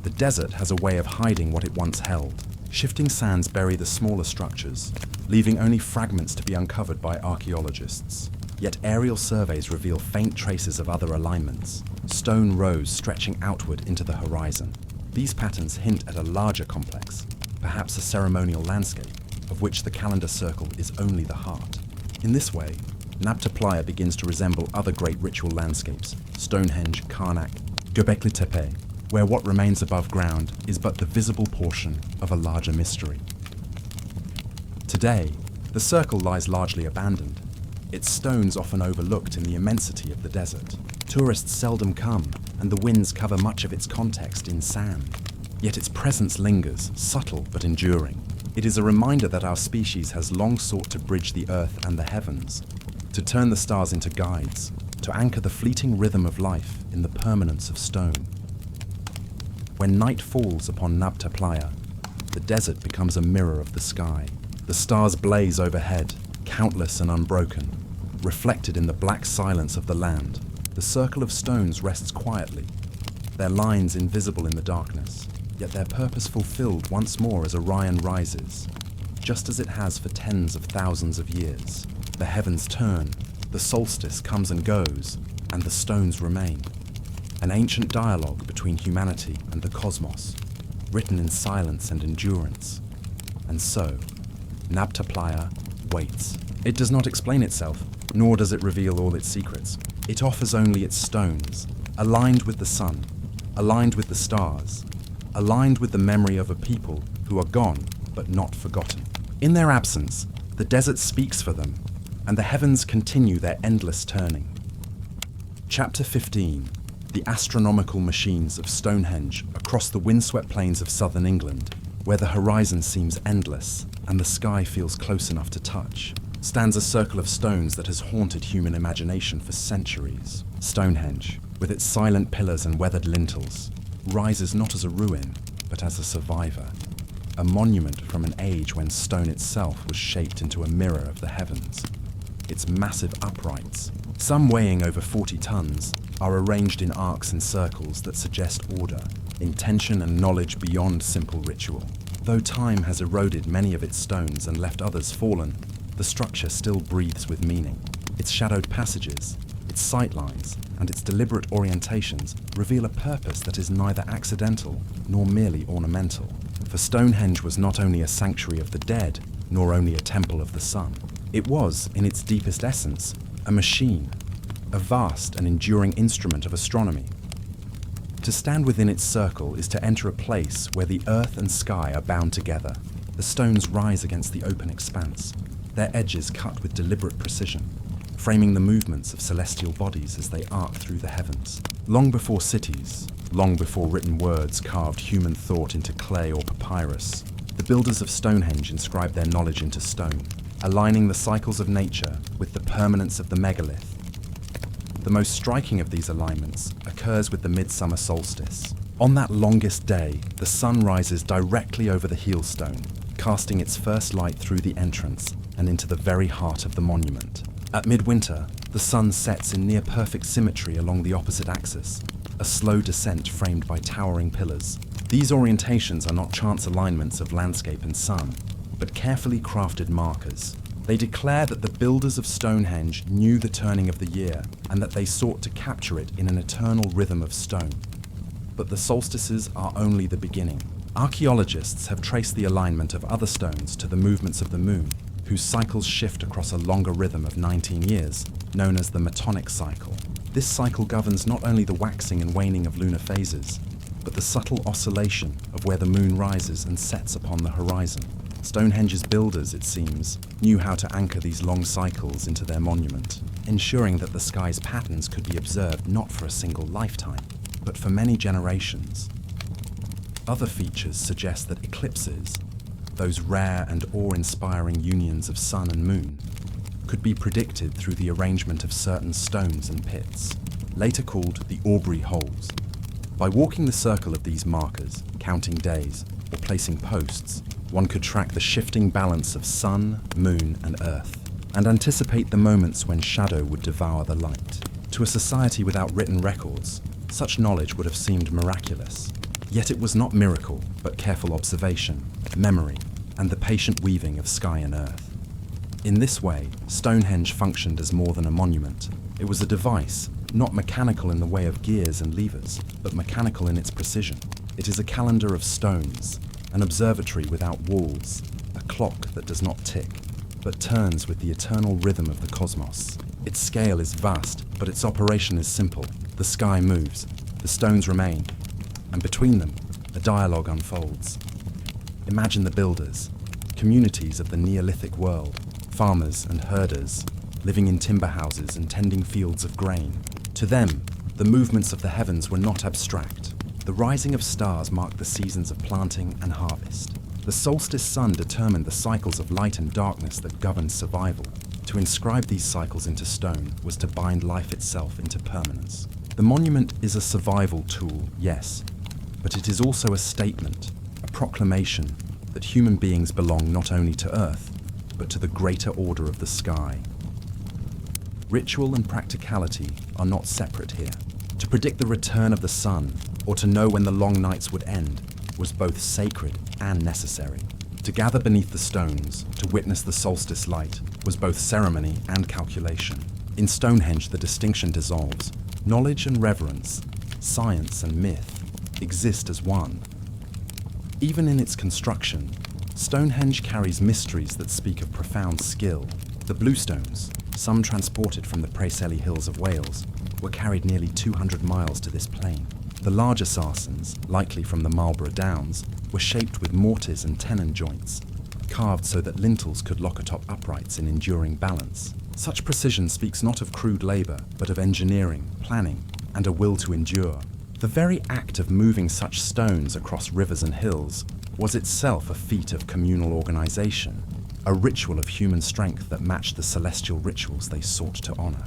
The desert has a way of hiding what it once held. Shifting sands bury the smaller structures, leaving only fragments to be uncovered by archaeologists. Yet aerial surveys reveal faint traces of other alignments, stone rows stretching outward into the horizon. These patterns hint at a larger complex, perhaps a ceremonial landscape, of which the calendar circle is only the heart. In this way, Nabta Playa begins to resemble other great ritual landscapes, Stonehenge, Karnak, Göbekli Tepe, where what remains above ground is but the visible portion of a larger mystery. Today, the circle lies largely abandoned, its stones often overlooked in the immensity of the desert. Tourists seldom come, and the winds cover much of its context in sand. Yet its presence lingers, subtle but enduring. It is a reminder that our species has long sought to bridge the earth and the heavens, to turn the stars into guides, to anchor the fleeting rhythm of life in the permanence of stone. When night falls upon Nabta Playa, the desert becomes a mirror of the sky. The stars blaze overhead, countless and unbroken. Reflected in the black silence of the land, the circle of stones rests quietly, their lines invisible in the darkness, yet their purpose fulfilled once more as Orion rises, just as it has for tens of thousands of years. The heavens turn, the solstice comes and goes, and the stones remain. An ancient dialogue between humanity and the cosmos, written in silence and endurance. And so, Nabta Playa waits. It does not explain itself, nor does it reveal all its secrets. It offers only its stones, aligned with the sun, aligned with the stars, aligned with the memory of a people who are gone but not forgotten. In their absence, the desert speaks for them, and the heavens continue their endless turning. Chapter 15. The astronomical machines of Stonehenge across the windswept plains of southern England, where the horizon seems endless and the sky feels close enough to touch, stands a circle of stones that has haunted human imagination for centuries. Stonehenge, with its silent pillars and weathered lintels, rises not as a ruin, but as a survivor, a monument from an age when stone itself was shaped into a mirror of the heavens. Its massive uprights, some weighing over 40 tons, are arranged in arcs and circles that suggest order, intention and knowledge beyond simple ritual. Though time has eroded many of its stones and left others fallen, the structure still breathes with meaning. Its shadowed passages, its sightlines, and its deliberate orientations reveal a purpose that is neither accidental nor merely ornamental. For Stonehenge was not only a sanctuary of the dead, nor only a temple of the sun. It was, in its deepest essence, a machine, a vast and enduring instrument of astronomy. To stand within its circle is to enter a place where the earth and sky are bound together. The stones rise against the open expanse, their edges cut with deliberate precision, framing the movements of celestial bodies as they arc through the heavens. Long before cities, long before written words carved human thought into clay or papyrus, the builders of Stonehenge inscribed their knowledge into stone, aligning the cycles of nature with the permanence of the megalith. The most striking of these alignments occurs with the midsummer solstice. On that longest day, the sun rises directly over the heelstone, casting its first light through the entrance and into the very heart of the monument. At midwinter, the sun sets in near-perfect symmetry along the opposite axis, a slow descent framed by towering pillars. These orientations are not chance alignments of landscape and sun, but carefully crafted markers. They declare that the builders of Stonehenge knew the turning of the year and that they sought to capture it in an eternal rhythm of stone. But the solstices are only the beginning. Archaeologists have traced the alignment of other stones to the movements of the moon, whose cycles shift across a longer rhythm of 19 years, known as the Metonic cycle. This cycle governs not only the waxing and waning of lunar phases, but the subtle oscillation of where the moon rises and sets upon the horizon. Stonehenge's builders, it seems, knew how to anchor these long cycles into their monument, ensuring that the sky's patterns could be observed not for a single lifetime, but for many generations. Other features suggest that eclipses, those rare and awe-inspiring unions of sun and moon, could be predicted through the arrangement of certain stones and pits. later called the Aubrey Holes. By walking the circle of these markers, counting days, or placing posts, one could track the shifting balance of sun, moon, and earth, and anticipate the moments when shadow would devour the light. To a society without written records, such knowledge would have seemed miraculous. Yet it was not miracle, but careful observation, memory, and the patient weaving of sky and earth. In this way, Stonehenge functioned as more than a monument. It was a device, not mechanical in the way of gears and levers, but mechanical in its precision. It is a calendar of stones, an observatory without walls, a clock that does not tick, but turns with the eternal rhythm of the cosmos. Its scale is vast, but its operation is simple. The sky moves, the stones remain, and between them, a dialogue unfolds. Imagine the builders, communities of the Neolithic world, farmers and herders, living in timber houses and tending fields of grain. To them, the movements of the heavens were not abstract. The rising of stars marked the seasons of planting and harvest. The solstice sun determined the cycles of light and darkness that governed survival. To inscribe these cycles into stone was to bind life itself into permanence. The monument is a survival tool, yes, but it is also a statement, a proclamation that human beings belong not only to Earth, but to the greater order of the sky. Ritual and practicality are not separate here. To predict the return of the sun, or to know when the long nights would end, was both sacred and necessary. To gather beneath the stones, to witness the solstice light, was both ceremony and calculation. In Stonehenge, the distinction dissolves. Knowledge and reverence, science and myth, exist as one. Even in its construction, Stonehenge carries mysteries that speak of profound skill. The bluestones, some transported from the Preseli Hills of Wales, were carried nearly 200 miles to this plain. The larger sarsens, likely from the Marlborough Downs, were shaped with mortise and tenon joints, carved so that lintels could lock atop uprights in enduring balance. Such precision speaks not of crude labour, but of engineering, planning, and a will to endure. The very act of moving such stones across rivers and hills was itself a feat of communal organisation, a ritual of human strength that matched the celestial rituals they sought to honour.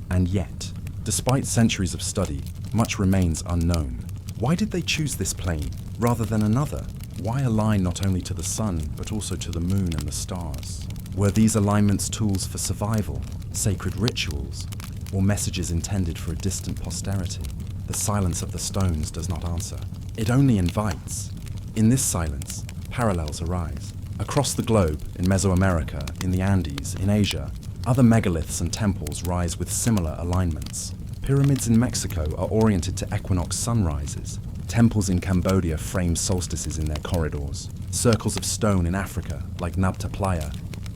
And yet, despite centuries of study, much remains unknown. Why did they choose this plane rather than another? Why align not only to the sun, but also to the moon and the stars? Were these alignments tools for survival, sacred rituals, or messages intended for a distant posterity? The silence of the stones does not answer. It only invites. In this silence, parallels arise. Across the globe, in Mesoamerica, in the Andes, in Asia, other megaliths and temples rise with similar alignments. Pyramids in Mexico are oriented to equinox sunrises. Temples in Cambodia frame solstices in their corridors. Circles of stone in Africa, like Nabta Playa,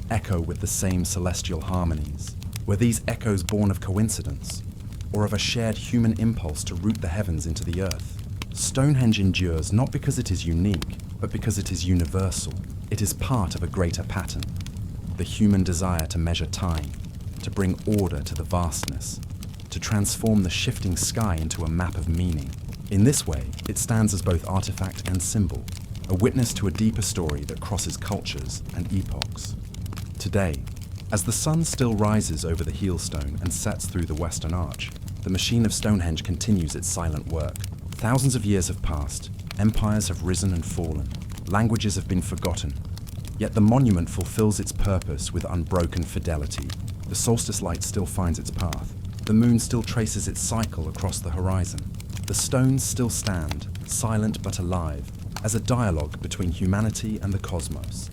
echo with the same celestial harmonies. Were these echoes born of coincidence, or of a shared human impulse to root the heavens into the earth? Stonehenge endures not because it is unique, but because it is universal. It is part of a greater pattern, the human desire to measure time, to bring order to the vastness, to transform the shifting sky into a map of meaning. In this way, it stands as both artifact and symbol, a witness to a deeper story that crosses cultures and epochs. Today, as the sun still rises over the Heelstone and sets through the Western Arch, the machine of Stonehenge continues its silent work. Thousands of years have passed, empires have risen and fallen, languages have been forgotten, yet the monument fulfills its purpose with unbroken fidelity. The solstice light still finds its path, the moon still traces its cycle across the horizon. The stones still stand, silent but alive, as a dialogue between humanity and the cosmos.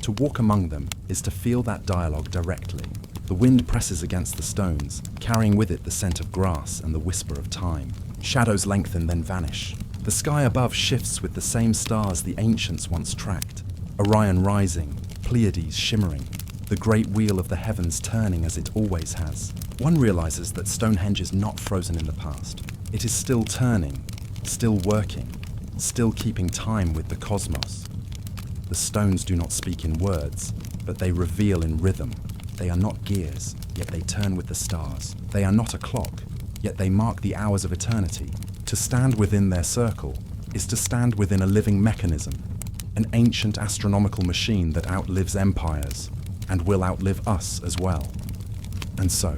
To walk among them is to feel that dialogue directly. The wind presses against the stones, carrying with it the scent of grass and the whisper of time. Shadows lengthen, then vanish. The sky above shifts with the same stars the ancients once tracked. Orion rising, Pleiades shimmering, the great wheel of the heavens turning as it always has. One realizes that Stonehenge is not frozen in the past. It is still turning, still working, still keeping time with the cosmos. The stones do not speak in words, but they reveal in rhythm. They are not gears, yet they turn with the stars. They are not a clock, yet they mark the hours of eternity. To stand within their circle is to stand within a living mechanism, an ancient astronomical machine that outlives empires and will outlive us as well. And so,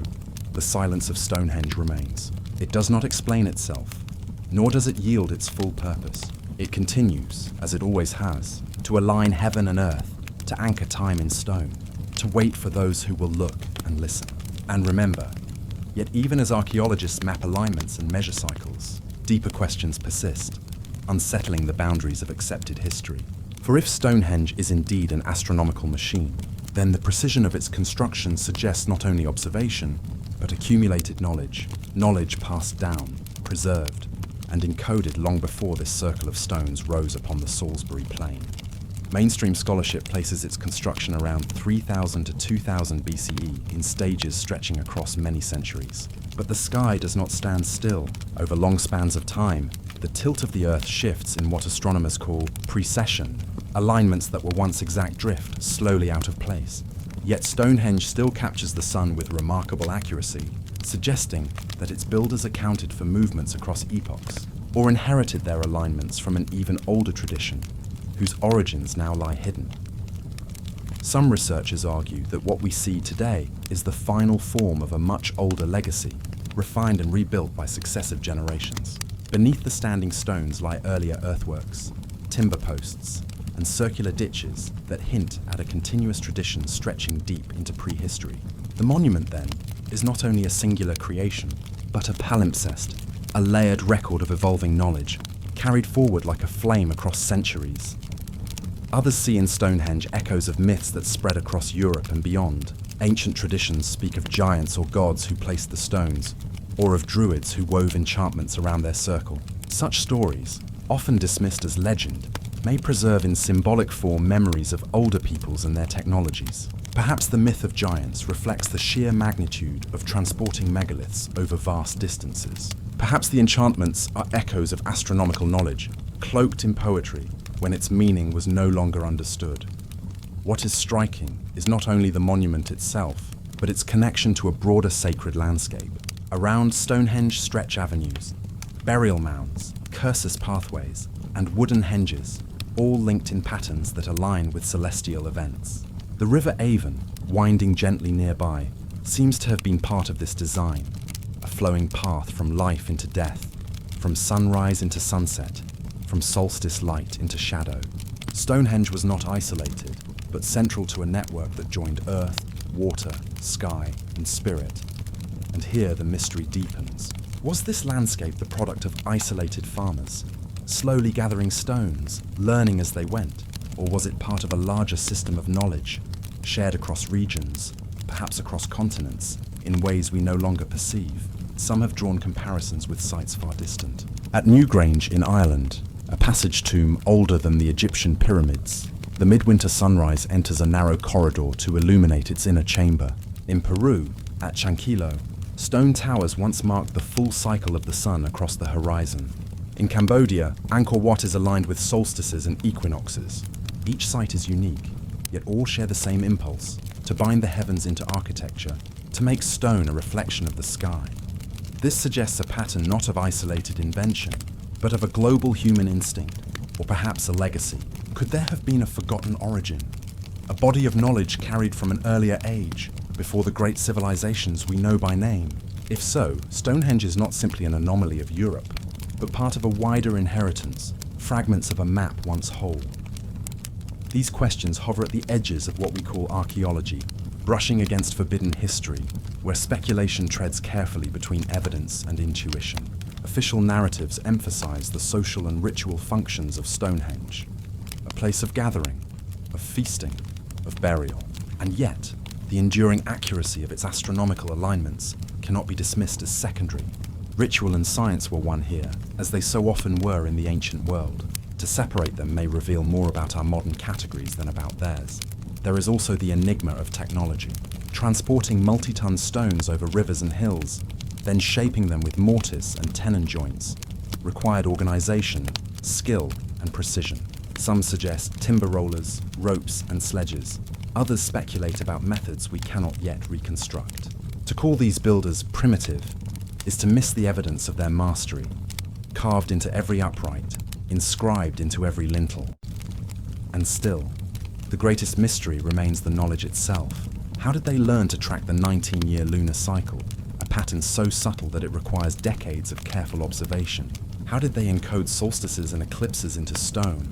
the silence of Stonehenge remains. It does not explain itself, nor does it yield its full purpose. It continues, as it always has, to align heaven and earth, to anchor time in stone, to wait for those who will look and listen and remember. Yet even as archaeologists map alignments and measure cycles, deeper questions persist, unsettling the boundaries of accepted history. For if Stonehenge is indeed an astronomical machine, then the precision of its construction suggests not only observation, but accumulated knowledge, knowledge passed down, preserved, and encoded long before this circle of stones rose upon the Salisbury Plain. Mainstream scholarship places its construction around 3000 to 2000 BCE in stages stretching across many centuries. But the sky does not stand still. Over long spans of time, the tilt of the Earth shifts in what astronomers call precession, alignments that were once exact drift slowly out of place. Yet Stonehenge still captures the sun with remarkable accuracy, suggesting that its builders accounted for movements across epochs, or inherited their alignments from an even older tradition, whose origins now lie hidden. Some researchers argue that what we see today is the final form of a much older legacy, refined and rebuilt by successive generations. Beneath the standing stones lie earlier earthworks, timber posts, and circular ditches that hint at a continuous tradition stretching deep into prehistory. The monument, then, is not only a singular creation, but a palimpsest, a layered record of evolving knowledge, carried forward like a flame across centuries. Others see in Stonehenge echoes of myths that spread across Europe and beyond. Ancient traditions speak of giants or gods who placed the stones, or of druids who wove enchantments around their circle. Such stories, often dismissed as legend, may preserve in symbolic form memories of older peoples and their technologies. Perhaps the myth of giants reflects the sheer magnitude of transporting megaliths over vast distances. Perhaps the enchantments are echoes of astronomical knowledge, cloaked in poetry when its meaning was no longer understood. What is striking is not only the monument itself, but its connection to a broader sacred landscape. Around Stonehenge stretch avenues, burial mounds, cursus pathways, and wooden henges, all linked in patterns that align with celestial events. The River Avon, winding gently nearby, seems to have been part of this design, a flowing path from life into death, from sunrise into sunset, from solstice light into shadow. Stonehenge was not isolated, but central to a network that joined earth, water, sky, and spirit. And here the mystery deepens. Was this landscape the product of isolated farmers, slowly gathering stones, learning as they went? Or was it part of a larger system of knowledge, shared across regions, perhaps across continents, in ways we no longer perceive? Some have drawn comparisons with sites far distant. At Newgrange in Ireland, a passage tomb older than the Egyptian pyramids, the midwinter sunrise enters a narrow corridor to illuminate its inner chamber. In Peru, at Chanquillo, stone towers once marked the full cycle of the sun across the horizon. In Cambodia, Angkor Wat is aligned with solstices and equinoxes. Each site is unique, yet all share the same impulse, to bind the heavens into architecture, to make stone a reflection of the sky. This suggests a pattern not of isolated invention, but of a global human instinct, or perhaps a legacy. Could there have been a forgotten origin? A body of knowledge carried from an earlier age, before the great civilizations we know by name? If so, Stonehenge is not simply an anomaly of Europe, but part of a wider inheritance, fragments of a map once whole. These questions hover at the edges of what we call archaeology, brushing against forbidden history, where speculation treads carefully between evidence and intuition. Official narratives emphasize the social and ritual functions of Stonehenge, a place of gathering, of feasting, of burial. And yet, the enduring accuracy of its astronomical alignments cannot be dismissed as secondary. Ritual and science were one here, as they so often were in the ancient world. To separate them may reveal more about our modern categories than about theirs. There is also the enigma of technology. Transporting multi-ton stones over rivers and hills, then shaping them with mortise and tenon joints, required organization, skill, and precision. Some suggest timber rollers, ropes, and sledges. Others speculate about methods we cannot yet reconstruct. To call these builders primitive is to miss the evidence of their mastery, carved into every upright, inscribed into every lintel. And still, the greatest mystery remains the knowledge itself. How did they learn to track the 19-year lunar cycle, a patterns so subtle that it requires decades of careful observation. How did they encode solstices and eclipses into stone,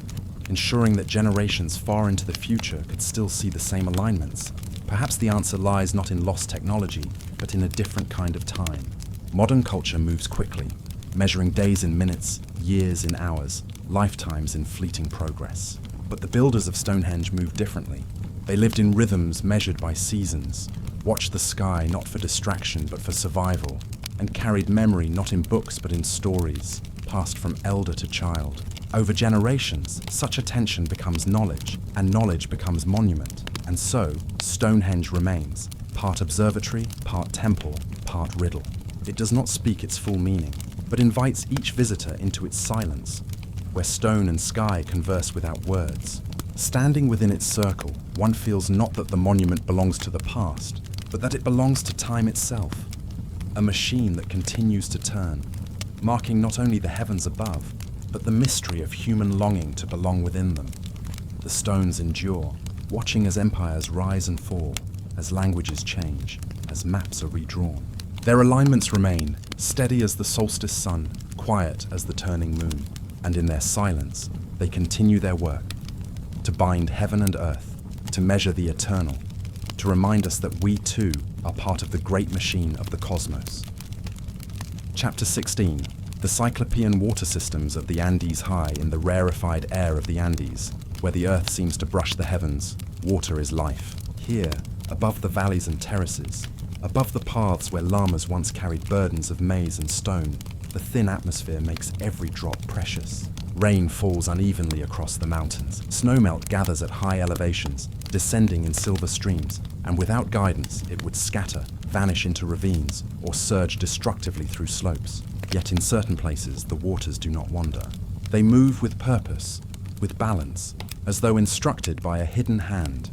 ensuring that generations far into the future could still see the same alignments? Perhaps the answer lies not in lost technology, but in a different kind of time. Modern culture moves quickly, measuring days in minutes, years in hours, lifetimes in fleeting progress. But the builders of Stonehenge moved differently. They lived in rhythms measured by seasons, watched the sky not for distraction but for survival, and carried memory not in books but in stories, passed from elder to child. Over generations, such attention becomes knowledge, and knowledge becomes monument. And so, Stonehenge remains, part observatory, part temple, part riddle. It does not speak its full meaning, but invites each visitor into its silence, where stone and sky converse without words. Standing within its circle, one feels not that the monument belongs to the past, but that it belongs to time itself, a machine that continues to turn, marking not only the heavens above, but the mystery of human longing to belong within them. The stones endure, watching as empires rise and fall, as languages change, as maps are redrawn. Their alignments remain, steady as the solstice sun, quiet as the turning moon, and in their silence, they continue their work, to bind heaven and earth, to measure the eternal, to remind us that we too are part of the great machine of the cosmos. Chapter 16. The Cyclopean water systems of the Andes. High in the rarefied air of the Andes, where the earth seems to brush the heavens, water is life. Here, above the valleys and terraces, above the paths where llamas once carried burdens of maize and stone, the thin atmosphere makes every drop precious. Rain falls unevenly across the mountains. Snowmelt gathers at high elevations, descending in silver streams, and without guidance it would scatter, vanish into ravines, or surge destructively through slopes. Yet in certain places the waters do not wander. They move with purpose, with balance, as though instructed by a hidden hand.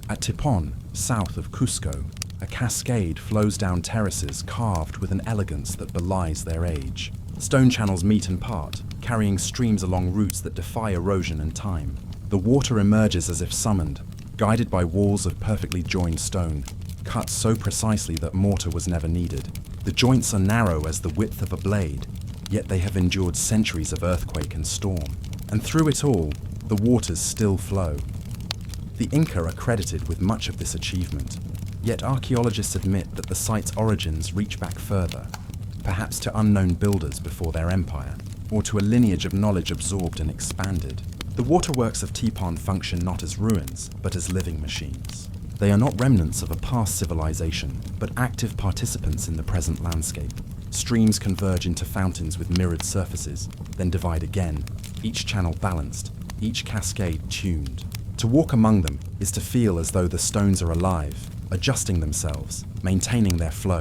At Tipon, south of Cusco, a cascade flows down terraces carved with an elegance that belies their age. Stone channels meet and part, carrying streams along routes that defy erosion and time. The water emerges as if summoned, guided by walls of perfectly joined stone, cut so precisely that mortar was never needed. The joints are narrow as the width of a blade, yet they have endured centuries of earthquake and storm. And through it all, the waters still flow. The Inca are credited with much of this achievement, yet archaeologists admit that the site's origins reach back further, perhaps to unknown builders before their empire, or to a lineage of knowledge absorbed and expanded. The waterworks of Tipon function not as ruins, but as living machines. They are not remnants of a past civilization, but active participants in the present landscape. Streams converge into fountains with mirrored surfaces, then divide again, each channel balanced, each cascade tuned. To walk among them is to feel as though the stones are alive, adjusting themselves, maintaining their flow.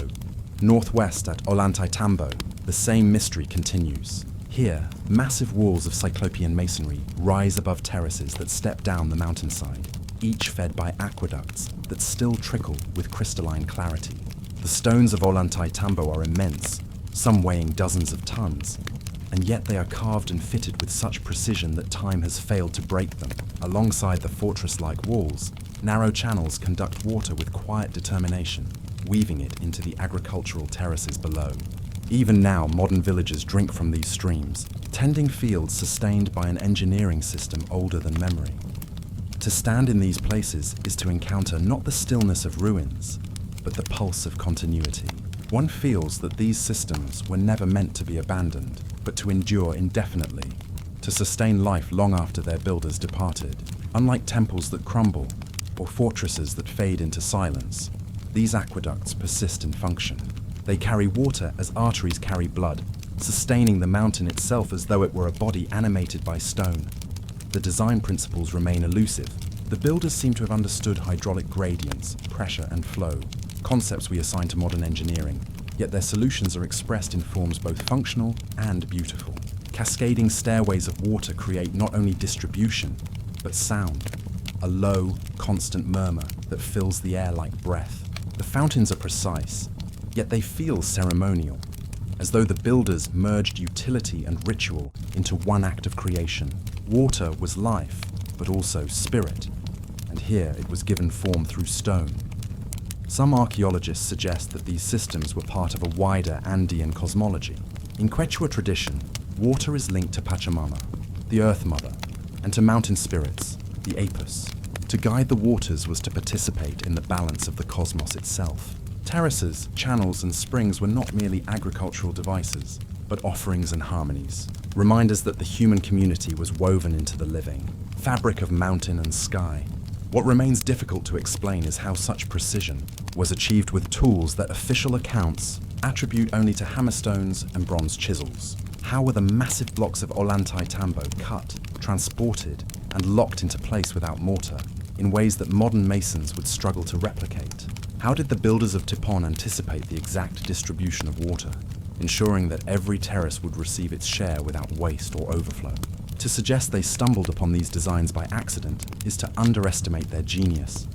Northwest at Ollantaytambo, the same mystery continues. Here, massive walls of Cyclopean masonry rise above terraces that step down the mountainside, each fed by aqueducts that still trickle with crystalline clarity. The stones of Ollantaytambo are immense, some weighing dozens of tons, and yet they are carved and fitted with such precision that time has failed to break them. Alongside the fortress-like walls, narrow channels conduct water with quiet determination, weaving it into the agricultural terraces below. Even now, modern villagers drink from these streams, tending fields sustained by an engineering system older than memory. To stand in these places is to encounter not the stillness of ruins, but the pulse of continuity. One feels that these systems were never meant to be abandoned, but to endure indefinitely, to sustain life long after their builders departed. Unlike temples that crumble, or fortresses that fade into silence, these aqueducts persist in function. They carry water as arteries carry blood, sustaining the mountain itself as though it were a body animated by stone. The design principles remain elusive. The builders seem to have understood hydraulic gradients, pressure and flow, concepts we assign to modern engineering, yet their solutions are expressed in forms both functional and beautiful. Cascading stairways of water create not only distribution, but sound, a low, constant murmur that fills the air like breath. The fountains are precise, yet they feel ceremonial, as though the builders merged utility and ritual into one act of creation. Water was life, but also spirit, and here it was given form through stone. Some archaeologists suggest that these systems were part of a wider Andean cosmology. In Quechua tradition, water is linked to Pachamama, the Earth Mother, and to mountain spirits, the Apus. To guide the waters was to participate in the balance of the cosmos itself. Terraces, channels, and springs were not merely agricultural devices, but offerings and harmonies, reminders that the human community was woven into the living fabric of mountain and sky. What remains difficult to explain is how such precision was achieved with tools that official accounts attribute only to hammerstones and bronze chisels. How were the massive blocks of Ollantay Tambo cut, transported, and locked into place without mortar, in ways that modern masons would struggle to replicate? How did the builders of Tipon anticipate the exact distribution of water, ensuring that every terrace would receive its share without waste or overflow? To suggest they stumbled upon these designs by accident is to underestimate their genius.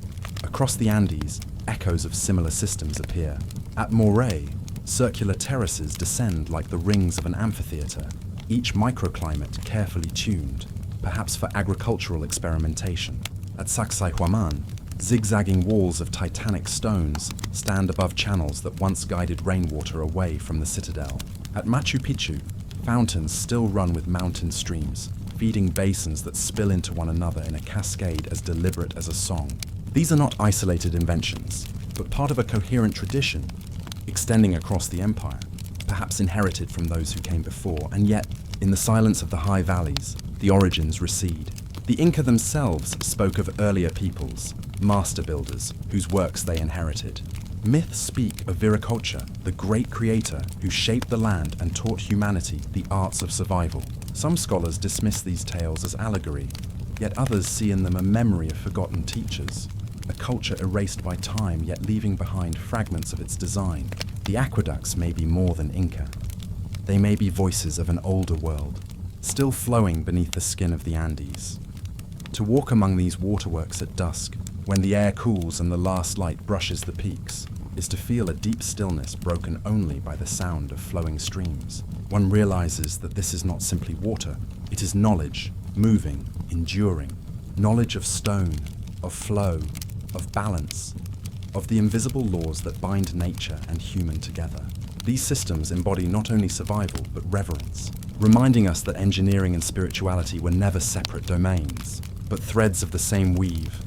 Across the Andes, echoes of similar systems appear. At Moray, circular terraces descend like the rings of an amphitheater, each microclimate carefully tuned, perhaps for agricultural experimentation. At Sacsayhuaman, zigzagging walls of titanic stones stand above channels that once guided rainwater away from the citadel. At Machu Picchu, fountains still run with mountain streams, feeding basins that spill into one another in a cascade as deliberate as a song. These are not isolated inventions, but part of a coherent tradition, extending across the empire, perhaps inherited from those who came before, and yet, in the silence of the high valleys, the origins recede. The Inca themselves spoke of earlier peoples, master builders, whose works they inherited. Myths speak of Viracocha, the great creator who shaped the land and taught humanity the arts of survival. Some scholars dismiss these tales as allegory, yet others see in them a memory of forgotten teachers, a culture erased by time yet leaving behind fragments of its design. The aqueducts may be more than Inca. They may be voices of an older world, still flowing beneath the skin of the Andes. To walk among these waterworks at dusk, when the air cools and the last light brushes the peaks, is to feel a deep stillness broken only by the sound of flowing streams. One realizes that this is not simply water, it is knowledge, moving, enduring. Knowledge of stone, of flow, of balance, of the invisible laws that bind nature and human together. These systems embody not only survival, but reverence, reminding us that engineering and spirituality were never separate domains, but threads of the same weave.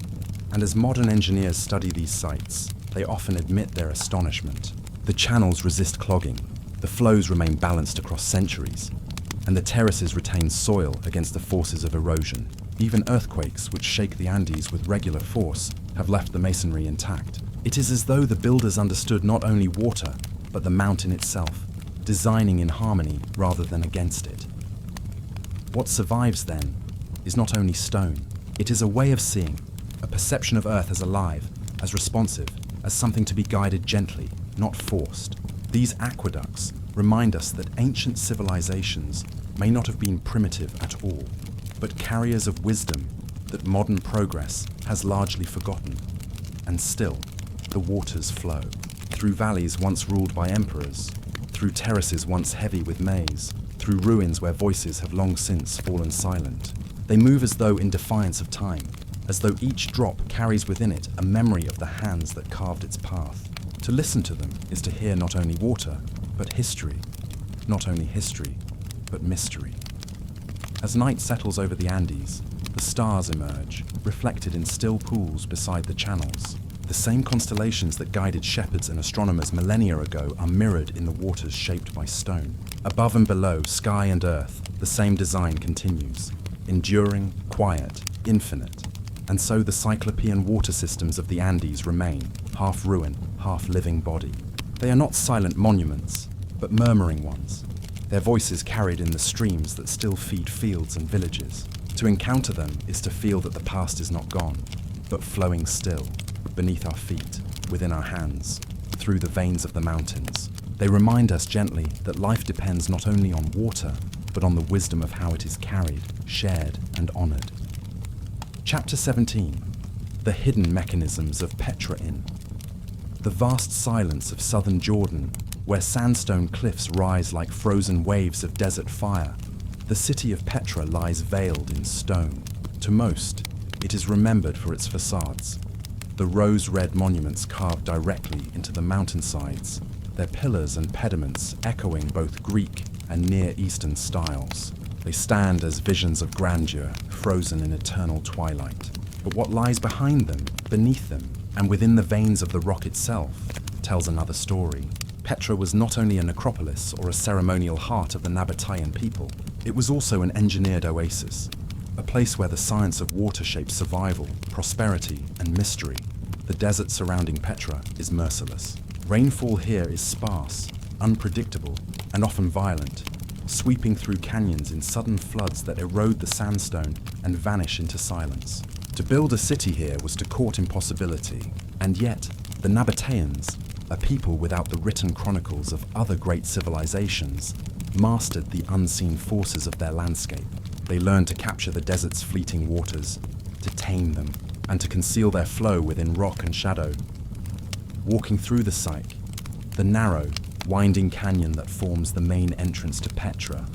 And as modern engineers study these sites, they often admit their astonishment. The channels resist clogging, the flows remain balanced across centuries, and the terraces retain soil against the forces of erosion. Even earthquakes, which shake the Andes with regular force, have left the masonry intact. It is as though the builders understood not only water, but the mountain itself, designing in harmony rather than against it. What survives, then, is not only stone. It is a way of seeing, a perception of Earth as alive, as responsive, as something to be guided gently, not forced. These aqueducts remind us that ancient civilizations may not have been primitive at all, but carriers of wisdom that modern progress has largely forgotten. And still, the waters flow, through valleys once ruled by emperors, through terraces once heavy with maize, through ruins where voices have long since fallen silent. They move as though in defiance of time, as though each drop carries within it a memory of the hands that carved its path. To listen to them is to hear not only water, but history. Not only history, but mystery. As night settles over the Andes, the stars emerge, reflected in still pools beside the channels. The same constellations that guided shepherds and astronomers millennia ago are mirrored in the waters shaped by stone. Above and below, sky and earth, the same design continues. Enduring, quiet, infinite. And so the cyclopean water systems of the Andes remain, half ruin, half living body. They are not silent monuments, but murmuring ones, their voices carried in the streams that still feed fields and villages. To encounter them is to feel that the past is not gone, but flowing still, beneath our feet, within our hands, through the veins of the mountains. They remind us gently that life depends not only on water, but on the wisdom of how it is carried, shared, and honored. Chapter 17. The Hidden Mechanisms of Petra Inn. The vast silence of southern Jordan, where sandstone cliffs rise like frozen waves of desert fire, the city of Petra lies veiled in stone. To most, it is remembered for its facades. the rose-red monuments carved directly into the mountainsides, their pillars and pediments echoing both Greek and Near Eastern styles. They stand as visions of grandeur, frozen in eternal twilight. But what lies behind them, beneath them, and within the veins of the rock itself, tells another story. Petra was not only a necropolis or a ceremonial heart of the Nabatean people, it was also an engineered oasis, a place where the science of water shapes survival, prosperity, and mystery. The desert surrounding Petra is merciless. Rainfall here is sparse, unpredictable, and often violent, sweeping through canyons in sudden floods that erode the sandstone and vanish into silence. To build a city here was to court impossibility, and yet the Nabateans, a people without the written chronicles of other great civilizations, mastered the unseen forces of their landscape. They learned to capture the desert's fleeting waters, to tame them, and to conceal their flow within rock and shadow. Walking through the Syke, the narrow, winding canyon that forms the main entrance to Petra,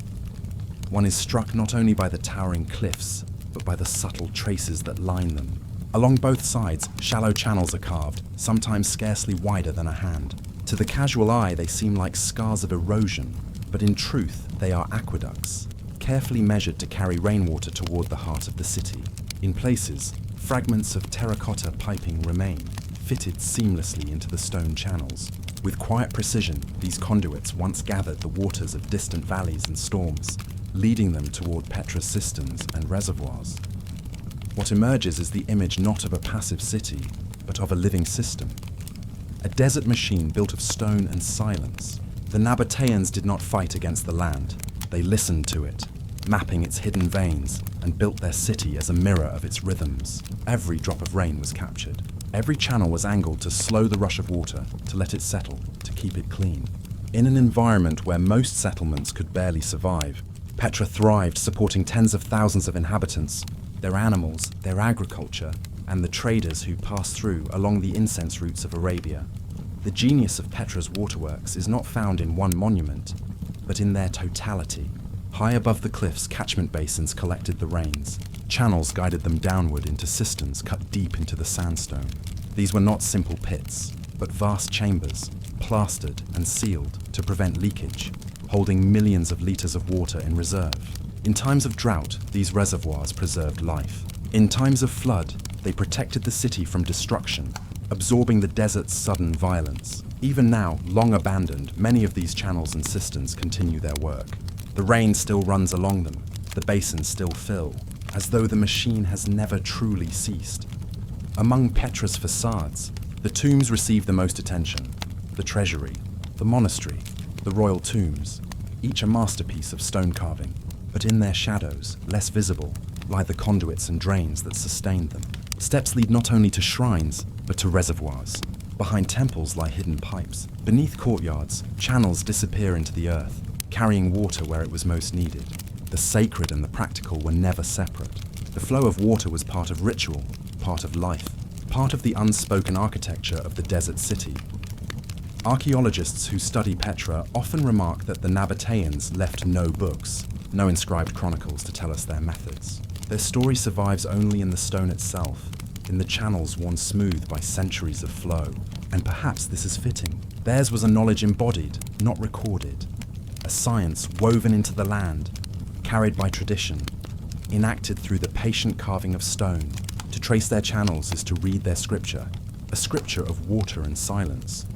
one is struck not only by the towering cliffs, but by the subtle traces that line them. Along both sides, shallow channels are carved, sometimes scarcely wider than a hand. To the casual eye, they seem like scars of erosion, but in truth, they are aqueducts, carefully measured to carry rainwater toward the heart of the city. In places, fragments of terracotta piping remain, fitted seamlessly into the stone channels. With quiet precision, these conduits once gathered the waters of distant valleys and storms, leading them toward Petra's cisterns and reservoirs. What emerges is the image not of a passive city, but of a living system. A desert machine built of stone and silence. The Nabateans did not fight against the land. They listened to it, mapping its hidden veins, and built their city as a mirror of its rhythms. Every drop of rain was captured. Every channel was angled to slow the rush of water, to let it settle, to keep it clean. In an environment where most settlements could barely survive, Petra thrived, supporting tens of thousands of inhabitants, their animals, their agriculture, and the traders who passed through along the incense routes of Arabia. The genius of Petra's waterworks is not found in one monument, but in their totality. High above the cliffs, catchment basins collected the rains. Channels guided them downward into cisterns cut deep into the sandstone. These were not simple pits, but vast chambers, plastered and sealed to prevent leakage, holding millions of liters of water in reserve. In times of drought, these reservoirs preserved life. In times of flood, they protected the city from destruction, absorbing the desert's sudden violence. Even now, long abandoned, many of these channels and cisterns continue their work. The rain still runs along them, the basins still fill, as though the machine has never truly ceased. Among Petra's facades, the tombs receive the most attention. The treasury, the monastery, the royal tombs, each a masterpiece of stone carving. But in their shadows, less visible, lie the conduits and drains that sustained them. Steps lead not only to shrines, but to reservoirs. Behind temples lie hidden pipes. Beneath courtyards, channels disappear into the earth, carrying water where it was most needed. The sacred and the practical were never separate. The flow of water was part of ritual, part of life, part of the unspoken architecture of the desert city. Archaeologists who study Petra often remark that the Nabateans left no books, no inscribed chronicles to tell us their methods. Their story survives only in the stone itself, in the channels worn smooth by centuries of flow. And perhaps this is fitting. Theirs was a knowledge embodied, not recorded. A science woven into the land, carried by tradition, enacted through the patient carving of stone. To trace their channels is to read their scripture, a scripture of water and silence.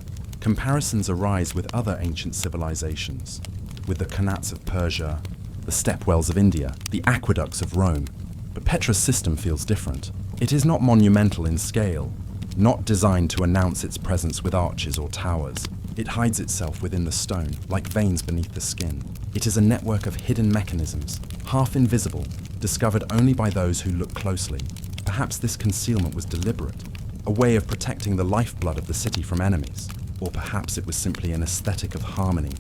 Comparisons arise with other ancient civilizations, with the Qanats of Persia, the stepwells of India, the aqueducts of Rome. But Petra's system feels different. It is not monumental in scale, not designed to announce its presence with arches or towers. It hides itself within the stone, like veins beneath the skin. It is a network of hidden mechanisms, half invisible, discovered only by those who look closely. Perhaps this concealment was deliberate, a way of protecting the lifeblood of the city from enemies. Or perhaps it was simply an aesthetic of harmony,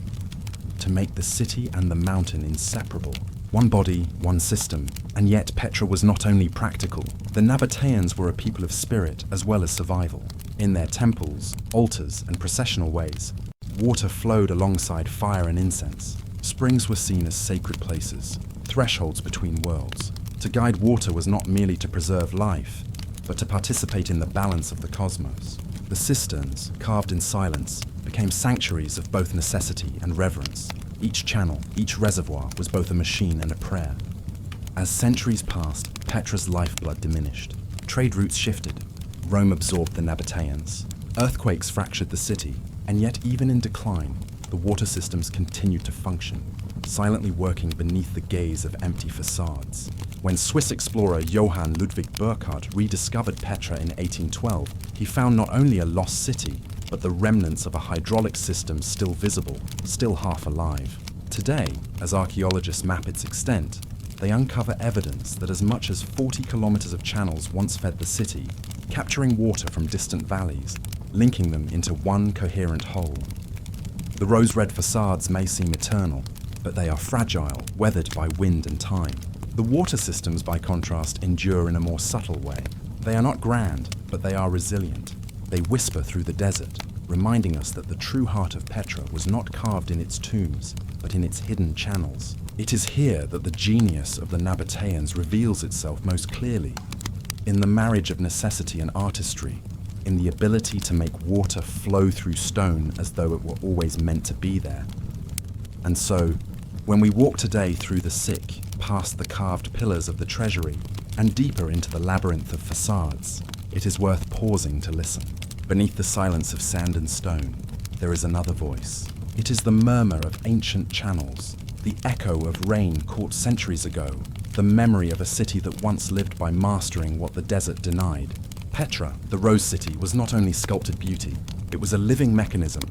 to make the city and the mountain inseparable. One body, one system, and yet Petra was not only practical. The Nabateans were a people of spirit as well as survival. In their temples, altars, and processional ways, water flowed alongside fire and incense. Springs were seen as sacred places, thresholds between worlds. To guide water was not merely to preserve life, but to participate in the balance of the cosmos. The cisterns, carved in silence, became sanctuaries of both necessity and reverence. Each channel, each reservoir was both a machine and a prayer. As centuries passed, Petra's lifeblood diminished. Trade routes shifted. Rome absorbed the Nabateans. Earthquakes fractured the city, and yet even in decline, the water systems continued to function, silently working beneath the gaze of empty facades. When Swiss explorer Johann Ludwig Burckhardt rediscovered Petra in 1812, he found not only a lost city, but the remnants of a hydraulic system still visible, still half alive. Today, as archaeologists map its extent, they uncover evidence that as much as 40 kilometers of channels once fed the city, capturing water from distant valleys, linking them into one coherent whole. The rose-red facades may seem eternal, but they are fragile, weathered by wind and time. The water systems, by contrast, endure in a more subtle way. They are not grand, but they are resilient. They whisper through the desert, reminding us that the true heart of Petra was not carved in its tombs, but in its hidden channels. It is here that the genius of the Nabateans reveals itself most clearly, in the marriage of necessity and artistry, in the ability to make water flow through stone as though it were always meant to be there. And so, when we walk today through the sick, past the carved pillars of the treasury, and deeper into the labyrinth of facades, it is worth pausing to listen. Beneath the silence of sand and stone, there is another voice. It is the murmur of ancient channels, the echo of rain caught centuries ago, the memory of a city that once lived by mastering what the desert denied. Petra, the Rose City, was not only sculpted beauty, it was a living mechanism,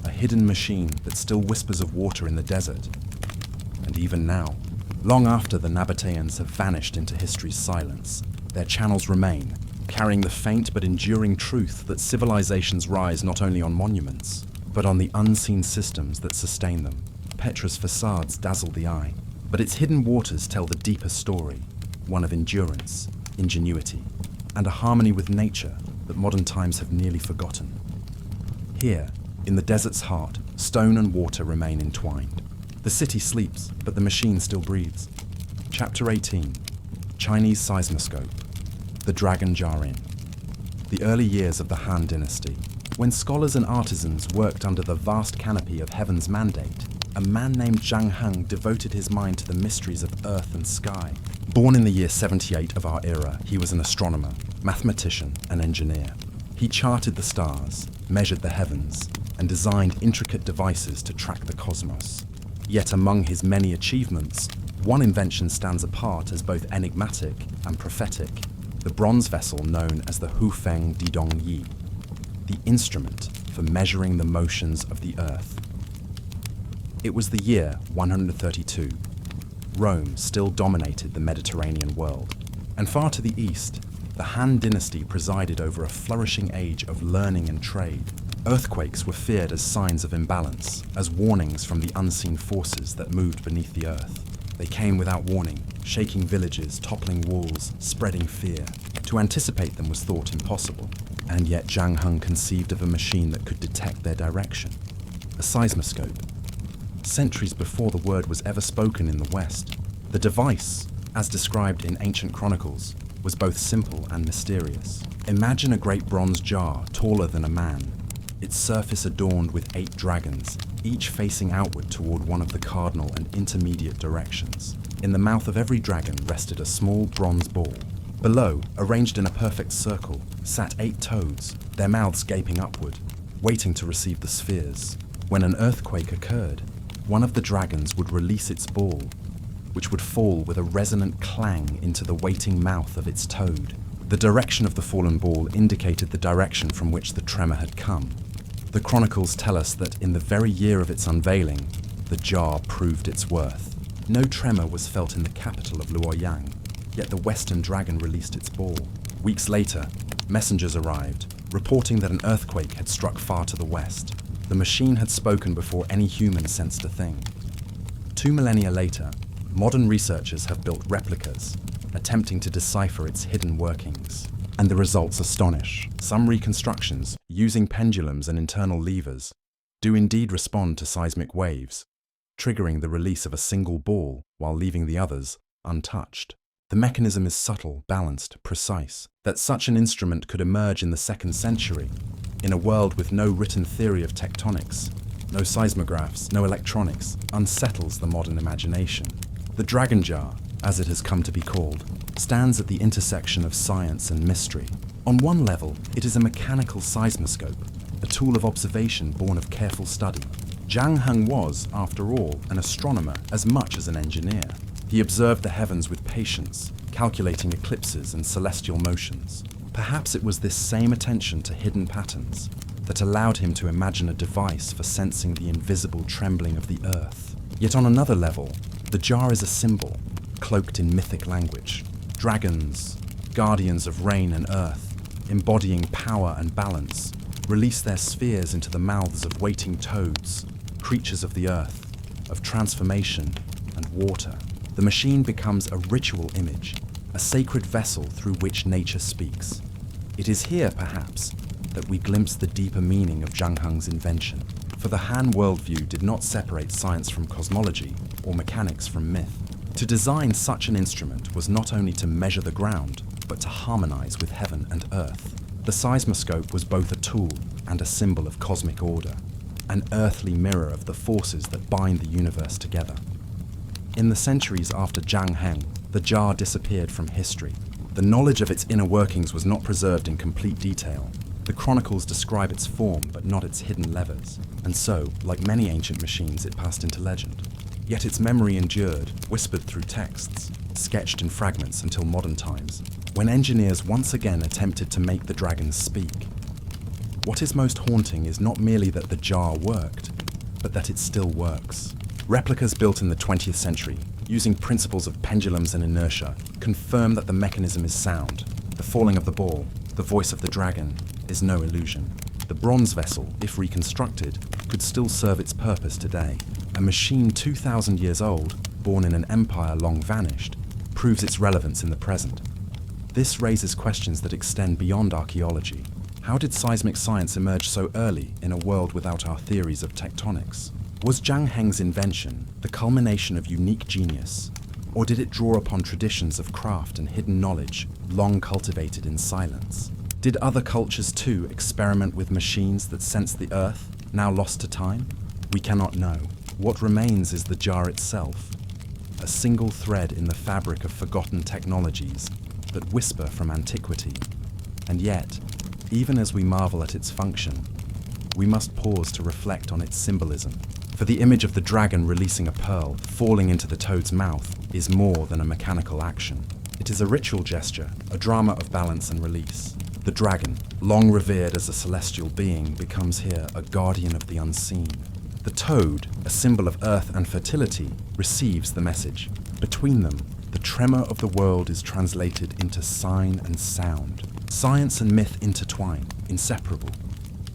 a hidden machine that still whispers of water in the desert. And even now, long after the Nabateans have vanished into history's silence, their channels remain, carrying the faint but enduring truth that civilizations rise not only on monuments, but on the unseen systems that sustain them. Petra's facades dazzle the eye, but its hidden waters tell the deeper story, one of endurance, ingenuity, and a harmony with nature that modern times have nearly forgotten. Here, in the desert's heart, stone and water remain entwined. The city sleeps, but the machine still breathes. Chapter 18, Chinese Seismoscope, the Dragon Jar Inn. The early years of the Han Dynasty, when scholars and artisans worked under the vast canopy of heaven's mandate, a man named Zhang Heng devoted his mind to the mysteries of earth and sky. Born in the year 78 of our era, he was an astronomer, mathematician, and engineer. He charted the stars, measured the heavens, and designed intricate devices to track the cosmos. Yet among his many achievements, one invention stands apart as both enigmatic and prophetic: the bronze vessel known as the Hufeng Didongyi, the instrument for measuring the motions of the earth. It was the year 132. Rome still dominated the Mediterranean world, and far to the east, the Han Dynasty presided over a flourishing age of learning and trade. Earthquakes were feared as signs of imbalance, as warnings from the unseen forces that moved beneath the earth. They came without warning, shaking villages, toppling walls, spreading fear. To anticipate them was thought impossible, and yet Zhang Heng conceived of a machine that could detect their direction: a seismoscope. Centuries before the word was ever spoken in the West, the device, as described in ancient chronicles, was both simple and mysterious. Imagine a great bronze jar taller than a man, its surface adorned with 8 dragons, each facing outward toward one of the cardinal and intermediate directions. In the mouth of every dragon rested a small bronze ball. Below, arranged in a perfect circle, sat 8 toads, their mouths gaping upward, waiting to receive the spheres. When an earthquake occurred, one of the dragons would release its ball, which would fall with a resonant clang into the waiting mouth of its toad. The direction of the fallen ball indicated the direction from which the tremor had come. The chronicles tell us that in the very year of its unveiling, the jar proved its worth. No tremor was felt in the capital of Luoyang, yet the western dragon released its ball. Weeks later, messengers arrived, reporting that an earthquake had struck far to the west. The machine had spoken before any human sensed a thing. 2 millennia later, modern researchers have built replicas, attempting to decipher its hidden workings. And the results astonish. Some reconstructions, using pendulums and internal levers, do indeed respond to seismic waves, triggering the release of a single ball while leaving the others untouched. The mechanism is subtle, balanced, precise. That such an instrument could emerge in the 2nd century, in a world with no written theory of tectonics, no seismographs, no electronics, unsettles the modern imagination. The dragon jar, as it has come to be called, stands at the intersection of science and mystery. On one level, it is a mechanical seismoscope, a tool of observation born of careful study. Zhang Heng was, after all, an astronomer as much as an engineer. He observed the heavens with patience, calculating eclipses and celestial motions. Perhaps it was this same attention to hidden patterns that allowed him to imagine a device for sensing the invisible trembling of the earth. Yet on another level, the jar is a symbol, cloaked in mythic language. Dragons, guardians of rain and earth, embodying power and balance, release their spheres into the mouths of waiting toads, creatures of the earth, of transformation and water. The machine becomes a ritual image, a sacred vessel through which nature speaks. It is here, perhaps, that we glimpse the deeper meaning of Zhang Heng's invention. For the Han worldview did not separate science from cosmology or mechanics from myth. To design such an instrument was not only to measure the ground, but to harmonize with heaven and earth. The seismoscope was both a tool and a symbol of cosmic order, an earthly mirror of the forces that bind the universe together. In the centuries after Zhang Heng, the jar disappeared from history. The knowledge of its inner workings was not preserved in complete detail. The chronicles describe its form, but not its hidden levers. And so, like many ancient machines, it passed into legend. Yet its memory endured, whispered through texts, sketched in fragments until modern times, when engineers once again attempted to make the dragons speak. What is most haunting is not merely that the jar worked, but that it still works. Replicas built in the 20th century, using principles of pendulums and inertia, confirm that the mechanism is sound. The falling of the ball, the voice of the dragon, is no illusion. The bronze vessel, if reconstructed, could still serve its purpose today. A machine 2,000 years old, born in an empire long vanished, proves its relevance in the present. This raises questions that extend beyond archaeology. How did seismic science emerge so early in a world without our theories of tectonics? Was Zhang Heng's invention the culmination of unique genius, or did it draw upon traditions of craft and hidden knowledge long cultivated in silence? Did other cultures too experiment with machines that sensed the earth, now lost to time? We cannot know. What remains is the jar itself, a single thread in the fabric of forgotten technologies that whisper from antiquity. And yet, even as we marvel at its function, we must pause to reflect on its symbolism. For the image of the dragon releasing a pearl, falling into the toad's mouth, is more than a mechanical action. It is a ritual gesture, a drama of balance and release. The dragon, long revered as a celestial being, becomes here a guardian of the unseen. The toad, a symbol of earth and fertility, receives the message. Between them, the tremor of the world is translated into sign and sound. Science and myth intertwine, inseparable.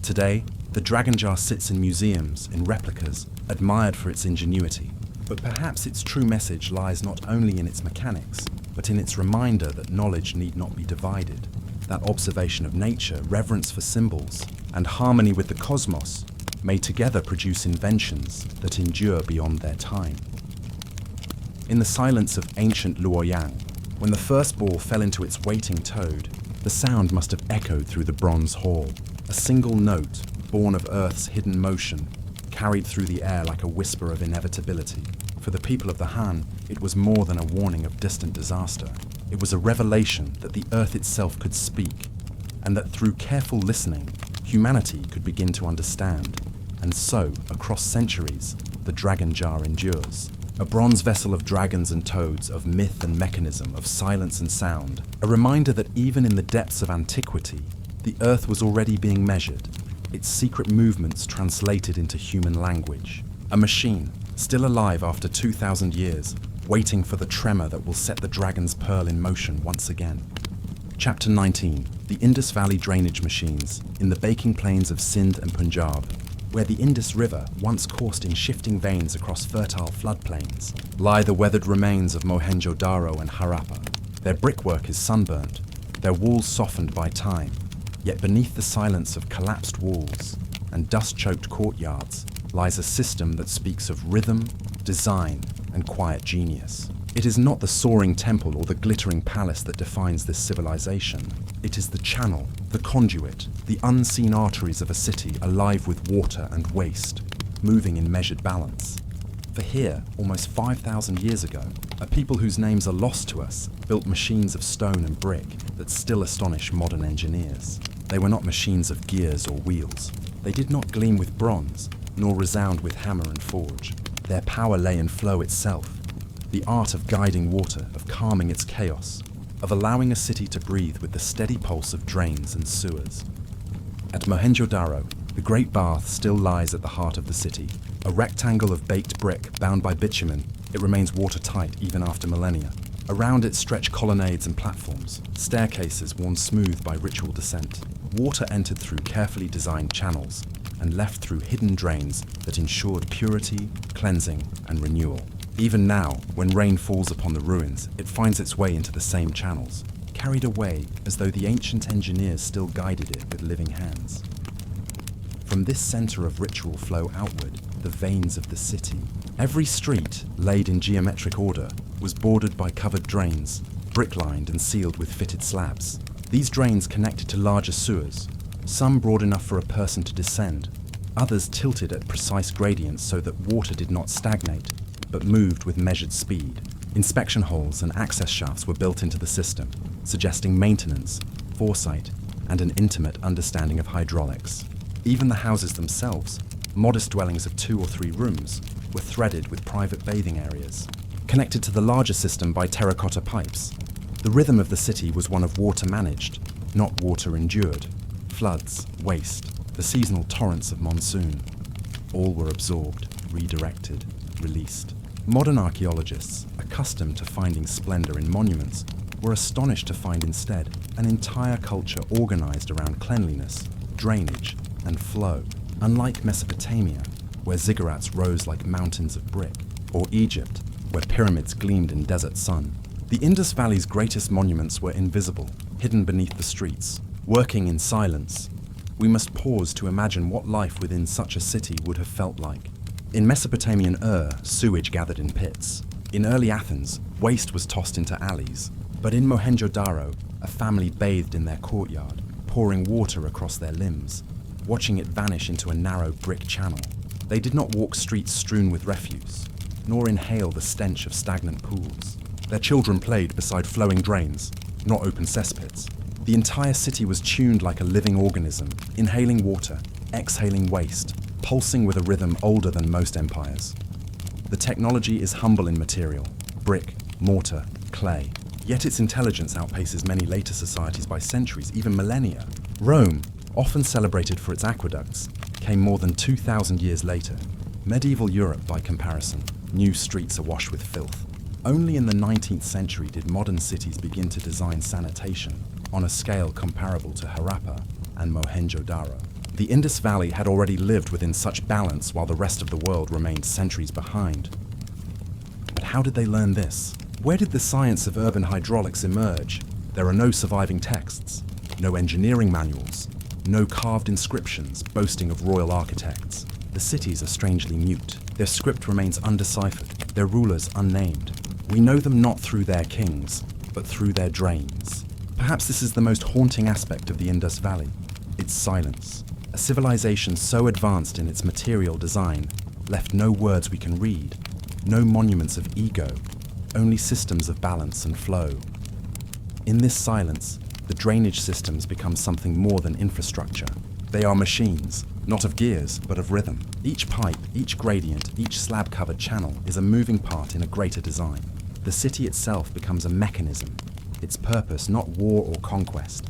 Today, the dragon jar sits in museums, in replicas, admired for its ingenuity. But perhaps its true message lies not only in its mechanics, but in its reminder that knowledge need not be divided. That observation of nature, reverence for symbols, and harmony with the cosmos may together produce inventions that endure beyond their time. In the silence of ancient Luoyang, when the first ball fell into its waiting toad, the sound must have echoed through the bronze hall. A single note, born of Earth's hidden motion, carried through the air like a whisper of inevitability. For the people of the Han, it was more than a warning of distant disaster. It was a revelation that the Earth itself could speak, and that through careful listening, humanity could begin to understand. And so, across centuries, the dragon jar endures. A bronze vessel of dragons and toads, of myth and mechanism, of silence and sound. A reminder that even in the depths of antiquity, the Earth was already being measured, its secret movements translated into human language. A machine, still alive after 2,000 years, waiting for the tremor that will set the dragon's pearl in motion once again. Chapter 19. The Indus Valley Drainage Machines in the baking plains of Sindh and Punjab, where the Indus River once coursed in shifting veins across fertile floodplains, lie the weathered remains of Mohenjo-Daro and Harappa. Their brickwork is sunburnt, their walls softened by time, yet beneath the silence of collapsed walls and dust-choked courtyards lies a system that speaks of rhythm, design, and quiet genius. It is not the soaring temple or the glittering palace that defines this civilization. It is the channel, the conduit, the unseen arteries of a city alive with water and waste, moving in measured balance. For here, almost 5,000 years ago, a people whose names are lost to us built machines of stone and brick that still astonish modern engineers. They were not machines of gears or wheels. They did not gleam with bronze, nor resound with hammer and forge. Their power lay in flow itself, the art of guiding water, of calming its chaos, of allowing a city to breathe with the steady pulse of drains and sewers. At Mohenjo-Daro, the Great Bath still lies at the heart of the city. A rectangle of baked brick bound by bitumen, it remains watertight even after millennia. Around it stretch colonnades and platforms, staircases worn smooth by ritual descent. Water entered through carefully designed channels and left through hidden drains that ensured purity, cleansing, and renewal. Even now, when rain falls upon the ruins, it finds its way into the same channels, carried away as though the ancient engineers still guided it with living hands. From this center of ritual flow outward, the veins of the city. Every street, laid in geometric order, was bordered by covered drains, brick-lined and sealed with fitted slabs. These drains connected to larger sewers, some broad enough for a person to descend, others tilted at precise gradients so that water did not stagnate, but moved with measured speed. Inspection holes and access shafts were built into the system, suggesting maintenance, foresight, and an intimate understanding of hydraulics. Even the houses themselves, modest dwellings of 2 or 3 rooms, were threaded with private bathing areas, connected to the larger system by terracotta pipes. The rhythm of the city was one of water managed, not water endured. Floods, waste, the seasonal torrents of monsoon. All were absorbed, redirected, released. Modern archaeologists, accustomed to finding splendor in monuments, were astonished to find instead an entire culture organized around cleanliness, drainage, and flow. Unlike Mesopotamia, where ziggurats rose like mountains of brick, or Egypt, where pyramids gleamed in desert sun, the Indus Valley's greatest monuments were invisible, hidden beneath the streets, working in silence. We must pause to imagine what life within such a city would have felt like. In Mesopotamian sewage gathered in pits. In early Athens, waste was tossed into alleys. But in Mohenjo-Daro, a family bathed in their courtyard, pouring water across their limbs, watching it vanish into a narrow brick channel. They did not walk streets strewn with refuse, nor inhale the stench of stagnant pools. Their children played beside flowing drains, not open cesspits. The entire city was tuned like a living organism, inhaling water, exhaling waste, pulsing with a rhythm older than most empires. The technology is humble in material, brick, mortar, clay, yet its intelligence outpaces many later societies by centuries, even millennia. Rome, often celebrated for its aqueducts, came more than 2,000 years later. Medieval Europe, by comparison, new streets awash with filth. Only in the 19th century did modern cities begin to design sanitation on a scale comparable to Harappa and Mohenjo-Daro. The Indus Valley had already lived within such balance while the rest of the world remained centuries behind. But how did they learn this? Where did the science of urban hydraulics emerge? There are no surviving texts, no engineering manuals, no carved inscriptions boasting of royal architects. The cities are strangely mute. Their script remains undeciphered, their rulers unnamed. We know them not through their kings, but through their drains. Perhaps this is the most haunting aspect of the Indus Valley, its silence. A civilization so advanced in its material design left no words we can read, no monuments of ego, only systems of balance and flow. In this silence, the drainage systems become something more than infrastructure. They are machines, not of gears, but of rhythm. Each pipe, each gradient, each slab-covered channel is a moving part in a greater design. The city itself becomes a mechanism, its purpose not war or conquest,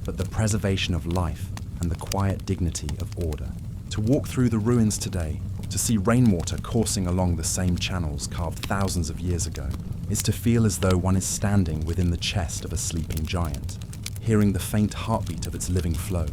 but the preservation of life and the quiet dignity of order. To walk through the ruins today, to see rainwater coursing along the same channels carved thousands of years ago, is to feel as though one is standing within the chest of a sleeping giant, hearing the faint heartbeat of its living flow.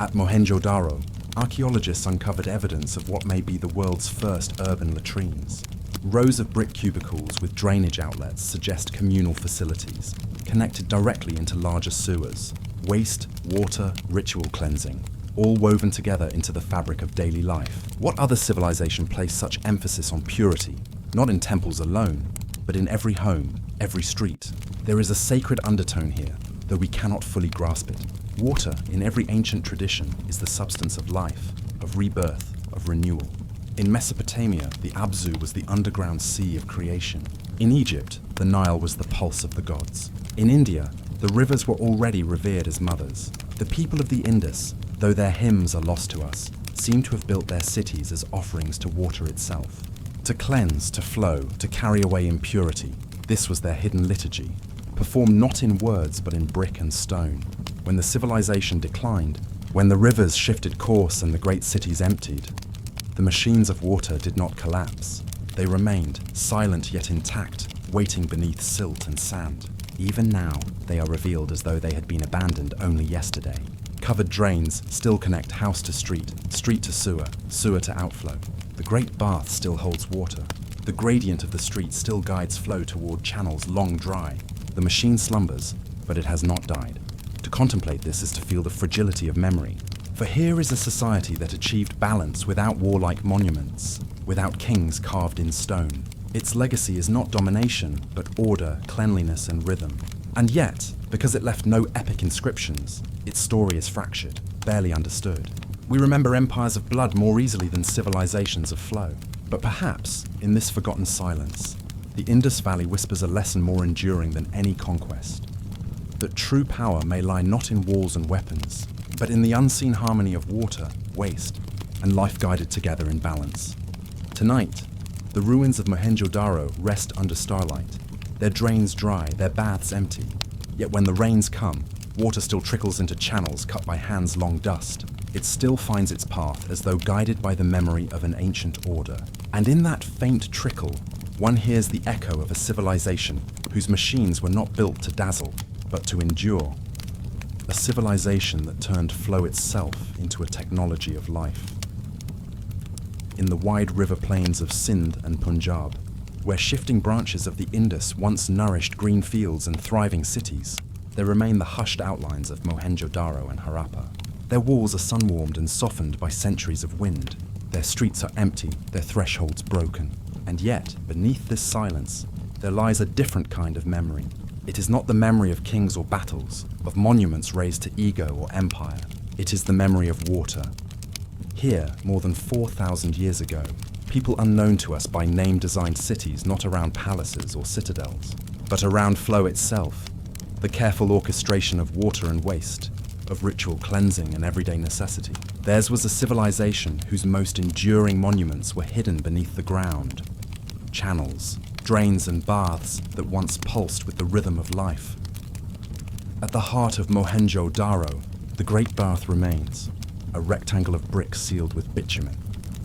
At Mohenjo-Daro, archaeologists uncovered evidence of what may be the world's first urban latrines. Rows of brick cubicles with drainage outlets suggest communal facilities, connected directly into larger sewers. Waste, water, ritual cleansing, all woven together into the fabric of daily life. What other civilization placed such emphasis on purity, not in temples alone, but in every home, every street. There is a sacred undertone here, though we cannot fully grasp it. Water, in every ancient tradition, is the substance of life, of rebirth, of renewal. In Mesopotamia, the Abzu was the underground sea of creation. In Egypt, the Nile was the pulse of the gods. In India, the rivers were already revered as mothers. The people of the Indus, though their hymns are lost to us, seem to have built their cities as offerings to water itself. To cleanse, to flow, to carry away impurity, this was their hidden liturgy, performed not in words but in brick and stone. When the civilization declined, when the rivers shifted course and the great cities emptied, the machines of water did not collapse. They remained, silent yet intact, waiting beneath silt and sand. Even now, they are revealed as though they had been abandoned only yesterday. Covered drains still connect house to street, street to sewer, sewer to outflow. The Great Bath still holds water. The gradient of the street still guides flow toward channels long dry. The machine slumbers, but it has not died. To contemplate this is to feel the fragility of memory. For here is a society that achieved balance without warlike monuments, without kings carved in stone. Its legacy is not domination, but order, cleanliness, and rhythm. And yet, because it left no epic inscriptions, its story is fractured, barely understood. We remember empires of blood more easily than civilizations of flow. But perhaps, in this forgotten silence, the Indus Valley whispers a lesson more enduring than any conquest. That true power may lie not in walls and weapons, but in the unseen harmony of water, waste, and life guided together in balance. Tonight, the ruins of Mohenjo-Daro rest under starlight, their drains dry, their baths empty. Yet when the rains come, water still trickles into channels cut by hands long dust. It still finds its path as though guided by the memory of an ancient order. And in that faint trickle, one hears the echo of a civilization whose machines were not built to dazzle, but to endure. A civilization that turned flow itself into a technology of life. In the wide river plains of Sindh and Punjab, where shifting branches of the Indus once nourished green fields and thriving cities, there remain the hushed outlines of Mohenjo-Daro and Harappa. Their walls are sun-warmed and softened by centuries of wind. Their streets are empty, their thresholds broken. And yet, beneath this silence, there lies a different kind of memory. It is not the memory of kings or battles, of monuments raised to ego or empire. It is the memory of water. Here, more than 4,000 years ago, people unknown to us by name designed cities not around palaces or citadels, but around flow itself, the careful orchestration of water and waste, of ritual cleansing and everyday necessity. Theirs was a civilization whose most enduring monuments were hidden beneath the ground. Channels, drains and baths that once pulsed with the rhythm of life. At the heart of Mohenjo-Daro, the Great Bath remains, a rectangle of brick sealed with bitumen,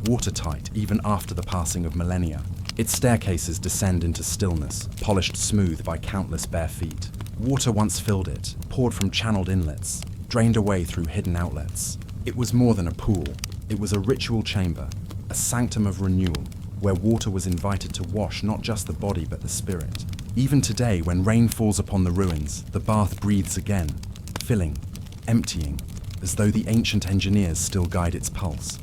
watertight even after the passing of millennia. Its staircases descend into stillness, polished smooth by countless bare feet. Water once filled it, poured from channeled inlets, drained away through hidden outlets. It was more than a pool. It was a ritual chamber, a sanctum of renewal, where water was invited to wash not just the body but the spirit. Even today, when rain falls upon the ruins, the bath breathes again, filling, emptying, as though the ancient engineers still guide its pulse.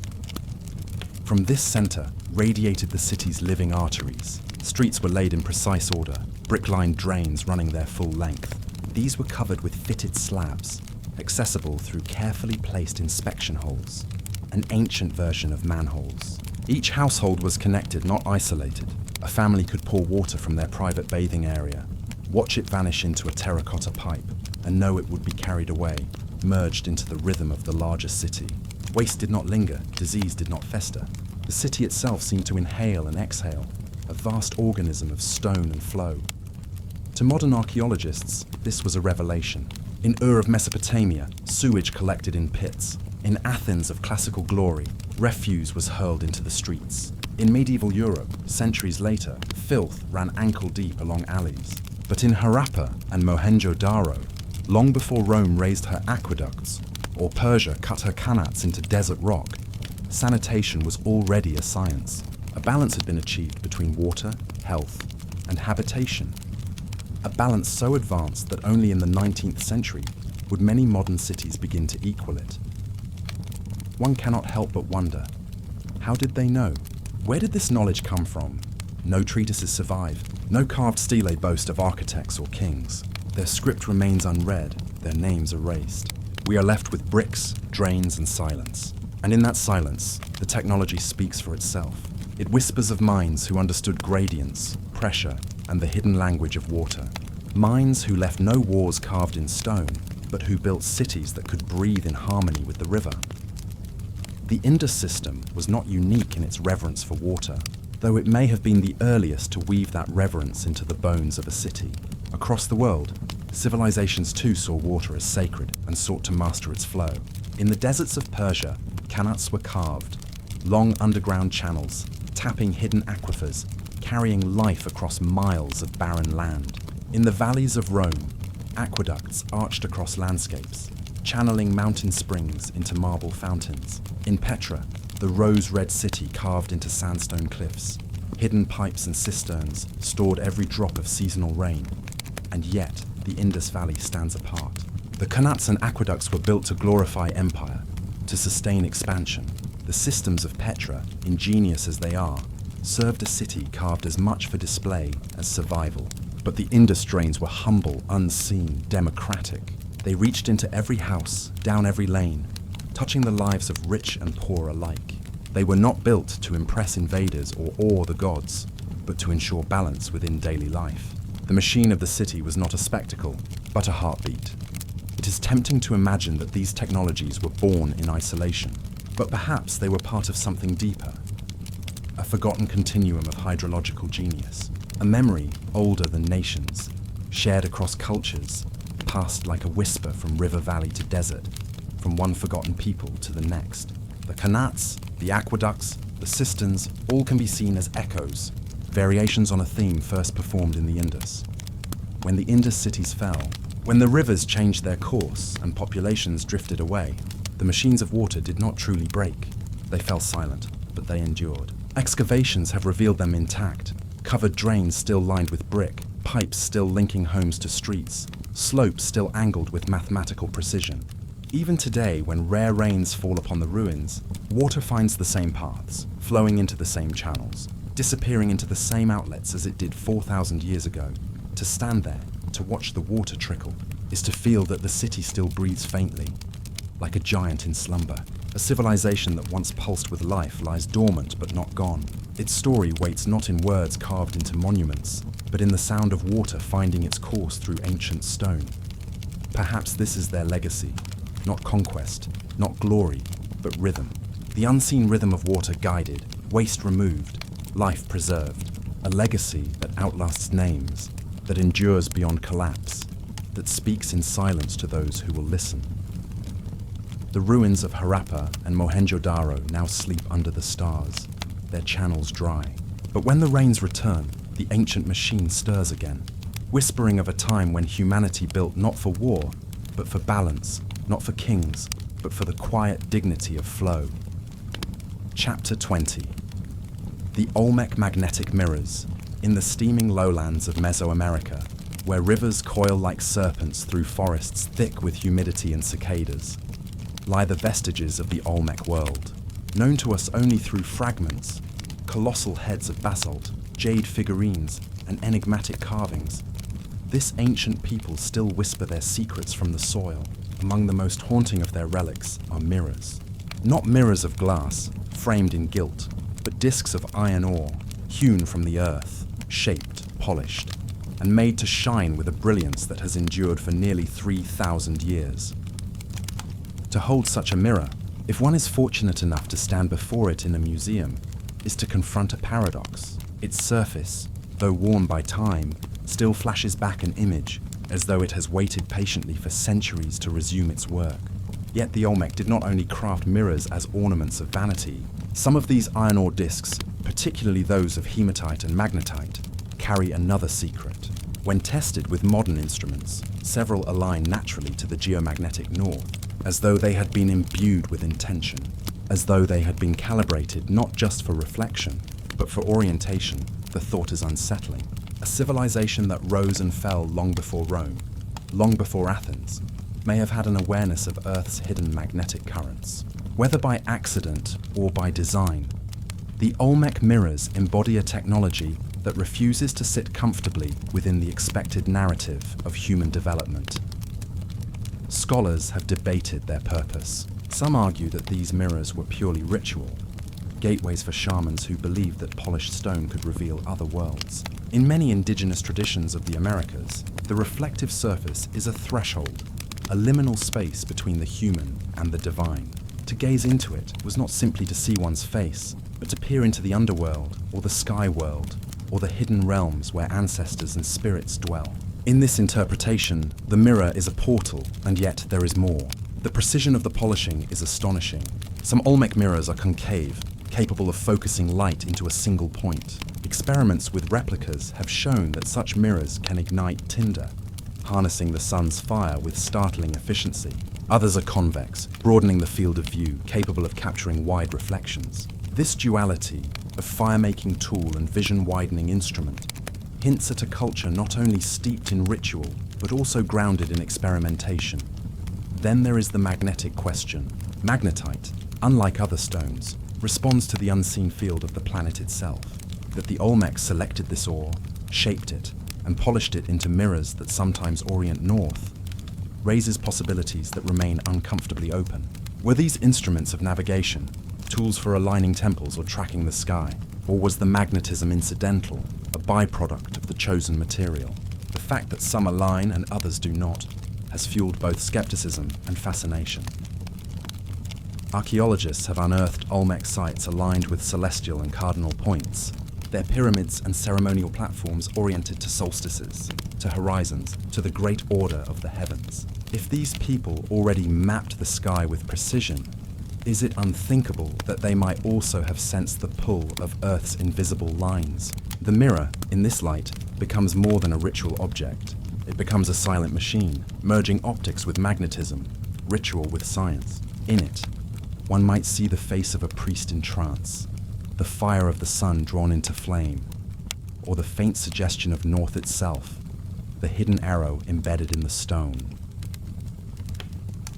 From this center radiated the city's living arteries. Streets were laid in precise order, brick-lined drains running their full length. These were covered with fitted slabs, accessible through carefully placed inspection holes, an ancient version of manholes. Each household was connected, not isolated. A family could pour water from their private bathing area, watch it vanish into a terracotta pipe, and know it would be carried away, merged into the rhythm of the larger city. Waste did not linger, disease did not fester. The city itself seemed to inhale and exhale, a vast organism of stone and flow. To modern archaeologists, this was a revelation. In Ur of Mesopotamia, sewage collected in pits. In Athens of classical glory, refuse was hurled into the streets. In medieval Europe, centuries later, filth ran ankle-deep along alleys. But in Harappa and Mohenjo-Daro, long before Rome raised her aqueducts, or Persia cut her qanats into desert rock, sanitation was already a science. A balance had been achieved between water, health, and habitation. A balance so advanced that only in the 19th century would many modern cities begin to equal it. One cannot help but wonder, how did they know? Where did this knowledge come from? No treatises survive. No carved stele boast of architects or kings. Their script remains unread, their names erased. We are left with bricks, drains, and silence. And in that silence, the technology speaks for itself. It whispers of minds who understood gradients, pressure, and the hidden language of water. Minds who left no wars carved in stone, but who built cities that could breathe in harmony with the river. The Indus system was not unique in its reverence for water, though it may have been the earliest to weave that reverence into the bones of a city. Across the world, civilizations too saw water as sacred and sought to master its flow. In the deserts of Persia, qanats were carved, long underground channels, tapping hidden aquifers, carrying life across miles of barren land. In the valleys of Rome, aqueducts arched across landscapes, channeling mountain springs into marble fountains. In Petra, the rose-red city carved into sandstone cliffs. Hidden pipes and cisterns stored every drop of seasonal rain. And yet, the Indus Valley stands apart. The qanats and aqueducts were built to glorify empire, to sustain expansion. The systems of Petra, ingenious as they are, served a city carved as much for display as survival. But the Indus drains were humble, unseen, democratic. They reached into every house, down every lane, touching the lives of rich and poor alike. They were not built to impress invaders or awe the gods, but to ensure balance within daily life. The machine of the city was not a spectacle, but a heartbeat. It is tempting to imagine that these technologies were born in isolation, but perhaps they were part of something deeper, a forgotten continuum of hydrological genius, a memory older than nations, shared across cultures, passed like a whisper from river valley to desert, from one forgotten people to the next. The qanats, the aqueducts, the cisterns, all can be seen as echoes, variations on a theme first performed in the Indus. When the Indus cities fell, when the rivers changed their course and populations drifted away, the machines of water did not truly break. They fell silent, but they endured. Excavations have revealed them intact, covered drains still lined with brick, pipes still linking homes to streets, slopes still angled with mathematical precision. Even today, when rare rains fall upon the ruins, water finds the same paths, flowing into the same channels, disappearing into the same outlets as it did 4,000 years ago. To stand there, to watch the water trickle, is to feel that the city still breathes faintly, like a giant in slumber. A civilization that once pulsed with life lies dormant but not gone. Its story waits not in words carved into monuments, but in the sound of water finding its course through ancient stone. Perhaps this is their legacy. Not conquest, not glory, but rhythm. The unseen rhythm of water guided, waste removed, life preserved. A legacy that outlasts names, that endures beyond collapse, that speaks in silence to those who will listen. The ruins of Harappa and Mohenjo-Daro now sleep under the stars, their channels dry. But when the rains return, the ancient machine stirs again, whispering of a time when humanity built not for war, but for balance, not for kings, but for the quiet dignity of flow. Chapter 20. The Olmec Magnetic Mirrors, in the steaming lowlands of Mesoamerica, where rivers coil like serpents through forests thick with humidity and cicadas, lie the vestiges of the Olmec world, known to us only through fragments, colossal heads of basalt, jade figurines, and enigmatic carvings. This ancient people still whisper their secrets from the soil. Among the most haunting of their relics are mirrors. Not mirrors of glass, framed in gilt, but discs of iron ore, hewn from the earth, shaped, polished, and made to shine with a brilliance that has endured for nearly 3,000 years. To hold such a mirror, if one is fortunate enough to stand before it in a museum, is to confront a paradox. Its surface, though worn by time, still flashes back an image, as though it has waited patiently for centuries to resume its work. Yet the Olmec did not only craft mirrors as ornaments of vanity. Some of these iron ore discs, particularly those of hematite and magnetite, carry another secret. When tested with modern instruments, several align naturally to the geomagnetic north, as though they had been imbued with intention, as though they had been calibrated not just for reflection, but for orientation. The thought is unsettling. A civilization that rose and fell long before Rome, long before Athens, may have had an awareness of Earth's hidden magnetic currents. Whether by accident or by design, the Olmec mirrors embody a technology that refuses to sit comfortably within the expected narrative of human development. Scholars have debated their purpose. Some argue that these mirrors were purely ritual, gateways for shamans who believed that polished stone could reveal other worlds. In many indigenous traditions of the Americas, the reflective surface is a threshold, a liminal space between the human and the divine. To gaze into it was not simply to see one's face, but to peer into the underworld, or the sky world, or the hidden realms where ancestors and spirits dwell. In this interpretation, the mirror is a portal, and yet there is more. The precision of the polishing is astonishing. Some Olmec mirrors are concave, capable of focusing light into a single point. Experiments with replicas have shown that such mirrors can ignite tinder, harnessing the sun's fire with startling efficiency. Others are convex, broadening the field of view, capable of capturing wide reflections. This duality of fire-making tool and vision-widening instrument hints at a culture not only steeped in ritual, but also grounded in experimentation. Then there is the magnetic question. Magnetite, unlike other stones, responds to the unseen field of the planet itself. That the Olmecs selected this ore, shaped it, and polished it into mirrors that sometimes orient north, raises possibilities that remain uncomfortably open. Were these instruments of navigation, tools for aligning temples or tracking the sky? Or was the magnetism incidental, a byproduct of the chosen material? The fact that some align and others do not has fueled both skepticism and fascination. Archaeologists have unearthed Olmec sites aligned with celestial and cardinal points, their pyramids and ceremonial platforms oriented to solstices, to horizons, to the great order of the heavens. If these people already mapped the sky with precision, is it unthinkable that they might also have sensed the pull of Earth's invisible lines? The mirror, in this light, becomes more than a ritual object. It becomes a silent machine, merging optics with magnetism, ritual with science. In it, one might see the face of a priest in trance, the fire of the sun drawn into flame, or the faint suggestion of north itself, the hidden arrow embedded in the stone.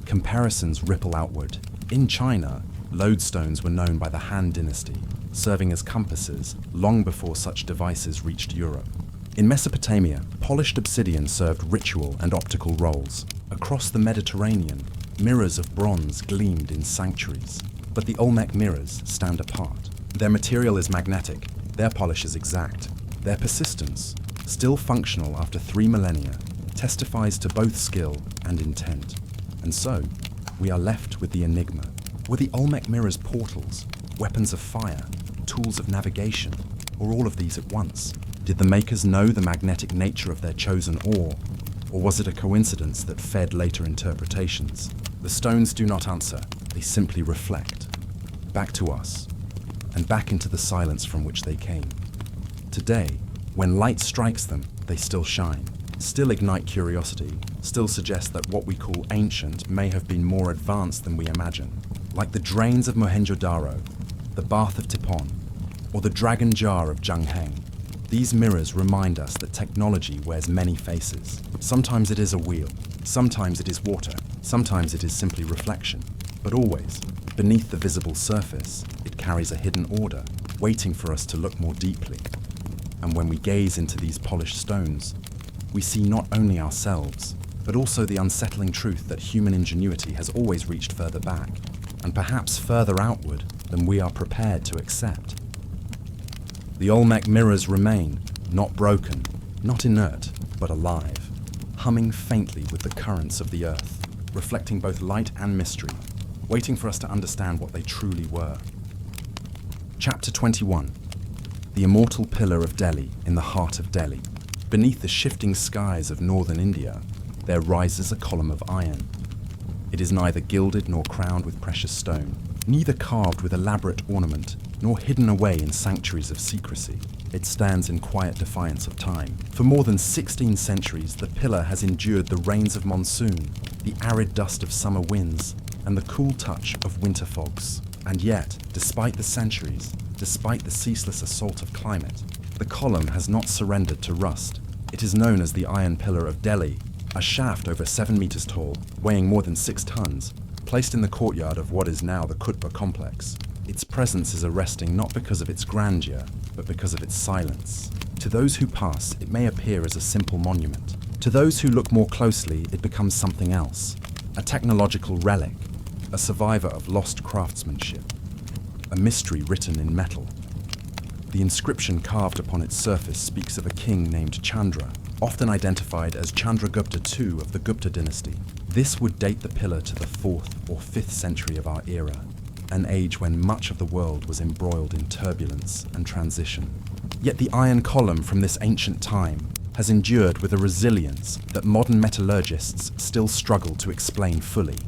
Comparisons ripple outward. In China, lodestones were known by the Han Dynasty, serving as compasses long before such devices reached Europe. In Mesopotamia, polished obsidian served ritual and optical roles. Across the Mediterranean, mirrors of bronze gleamed in sanctuaries. But the Olmec mirrors stand apart. Their material is magnetic, their polish is exact. Their persistence, still functional after 3 millennia, testifies to both skill and intent. And so, we are left with the enigma. Were the Olmec mirrors portals, weapons of fire, tools of navigation, or all of these at once? Did the makers know the magnetic nature of their chosen ore, or was it a coincidence that fed later interpretations? The stones do not answer, they simply reflect. Back to us, and back into the silence from which they came. Today, when light strikes them, they still shine, still ignite curiosity, still suggest that what we call ancient may have been more advanced than we imagine. Like the drains of Mohenjo-Daro, the bath of Tipon, or the dragon jar of Zhangheng, these mirrors remind us that technology wears many faces. Sometimes it is a wheel, sometimes it is water, sometimes it is simply reflection. But always, beneath the visible surface, it carries a hidden order, waiting for us to look more deeply. And when we gaze into these polished stones, we see not only ourselves, but also the unsettling truth that human ingenuity has always reached further back, and perhaps further outward than we are prepared to accept. The Olmec mirrors remain, not broken, not inert, but alive, humming faintly with the currents of the earth, reflecting both light and mystery, waiting for us to understand what they truly were. Chapter 21. The immortal pillar of Delhi in the heart of Delhi. Beneath the shifting skies of northern India, there rises a column of iron. It is neither gilded nor crowned with precious stone, neither carved with elaborate ornament, nor hidden away in sanctuaries of secrecy. It stands in quiet defiance of time. For more than 16 centuries, the pillar has endured the rains of monsoon, the arid dust of summer winds, and the cool touch of winter fogs. And yet, despite the centuries, despite the ceaseless assault of climate, the column has not surrendered to rust. It is known as the Iron Pillar of Delhi, a shaft over 7 meters tall, weighing more than 6 tons, placed in the courtyard of what is now the Qutb complex. Its presence is arresting not because of its grandeur, but because of its silence. To those who pass, it may appear as a simple monument. To those who look more closely, it becomes something else. A technological relic, a survivor of lost craftsmanship, a mystery written in metal. The inscription carved upon its surface speaks of a king named Chandra, often identified as Chandragupta II of the Gupta dynasty. This would date the pillar to the 4th or 5th century of our era, an age when much of the world was embroiled in turbulence and transition. Yet the iron column from this ancient time has endured with a resilience that modern metallurgists still struggle to explain fully.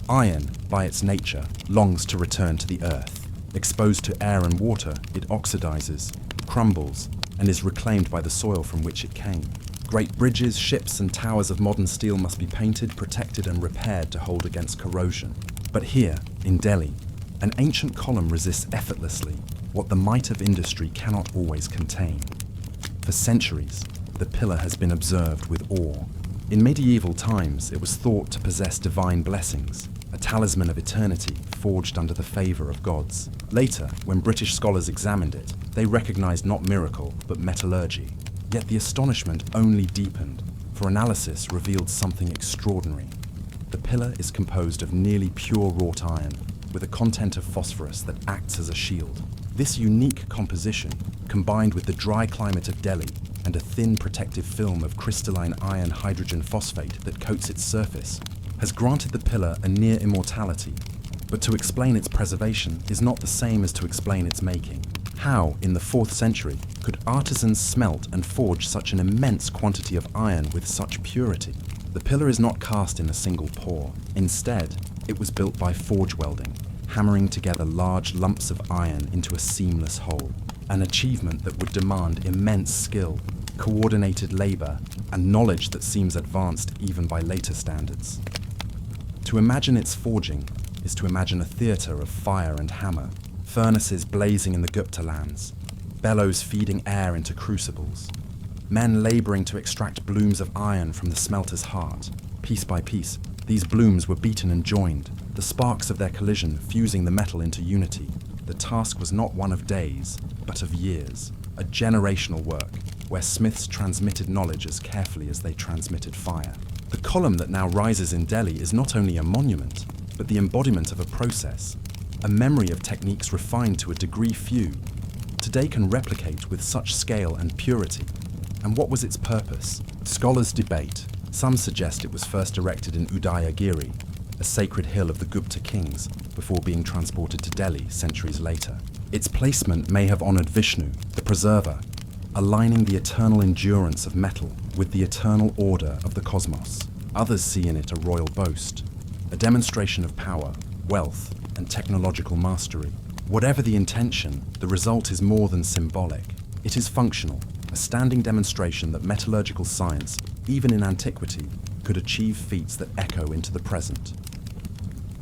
Iron, by its nature, longs to return to the earth. Exposed to air and water, it oxidizes, crumbles, and is reclaimed by the soil from which it came. Great bridges, ships, and towers of modern steel must be painted, protected, and repaired to hold against corrosion. But here, in Delhi, an ancient column resists effortlessly what the might of industry cannot always contain. For centuries, the pillar has been observed with awe. In medieval times, it was thought to possess divine blessings, a talisman of eternity forged under the favor of gods. Later, when British scholars examined it, they recognized not miracle, but metallurgy. Yet the astonishment only deepened, for analysis revealed something extraordinary. The pillar is composed of nearly pure wrought iron, with a content of phosphorus that acts as a shield. This unique composition, combined with the dry climate of Delhi and a thin protective film of crystalline iron hydrogen phosphate that coats its surface, has granted the pillar a near immortality. But to explain its preservation is not the same as to explain its making. How, in the 4th century, could artisans smelt and forge such an immense quantity of iron with such purity? The pillar is not cast in a single pour. Instead, it was built by forge welding, hammering together large lumps of iron into a seamless whole, an achievement that would demand immense skill, coordinated labor, and knowledge that seems advanced even by later standards. To imagine its forging is to imagine a theatre of fire and hammer, furnaces blazing in the Gupta lands, bellows feeding air into crucibles, men laboring to extract blooms of iron from the smelter's heart. Piece by piece, these blooms were beaten and joined, the sparks of their collision fusing the metal into unity. The task was not one of days, but of years, a generational work, where smiths transmitted knowledge as carefully as they transmitted fire. The column that now rises in Delhi is not only a monument, but the embodiment of a process, a memory of techniques refined to a degree few today can replicate with such scale and purity. And what was its purpose? Scholars debate. Some suggest it was first erected in Udayagiri, a sacred hill of the Gupta kings, before being transported to Delhi centuries later. Its placement may have honored Vishnu, the preserver, aligning the eternal endurance of metal with the eternal order of the cosmos. Others see in it a royal boast, a demonstration of power, wealth, and technological mastery. Whatever the intention, the result is more than symbolic. It is functional, a standing demonstration that metallurgical science, even in antiquity, could achieve feats that echo into the present.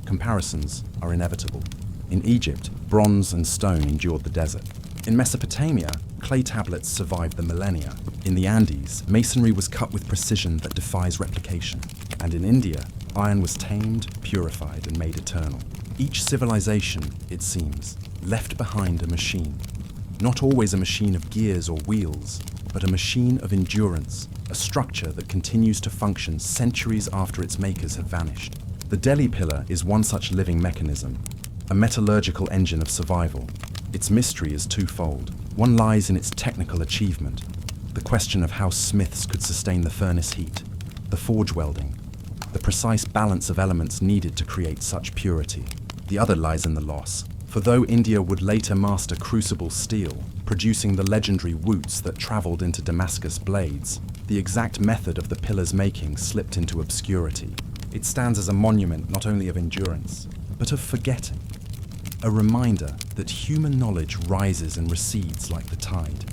Comparisons are inevitable. In Egypt, bronze and stone endured the desert. In Mesopotamia, clay tablets survived the millennia. In the Andes, masonry was cut with precision that defies replication. And in India, iron was tamed, purified, and made eternal. Each civilization, it seems, left behind a machine. Not always a machine of gears or wheels, but a machine of endurance, a structure that continues to function centuries after its makers have vanished. The Delhi pillar is one such living mechanism, a metallurgical engine of survival. Its mystery is twofold. One lies in its technical achievement, the question of how smiths could sustain the furnace heat, the forge welding, the precise balance of elements needed to create such purity. The other lies in the loss, for though India would later master crucible steel, producing the legendary woots that travelled into Damascus blades, the exact method of the pillar's making slipped into obscurity. It stands as a monument not only of endurance, but of forgetting, a reminder that human knowledge rises and recedes like the tide,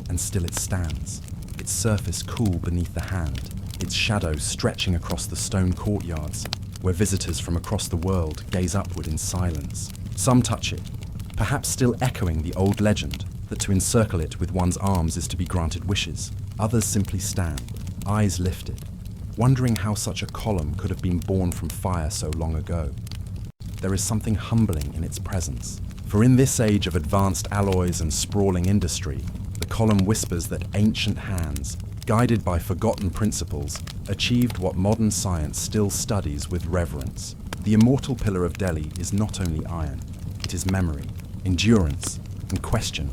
and still it stands, its surface cool beneath the hand, its shadow stretching across the stone courtyards, where visitors from across the world gaze upward in silence. Some touch it, perhaps still echoing the old legend that to encircle it with one's arms is to be granted wishes. Others simply stand, eyes lifted, wondering how such a column could have been born from fire so long ago. There is something humbling in its presence, for in this age of advanced alloys and sprawling industry, the column whispers that ancient hands, guided by forgotten principles, achieved what modern science still studies with reverence. The immortal pillar of Delhi is not only iron, it is memory, endurance, and question.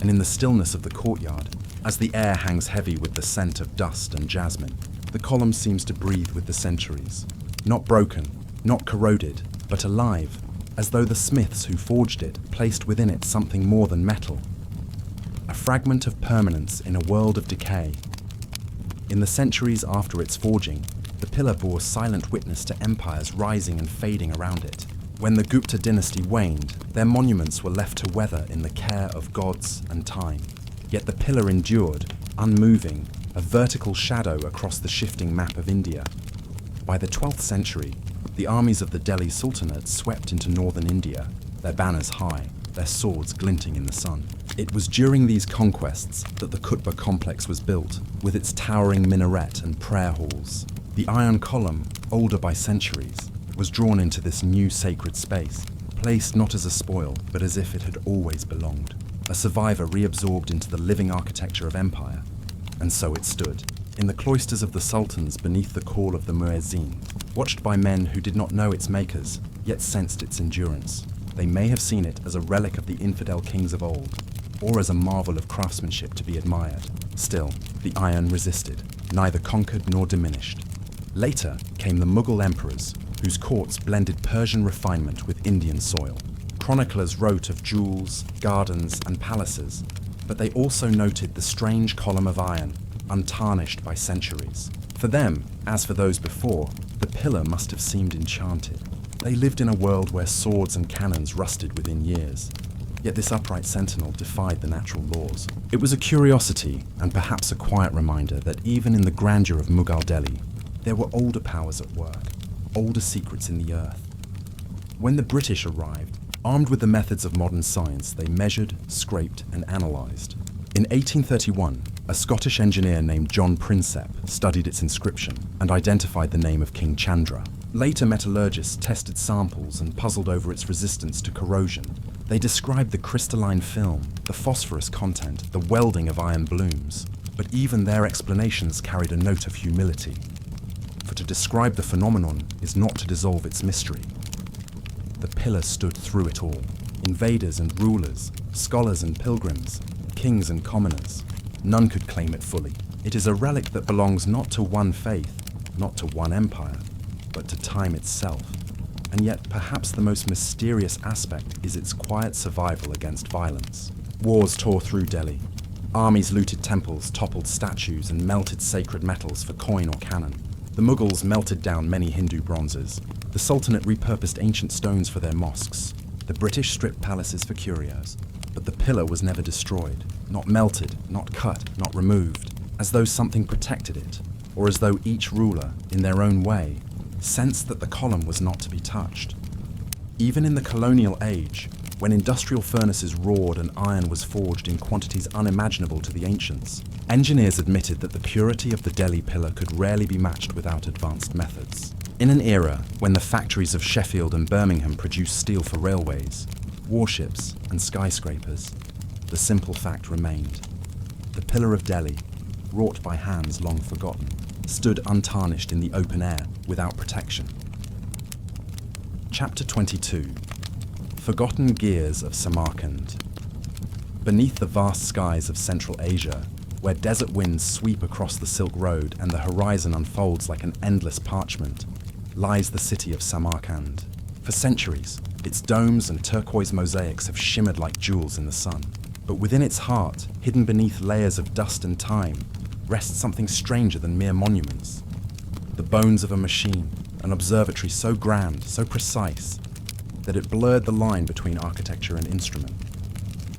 And in the stillness of the courtyard, as the air hangs heavy with the scent of dust and jasmine, the column seems to breathe with the centuries. Not broken, not corroded, but alive, as though the smiths who forged it placed within it something more than metal. A fragment of permanence in a world of decay. In the centuries after its forging, the pillar bore silent witness to empires rising and fading around it. When the Gupta dynasty waned, their monuments were left to weather in the care of gods and time. Yet the pillar endured, unmoving, a vertical shadow across the shifting map of India. By the 12th century, the armies of the Delhi Sultanate swept into northern India, their banners high, their swords glinting in the sun. It was during these conquests that the Qutb complex was built, with its towering minaret and prayer halls. The iron column, older by centuries, was drawn into this new sacred space, placed not as a spoil, but as if it had always belonged. A survivor reabsorbed into the living architecture of empire. And so it stood, in the cloisters of the sultans beneath the call of the muezzin, watched by men who did not know its makers, yet sensed its endurance. They may have seen it as a relic of the infidel kings of old, or as a marvel of craftsmanship to be admired. Still, the iron resisted, neither conquered nor diminished. Later came the Mughal emperors, whose courts blended Persian refinement with Indian soil. Chroniclers wrote of jewels, gardens, and palaces, but they also noted the strange column of iron, untarnished by centuries. For them, as for those before, the pillar must have seemed enchanted. They lived in a world where swords and cannons rusted within years. Yet this upright sentinel defied the natural laws. It was a curiosity, and perhaps a quiet reminder that even in the grandeur of Mughal Delhi, there were older powers at work, older secrets in the earth. When the British arrived, armed with the methods of modern science, they measured, scraped, and analysed. In 1831, a Scottish engineer named John Prinsep studied its inscription and identified the name of King Chandra. Later metallurgists tested samples and puzzled over its resistance to corrosion. They described the crystalline film, the phosphorus content, the welding of iron blooms. But even their explanations carried a note of humility. For to describe the phenomenon is not to dissolve its mystery. The pillar stood through it all. Invaders and rulers, scholars and pilgrims, kings and commoners. None could claim it fully. It is a relic that belongs not to one faith, not to one empire, but to time itself. And yet perhaps the most mysterious aspect is its quiet survival against violence. Wars tore through Delhi. Armies looted temples, toppled statues, and melted sacred metals for coin or cannon. The Mughals melted down many Hindu bronzes. The Sultanate repurposed ancient stones for their mosques. The British stripped palaces for curios. But the pillar was never destroyed, not melted, not cut, not removed, as though something protected it, or as though each ruler, in their own way, sensed that the column was not to be touched. Even in the colonial age, when industrial furnaces roared and iron was forged in quantities unimaginable to the ancients, engineers admitted that the purity of the Delhi pillar could rarely be matched without advanced methods. In an era when the factories of Sheffield and Birmingham produced steel for railways, warships, and skyscrapers, the simple fact remained. The pillar of Delhi, wrought by hands long forgotten, stood untarnished in the open air without protection. Chapter 22. Forgotten Gears of Samarkand. Beneath the vast skies of Central Asia, where desert winds sweep across the Silk Road and the horizon unfolds like an endless parchment, lies the city of Samarkand. For centuries, its domes and turquoise mosaics have shimmered like jewels in the sun. But within its heart, hidden beneath layers of dust and time, rests something stranger than mere monuments. The bones of a machine, an observatory so grand, so precise, that it blurred the line between architecture and instrument.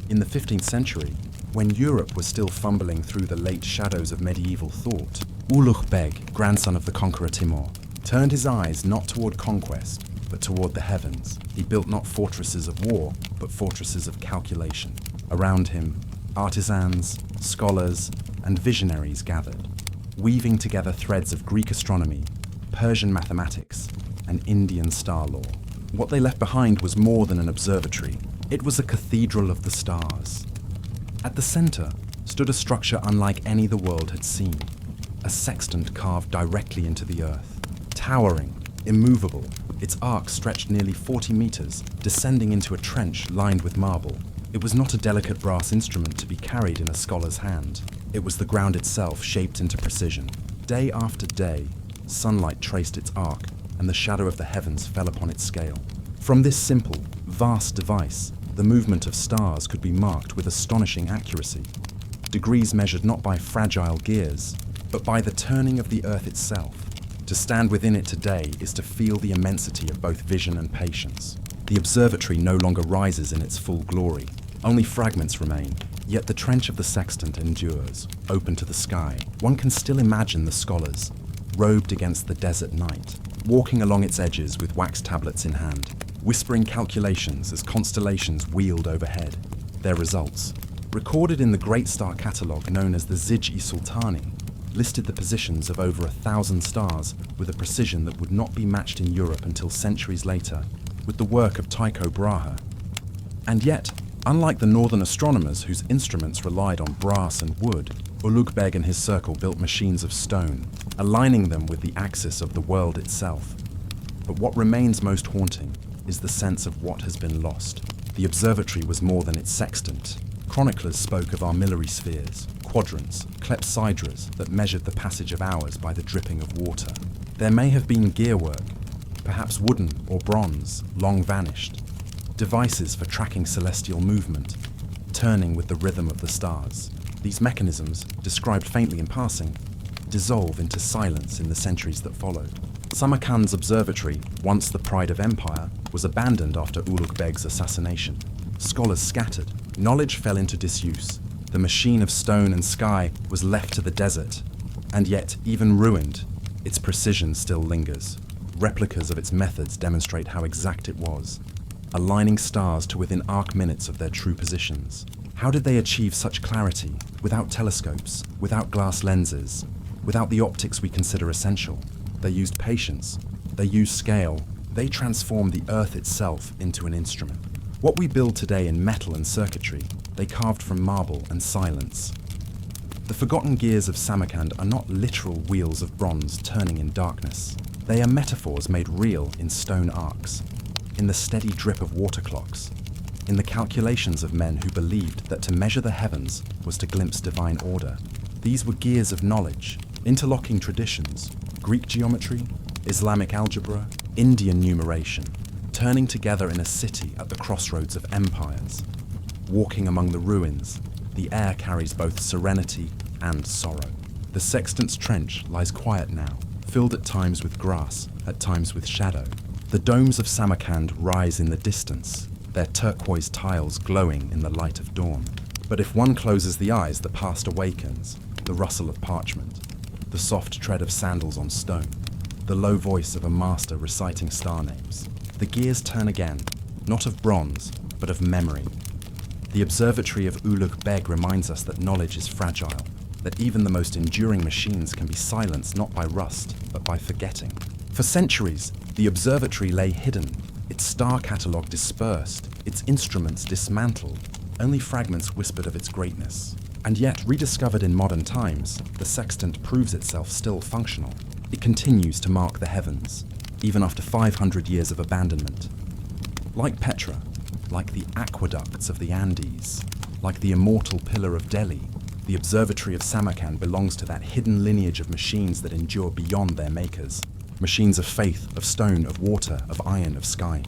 In the 15th century, when Europe was still fumbling through the late shadows of medieval thought, Ulugh Beg, grandson of the conqueror Timur, turned his eyes not toward conquest, but toward the heavens. He built not fortresses of war, but fortresses of calculation. Around him, artisans, scholars, and visionaries gathered, weaving together threads of Greek astronomy, Persian mathematics, and Indian star lore. What they left behind was more than an observatory. It was a cathedral of the stars. At the center, stood a structure unlike any the world had seen. A sextant carved directly into the earth. Towering, immovable, its arc stretched nearly 40 meters, descending into a trench lined with marble. It was not a delicate brass instrument to be carried in a scholar's hand. It was the ground itself shaped into precision. Day after day, sunlight traced its arc, and the shadow of the heavens fell upon its scale. From this simple, vast device, the movement of stars could be marked with astonishing accuracy. Degrees measured not by fragile gears, but by the turning of the earth itself. To stand within it today is to feel the immensity of both vision and patience. The observatory no longer rises in its full glory. Only fragments remain, yet the trench of the sextant endures, open to the sky. One can still imagine the scholars, robed against the desert night, walking along its edges with wax tablets in hand, whispering calculations as constellations wheeled overhead. Their results, recorded in the Great Star Catalogue known as the Zij-i-Sultani, listed the positions of over 1,000 stars with a precision that would not be matched in Europe until centuries later, with the work of Tycho Brahe. And yet, unlike the northern astronomers whose instruments relied on brass and wood, Ulugh Beg and his circle built machines of stone, aligning them with the axis of the world itself. But what remains most haunting is the sense of what has been lost. The observatory was more than its sextant. Chroniclers spoke of armillary spheres, quadrants, clepsydras that measured the passage of hours by the dripping of water. There may have been gearwork, perhaps wooden or bronze, long vanished, devices for tracking celestial movement, turning with the rhythm of the stars. These mechanisms, described faintly in passing, dissolve into silence in the centuries that followed. Samarkand's observatory, once the pride of empire, was abandoned after Ulugh Beg's assassination. Scholars scattered, knowledge fell into disuse. The machine of stone and sky was left to the desert, and yet, even ruined, its precision still lingers. Replicas of its methods demonstrate how exact it was, aligning stars to within arc minutes of their true positions. How did they achieve such clarity, without telescopes, without glass lenses, without the optics we consider essential? They used patience, they used scale, they transformed the earth itself into an instrument. What we build today in metal and circuitry, they carved from marble and silence. The forgotten gears of Samarkand are not literal wheels of bronze turning in darkness. They are metaphors made real in stone arcs, in the steady drip of water clocks, in the calculations of men who believed that to measure the heavens was to glimpse divine order. These were gears of knowledge, interlocking traditions, Greek geometry, Islamic algebra, Indian numeration, turning together in a city at the crossroads of empires. Walking among the ruins, the air carries both serenity and sorrow. The sextant's trench lies quiet now, filled at times with grass, at times with shadow. The domes of Samarkand rise in the distance, their turquoise tiles glowing in the light of dawn. But if one closes the eyes, the past awakens, the rustle of parchment, the soft tread of sandals on stone, the low voice of a master reciting star names. The gears turn again, not of bronze, but of memory. The observatory of Ulugh Beg reminds us that knowledge is fragile, that even the most enduring machines can be silenced not by rust, but by forgetting. For centuries, the observatory lay hidden, its star catalogue dispersed, its instruments dismantled, only fragments whispered of its greatness. And yet, rediscovered in modern times, the sextant proves itself still functional. It continues to mark the heavens, even after 500 years of abandonment. Like Petra, like the aqueducts of the Andes, like the immortal Pillar of Delhi, the observatory of Samarkand belongs to that hidden lineage of machines that endure beyond their makers. Machines of faith, of stone, of water, of iron, of sky.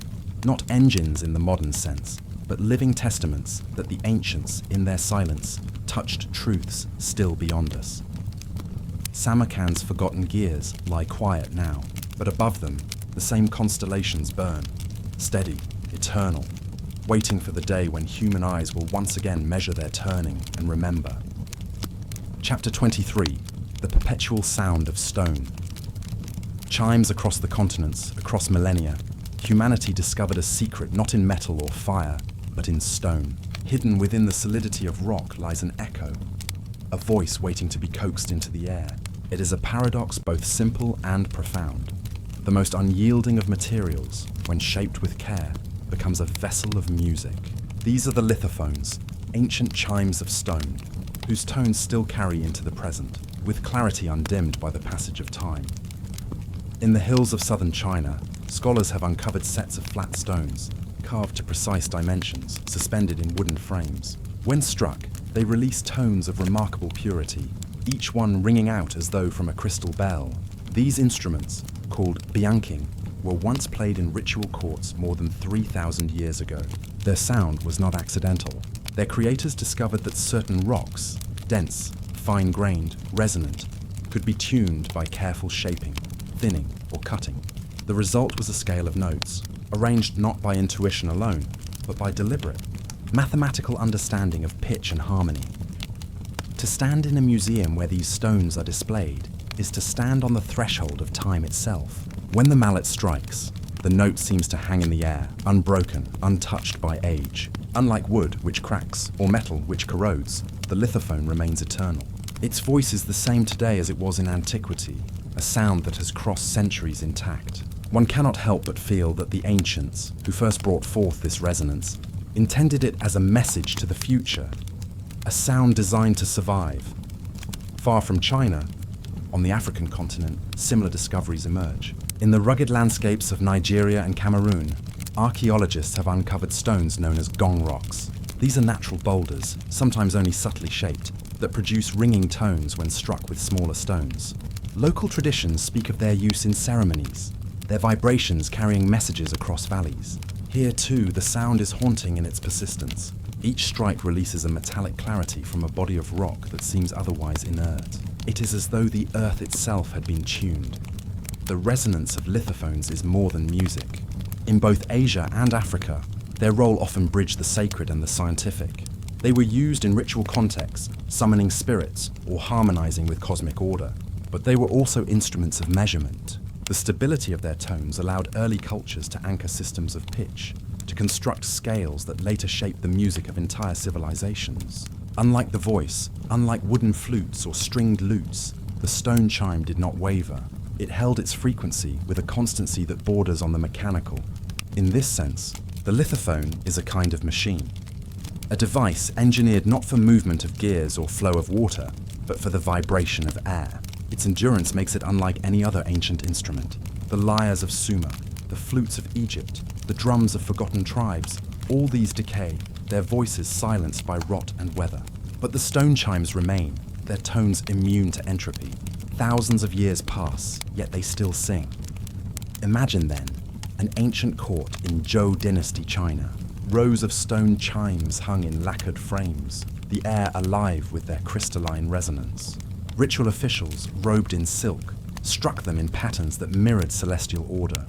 Not engines in the modern sense, but living testaments that the ancients, in their silence, touched truths still beyond us. Samarkand's forgotten gears lie quiet now, but above them, the same constellations burn, steady, eternal, waiting for the day when human eyes will once again measure their turning and remember. Chapter 23, The Perpetual Sound of Stone. Chimes across the continents, across millennia, humanity discovered a secret not in metal or fire, but in stone. Hidden within the solidity of rock lies an echo, a voice waiting to be coaxed into the air. It is a paradox both simple and profound. The most unyielding of materials, when shaped with care, becomes a vessel of music. These are the lithophones, ancient chimes of stone, whose tones still carry into the present, with clarity undimmed by the passage of time. In the hills of southern China, scholars have uncovered sets of flat stones, carved to precise dimensions, suspended in wooden frames. When struck, they release tones of remarkable purity, each one ringing out as though from a crystal bell. These instruments, called bianqing, were once played in ritual courts more than 3,000 years ago. Their sound was not accidental. Their creators discovered that certain rocks, dense, fine-grained, resonant, could be tuned by careful shaping, thinning, or cutting. The result was a scale of notes, arranged not by intuition alone, but by deliberate, mathematical understanding of pitch and harmony. To stand in a museum where these stones are displayed is to stand on the threshold of time itself. When the mallet strikes, the note seems to hang in the air, unbroken, untouched by age. Unlike wood, which cracks, or metal, which corrodes, the lithophone remains eternal. Its voice is the same today as it was in antiquity, a sound that has crossed centuries intact. One cannot help but feel that the ancients, who first brought forth this resonance, intended it as a message to the future, a sound designed to survive. Far from China, on the African continent, similar discoveries emerge. In the rugged landscapes of Nigeria and Cameroon, archaeologists have uncovered stones known as gong rocks. These are natural boulders, sometimes only subtly shaped, that produce ringing tones when struck with smaller stones. Local traditions speak of their use in ceremonies, their vibrations carrying messages across valleys. Here too, the sound is haunting in its persistence. Each strike releases a metallic clarity from a body of rock that seems otherwise inert. It is as though the earth itself had been tuned. The resonance of lithophones is more than music. In both Asia and Africa, their role often bridged the sacred and the scientific. They were used in ritual contexts, summoning spirits or harmonizing with cosmic order. But they were also instruments of measurement. The stability of their tones allowed early cultures to anchor systems of pitch, to construct scales that later shaped the music of entire civilizations. Unlike the voice, unlike wooden flutes or stringed lutes, the stone chime did not waver. It held its frequency with a constancy that borders on the mechanical. In this sense, the lithophone is a kind of machine, a device engineered not for movement of gears or flow of water, but for the vibration of air. Its endurance makes it unlike any other ancient instrument. The lyres of Sumer, the flutes of Egypt, the drums of forgotten tribes, all these decay, their voices silenced by rot and weather. But the stone chimes remain, their tones immune to entropy. Thousands of years pass, yet they still sing. Imagine then, an ancient court in Zhou dynasty China. Rows of stone chimes hung in lacquered frames, the air alive with their crystalline resonance. Ritual officials, robed in silk, struck them in patterns that mirrored celestial order.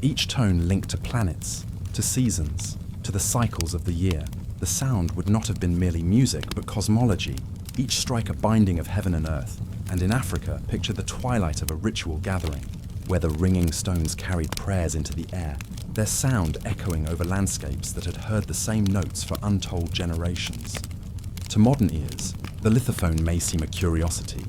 Each tone linked to planets, to seasons, to the cycles of the year. The sound would not have been merely music, but cosmology, each strike a binding of heaven and earth. And in Africa, picture the twilight of a ritual gathering, where the ringing stones carried prayers into the air, their sound echoing over landscapes that had heard the same notes for untold generations. To modern ears, the lithophone may seem a curiosity,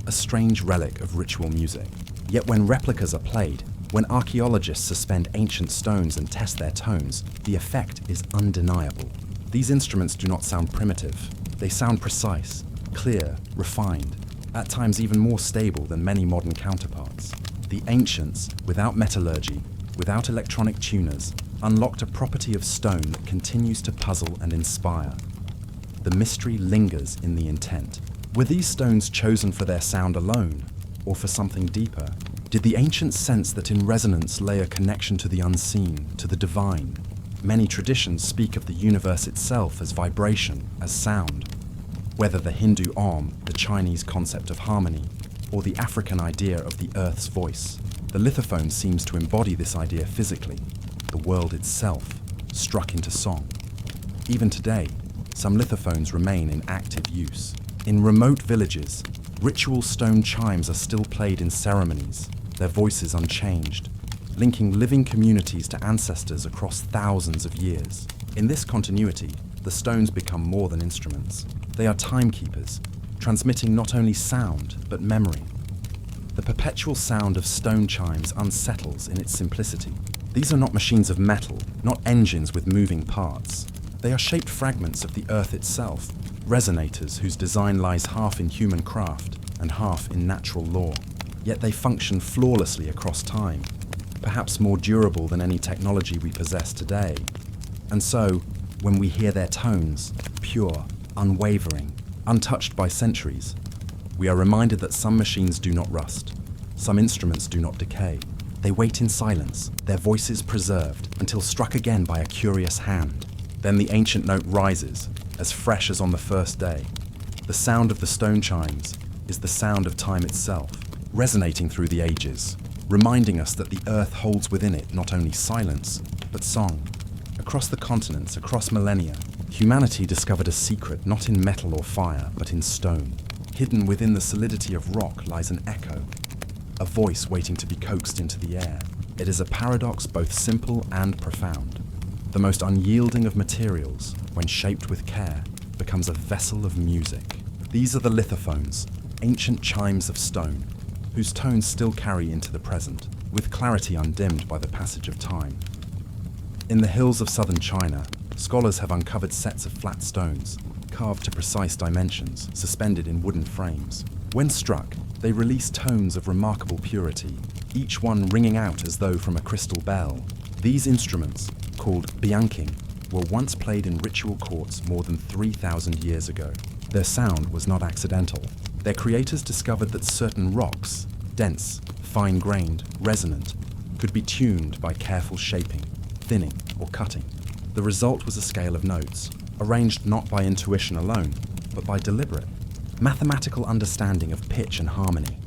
a strange relic of ritual music. Yet when replicas are played, when archaeologists suspend ancient stones and test their tones, the effect is undeniable. These instruments do not sound primitive. They sound precise, clear, refined, at times even more stable than many modern counterparts. The ancients, without metallurgy, without electronic tuners, unlocked a property of stone that continues to puzzle and inspire. The mystery lingers in the intent. Were these stones chosen for their sound alone, or for something deeper? Did the ancients sense that in resonance lay a connection to the unseen, to the divine? Many traditions speak of the universe itself as vibration, as sound. Whether the Hindu Om, the Chinese concept of harmony, or the African idea of the earth's voice, the lithophone seems to embody this idea physically, the world itself, struck into song. Even today, some lithophones remain in active use. In remote villages, ritual stone chimes are still played in ceremonies, their voices unchanged, linking living communities to ancestors across thousands of years. In this continuity, the stones become more than instruments. They are timekeepers, transmitting not only sound, but memory. The perpetual sound of stone chimes unsettles in its simplicity. These are not machines of metal, not engines with moving parts. They are shaped fragments of the earth itself, resonators whose design lies half in human craft and half in natural law. Yet they function flawlessly across time, perhaps more durable than any technology we possess today. And so, when we hear their tones, pure, unwavering, untouched by centuries, we are reminded that some machines do not rust, some instruments do not decay. They wait in silence, their voices preserved, until struck again by a curious hand. Then the ancient note rises, as fresh as on the first day. The sound of the stone chimes is the sound of time itself, resonating through the ages, reminding us that the earth holds within it not only silence, but song. Across the continents, across millennia, humanity discovered a secret not in metal or fire, but in stone. Hidden within the solidity of rock lies an echo, a voice waiting to be coaxed into the air. It is a paradox both simple and profound. The most unyielding of materials, when shaped with care, becomes a vessel of music. These are the lithophones, ancient chimes of stone, whose tones still carry into the present, with clarity undimmed by the passage of time. In the hills of southern China, scholars have uncovered sets of flat stones, carved to precise dimensions, suspended in wooden frames. When struck, they release tones of remarkable purity, each one ringing out as though from a crystal bell. These instruments, called bianqing, were once played in ritual courts more than 3,000 years ago. Their sound was not accidental. Their creators discovered that certain rocks, dense, fine-grained, resonant, could be tuned by careful shaping, thinning, or cutting. The result was a scale of notes, arranged not by intuition alone, but by deliberate, mathematical understanding of pitch and harmony.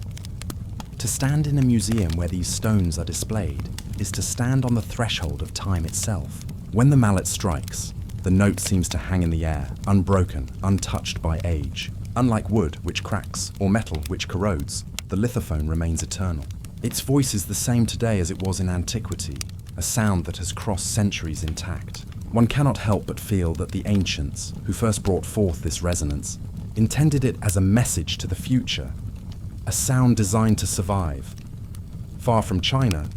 To stand in a museum where these stones are displayed is to stand on the threshold of time itself. When the mallet strikes, the note seems to hang in the air, unbroken, untouched by age. Unlike wood, which cracks, or metal, which corrodes, the lithophone remains eternal. Its voice is the same today as it was in antiquity, a sound that has crossed centuries intact. One cannot help but feel that the ancients, who first brought forth this resonance, intended it as a message to the future, a sound designed to survive. Far from China,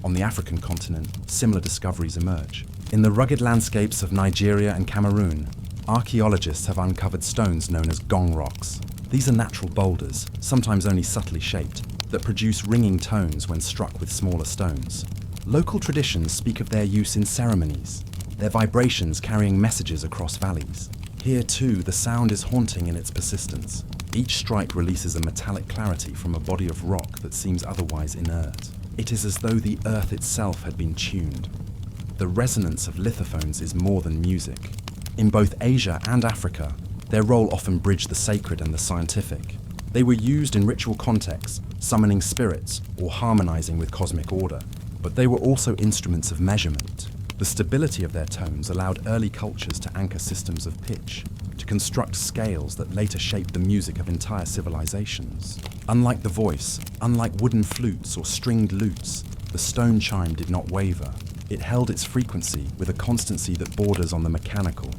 on the African continent, similar discoveries emerge. In the rugged landscapes of Nigeria and Cameroon, archaeologists have uncovered stones known as gong rocks. These are natural boulders, sometimes only subtly shaped, that produce ringing tones when struck with smaller stones. Local traditions speak of their use in ceremonies, their vibrations carrying messages across valleys. Here too, the sound is haunting in its persistence. Each strike releases a metallic clarity from a body of rock that seems otherwise inert. It is as though the earth itself had been tuned. The resonance of lithophones is more than music. In both Asia and Africa, their role often bridged the sacred and the scientific. They were used in ritual contexts, summoning spirits or harmonizing with cosmic order. But they were also instruments of measurement. The stability of their tones allowed early cultures to anchor systems of pitch, to construct scales that later shaped the music of entire civilizations. Unlike the voice, unlike wooden flutes or stringed lutes, the stone chime did not waver. It held its frequency with a constancy that borders on the mechanical.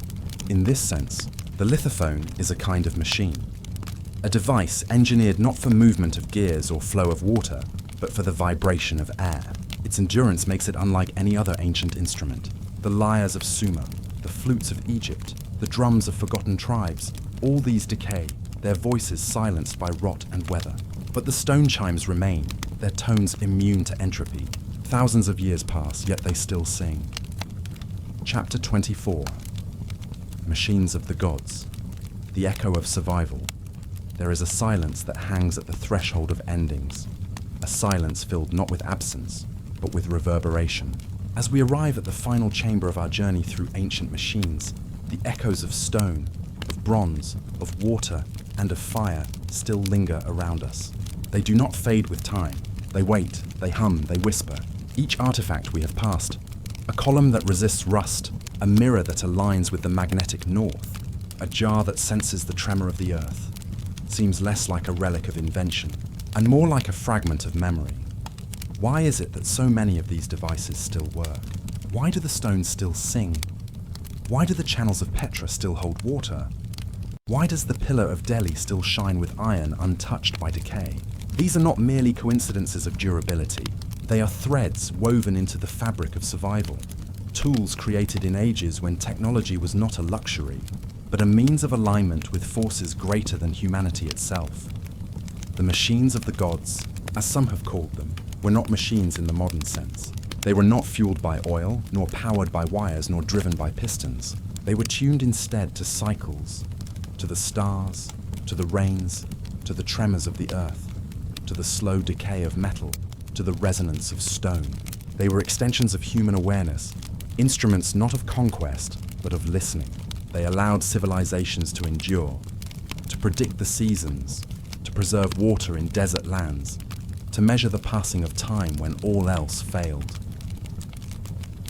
In this sense, the lithophone is a kind of machine, a device engineered not for movement of gears or flow of water, but for the vibration of air. Its endurance makes it unlike any other ancient instrument. The lyres of Sumer, the flutes of Egypt, the drums of forgotten tribes, all these decay, their voices silenced by rot and weather. But the stone chimes remain, their tones immune to entropy. Thousands of years pass, yet they still sing. Chapter 24. Machines of the Gods. The echo of survival. There is a silence that hangs at the threshold of endings. A silence filled not with absence, but with reverberation. As we arrive at the final chamber of our journey through ancient machines, the echoes of stone, of bronze, of water, and of fire still linger around us. They do not fade with time. They wait, they hum, they whisper. Each artifact we have passed, a column that resists rust, a mirror that aligns with the magnetic north, a jar that senses the tremor of the earth, seems less like a relic of invention and more like a fragment of memory. Why is it that so many of these devices still work? Why do the stones still sing? Why do the channels of Petra still hold water? Why does the pillar of Delhi still shine with iron untouched by decay? These are not merely coincidences of durability. They are threads woven into the fabric of survival, tools created in ages when technology was not a luxury. but a means of alignment with forces greater than humanity itself. The machines of the gods, as some have called them, were not machines in the modern sense. They were not fueled by oil, nor powered by wires, nor driven by pistons. They were tuned instead to cycles, to the stars, to the rains, to the tremors of the earth, to the slow decay of metal, to the resonance of stone. They were extensions of human awareness, instruments not of conquest, but of listening. They allowed civilizations to endure, to predict the seasons, to preserve water in desert lands, to measure the passing of time when all else failed.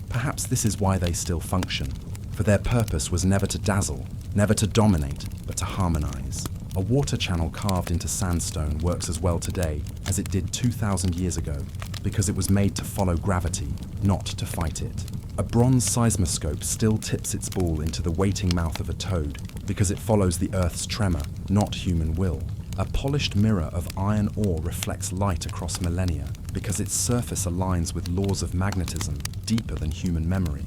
Perhaps this is why they still function, for their purpose was never to dazzle, never to dominate, but to harmonize. A water channel carved into sandstone works as well today as it did 2,000 years ago, because it was made to follow gravity, not to fight it. A bronze seismoscope still tips its ball into the waiting mouth of a toad, because it follows the Earth's tremor, not human will. A polished mirror of iron ore reflects light across millennia, because its surface aligns with laws of magnetism deeper than human memory.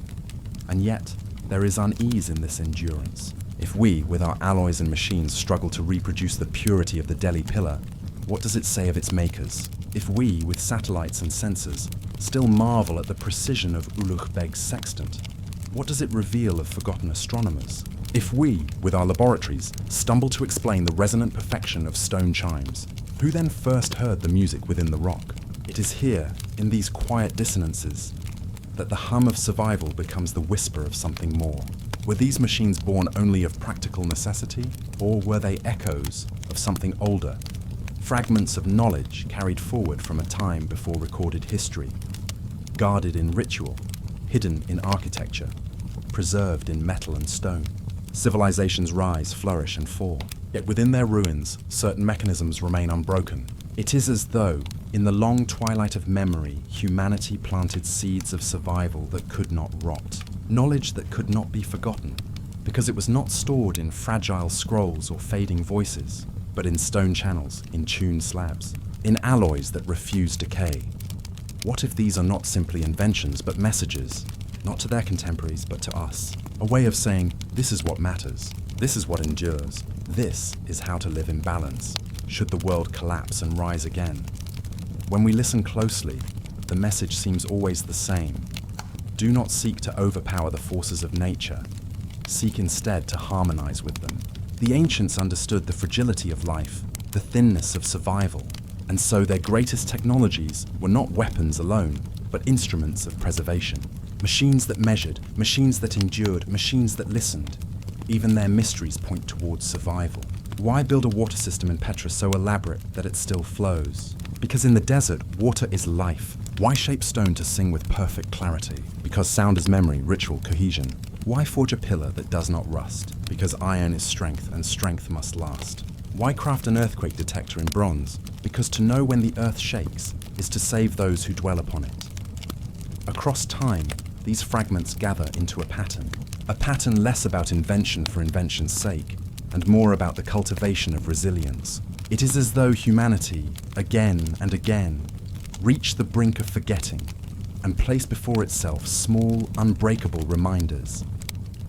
And yet, there is unease in this endurance. If we, with our alloys and machines, struggle to reproduce the purity of the Delhi pillar, what does it say of its makers? If we, with satellites and sensors, still marvel at the precision of Ulugh Beg's sextant, what does it reveal of forgotten astronomers? If we, with our laboratories, stumble to explain the resonant perfection of stone chimes, who then first heard the music within the rock? It is here, in these quiet dissonances, that the hum of survival becomes the whisper of something more. Were these machines born only of practical necessity, or were they echoes of something older, fragments of knowledge carried forward from a time before recorded history, guarded in ritual, hidden in architecture, preserved in metal and stone? Civilizations rise, flourish, and fall, yet within their ruins, certain mechanisms remain unbroken. It is as though, in the long twilight of memory, humanity planted seeds of survival that could not rot, knowledge that could not be forgotten, because it was not stored in fragile scrolls or fading voices, but in stone channels, in tuned slabs, in alloys that refuse decay. What if these are not simply inventions, but messages, not to their contemporaries, but to us? A way of saying, this is what matters, this is what endures, this is how to live in balance, should the world collapse and rise again. When we listen closely, the message seems always the same. Do not seek to overpower the forces of nature. Seek instead to harmonize with them. The ancients understood the fragility of life, the thinness of survival, and so their greatest technologies were not weapons alone, but instruments of preservation. Machines that measured, machines that endured, machines that listened. Even their mysteries point towards survival. Why build a water system in Petra so elaborate that it still flows? Because in the desert, water is life. Why shape stone to sing with perfect clarity? Because sound is memory, ritual, cohesion. Why forge a pillar that does not rust? Because iron is strength, and strength must last. Why craft an earthquake detector in bronze? Because to know when the earth shakes is to save those who dwell upon it. Across time, these fragments gather into a pattern less about invention for invention's sake, and more about the cultivation of resilience. It is as though humanity, again and again, reached the brink of forgetting and placed before itself small, unbreakable reminders.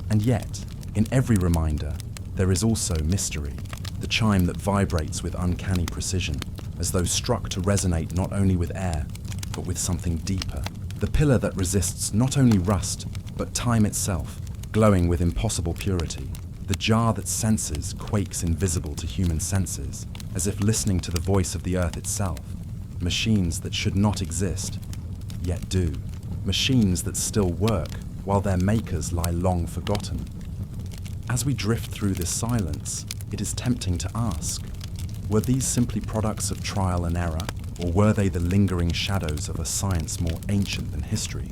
And yet, in every reminder, there is also mystery, the chime that vibrates with uncanny precision, as though struck to resonate not only with air, but with something deeper. The pillar that resists not only rust, but time itself, glowing with impossible purity. The jar that senses quakes invisible to human senses, as if listening to the voice of the earth itself. Machines that should not exist, yet do. Machines that still work, while their makers lie long forgotten. As we drift through this silence, it is tempting to ask, were these simply products of trial and error, or were they the lingering shadows of a science more ancient than history?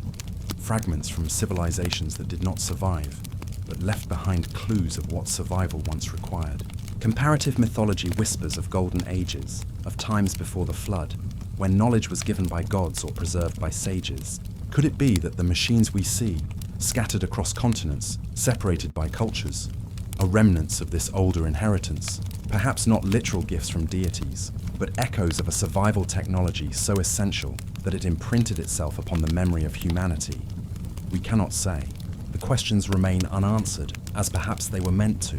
Fragments from civilizations that did not survive, but left behind clues of what survival once required. Comparative mythology whispers of golden ages, of times before the flood, when knowledge was given by gods or preserved by sages. Could it be that the machines we see, scattered across continents, separated by cultures, are remnants of this older inheritance? Perhaps not literal gifts from deities, but echoes of a survival technology so essential that it imprinted itself upon the memory of humanity. We cannot say. The questions remain unanswered, as perhaps they were meant to.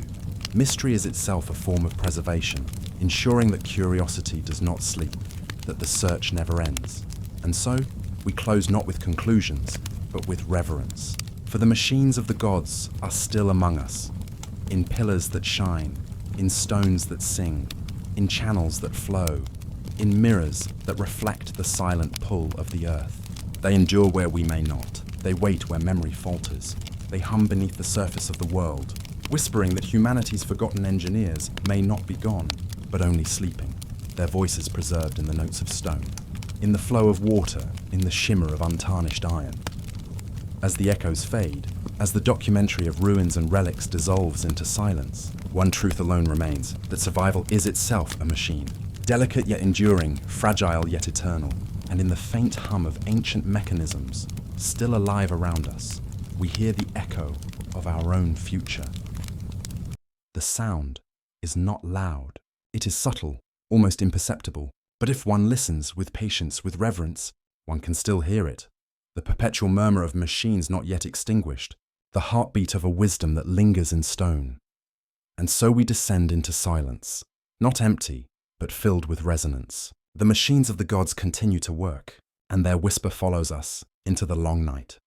Mystery is itself a form of preservation, ensuring that curiosity does not sleep, that the search never ends. And so, we close not with conclusions, but with reverence. For the machines of the gods are still among us, in pillars that shine, in stones that sing, in channels that flow, in mirrors that reflect the silent pull of the earth. They endure where we may not. They wait where memory falters. They hum beneath the surface of the world, whispering that humanity's forgotten engineers may not be gone, but only sleeping, their voices preserved in the notes of stone, in the flow of water, in the shimmer of untarnished iron. As the echoes fade, as the documentary of ruins and relics dissolves into silence, one truth alone remains, that survival is itself a machine, delicate yet enduring, fragile yet eternal, and in the faint hum of ancient mechanisms, still alive around us, we hear the echo of our own future. The sound is not loud. It is subtle, almost imperceptible, but if one listens with patience, with reverence, one can still hear it. The perpetual murmur of machines not yet extinguished, the heartbeat of a wisdom that lingers in stone. And so we descend into silence, not empty, but filled with resonance. The machines of the gods continue to work, and their whisper follows us into the long night.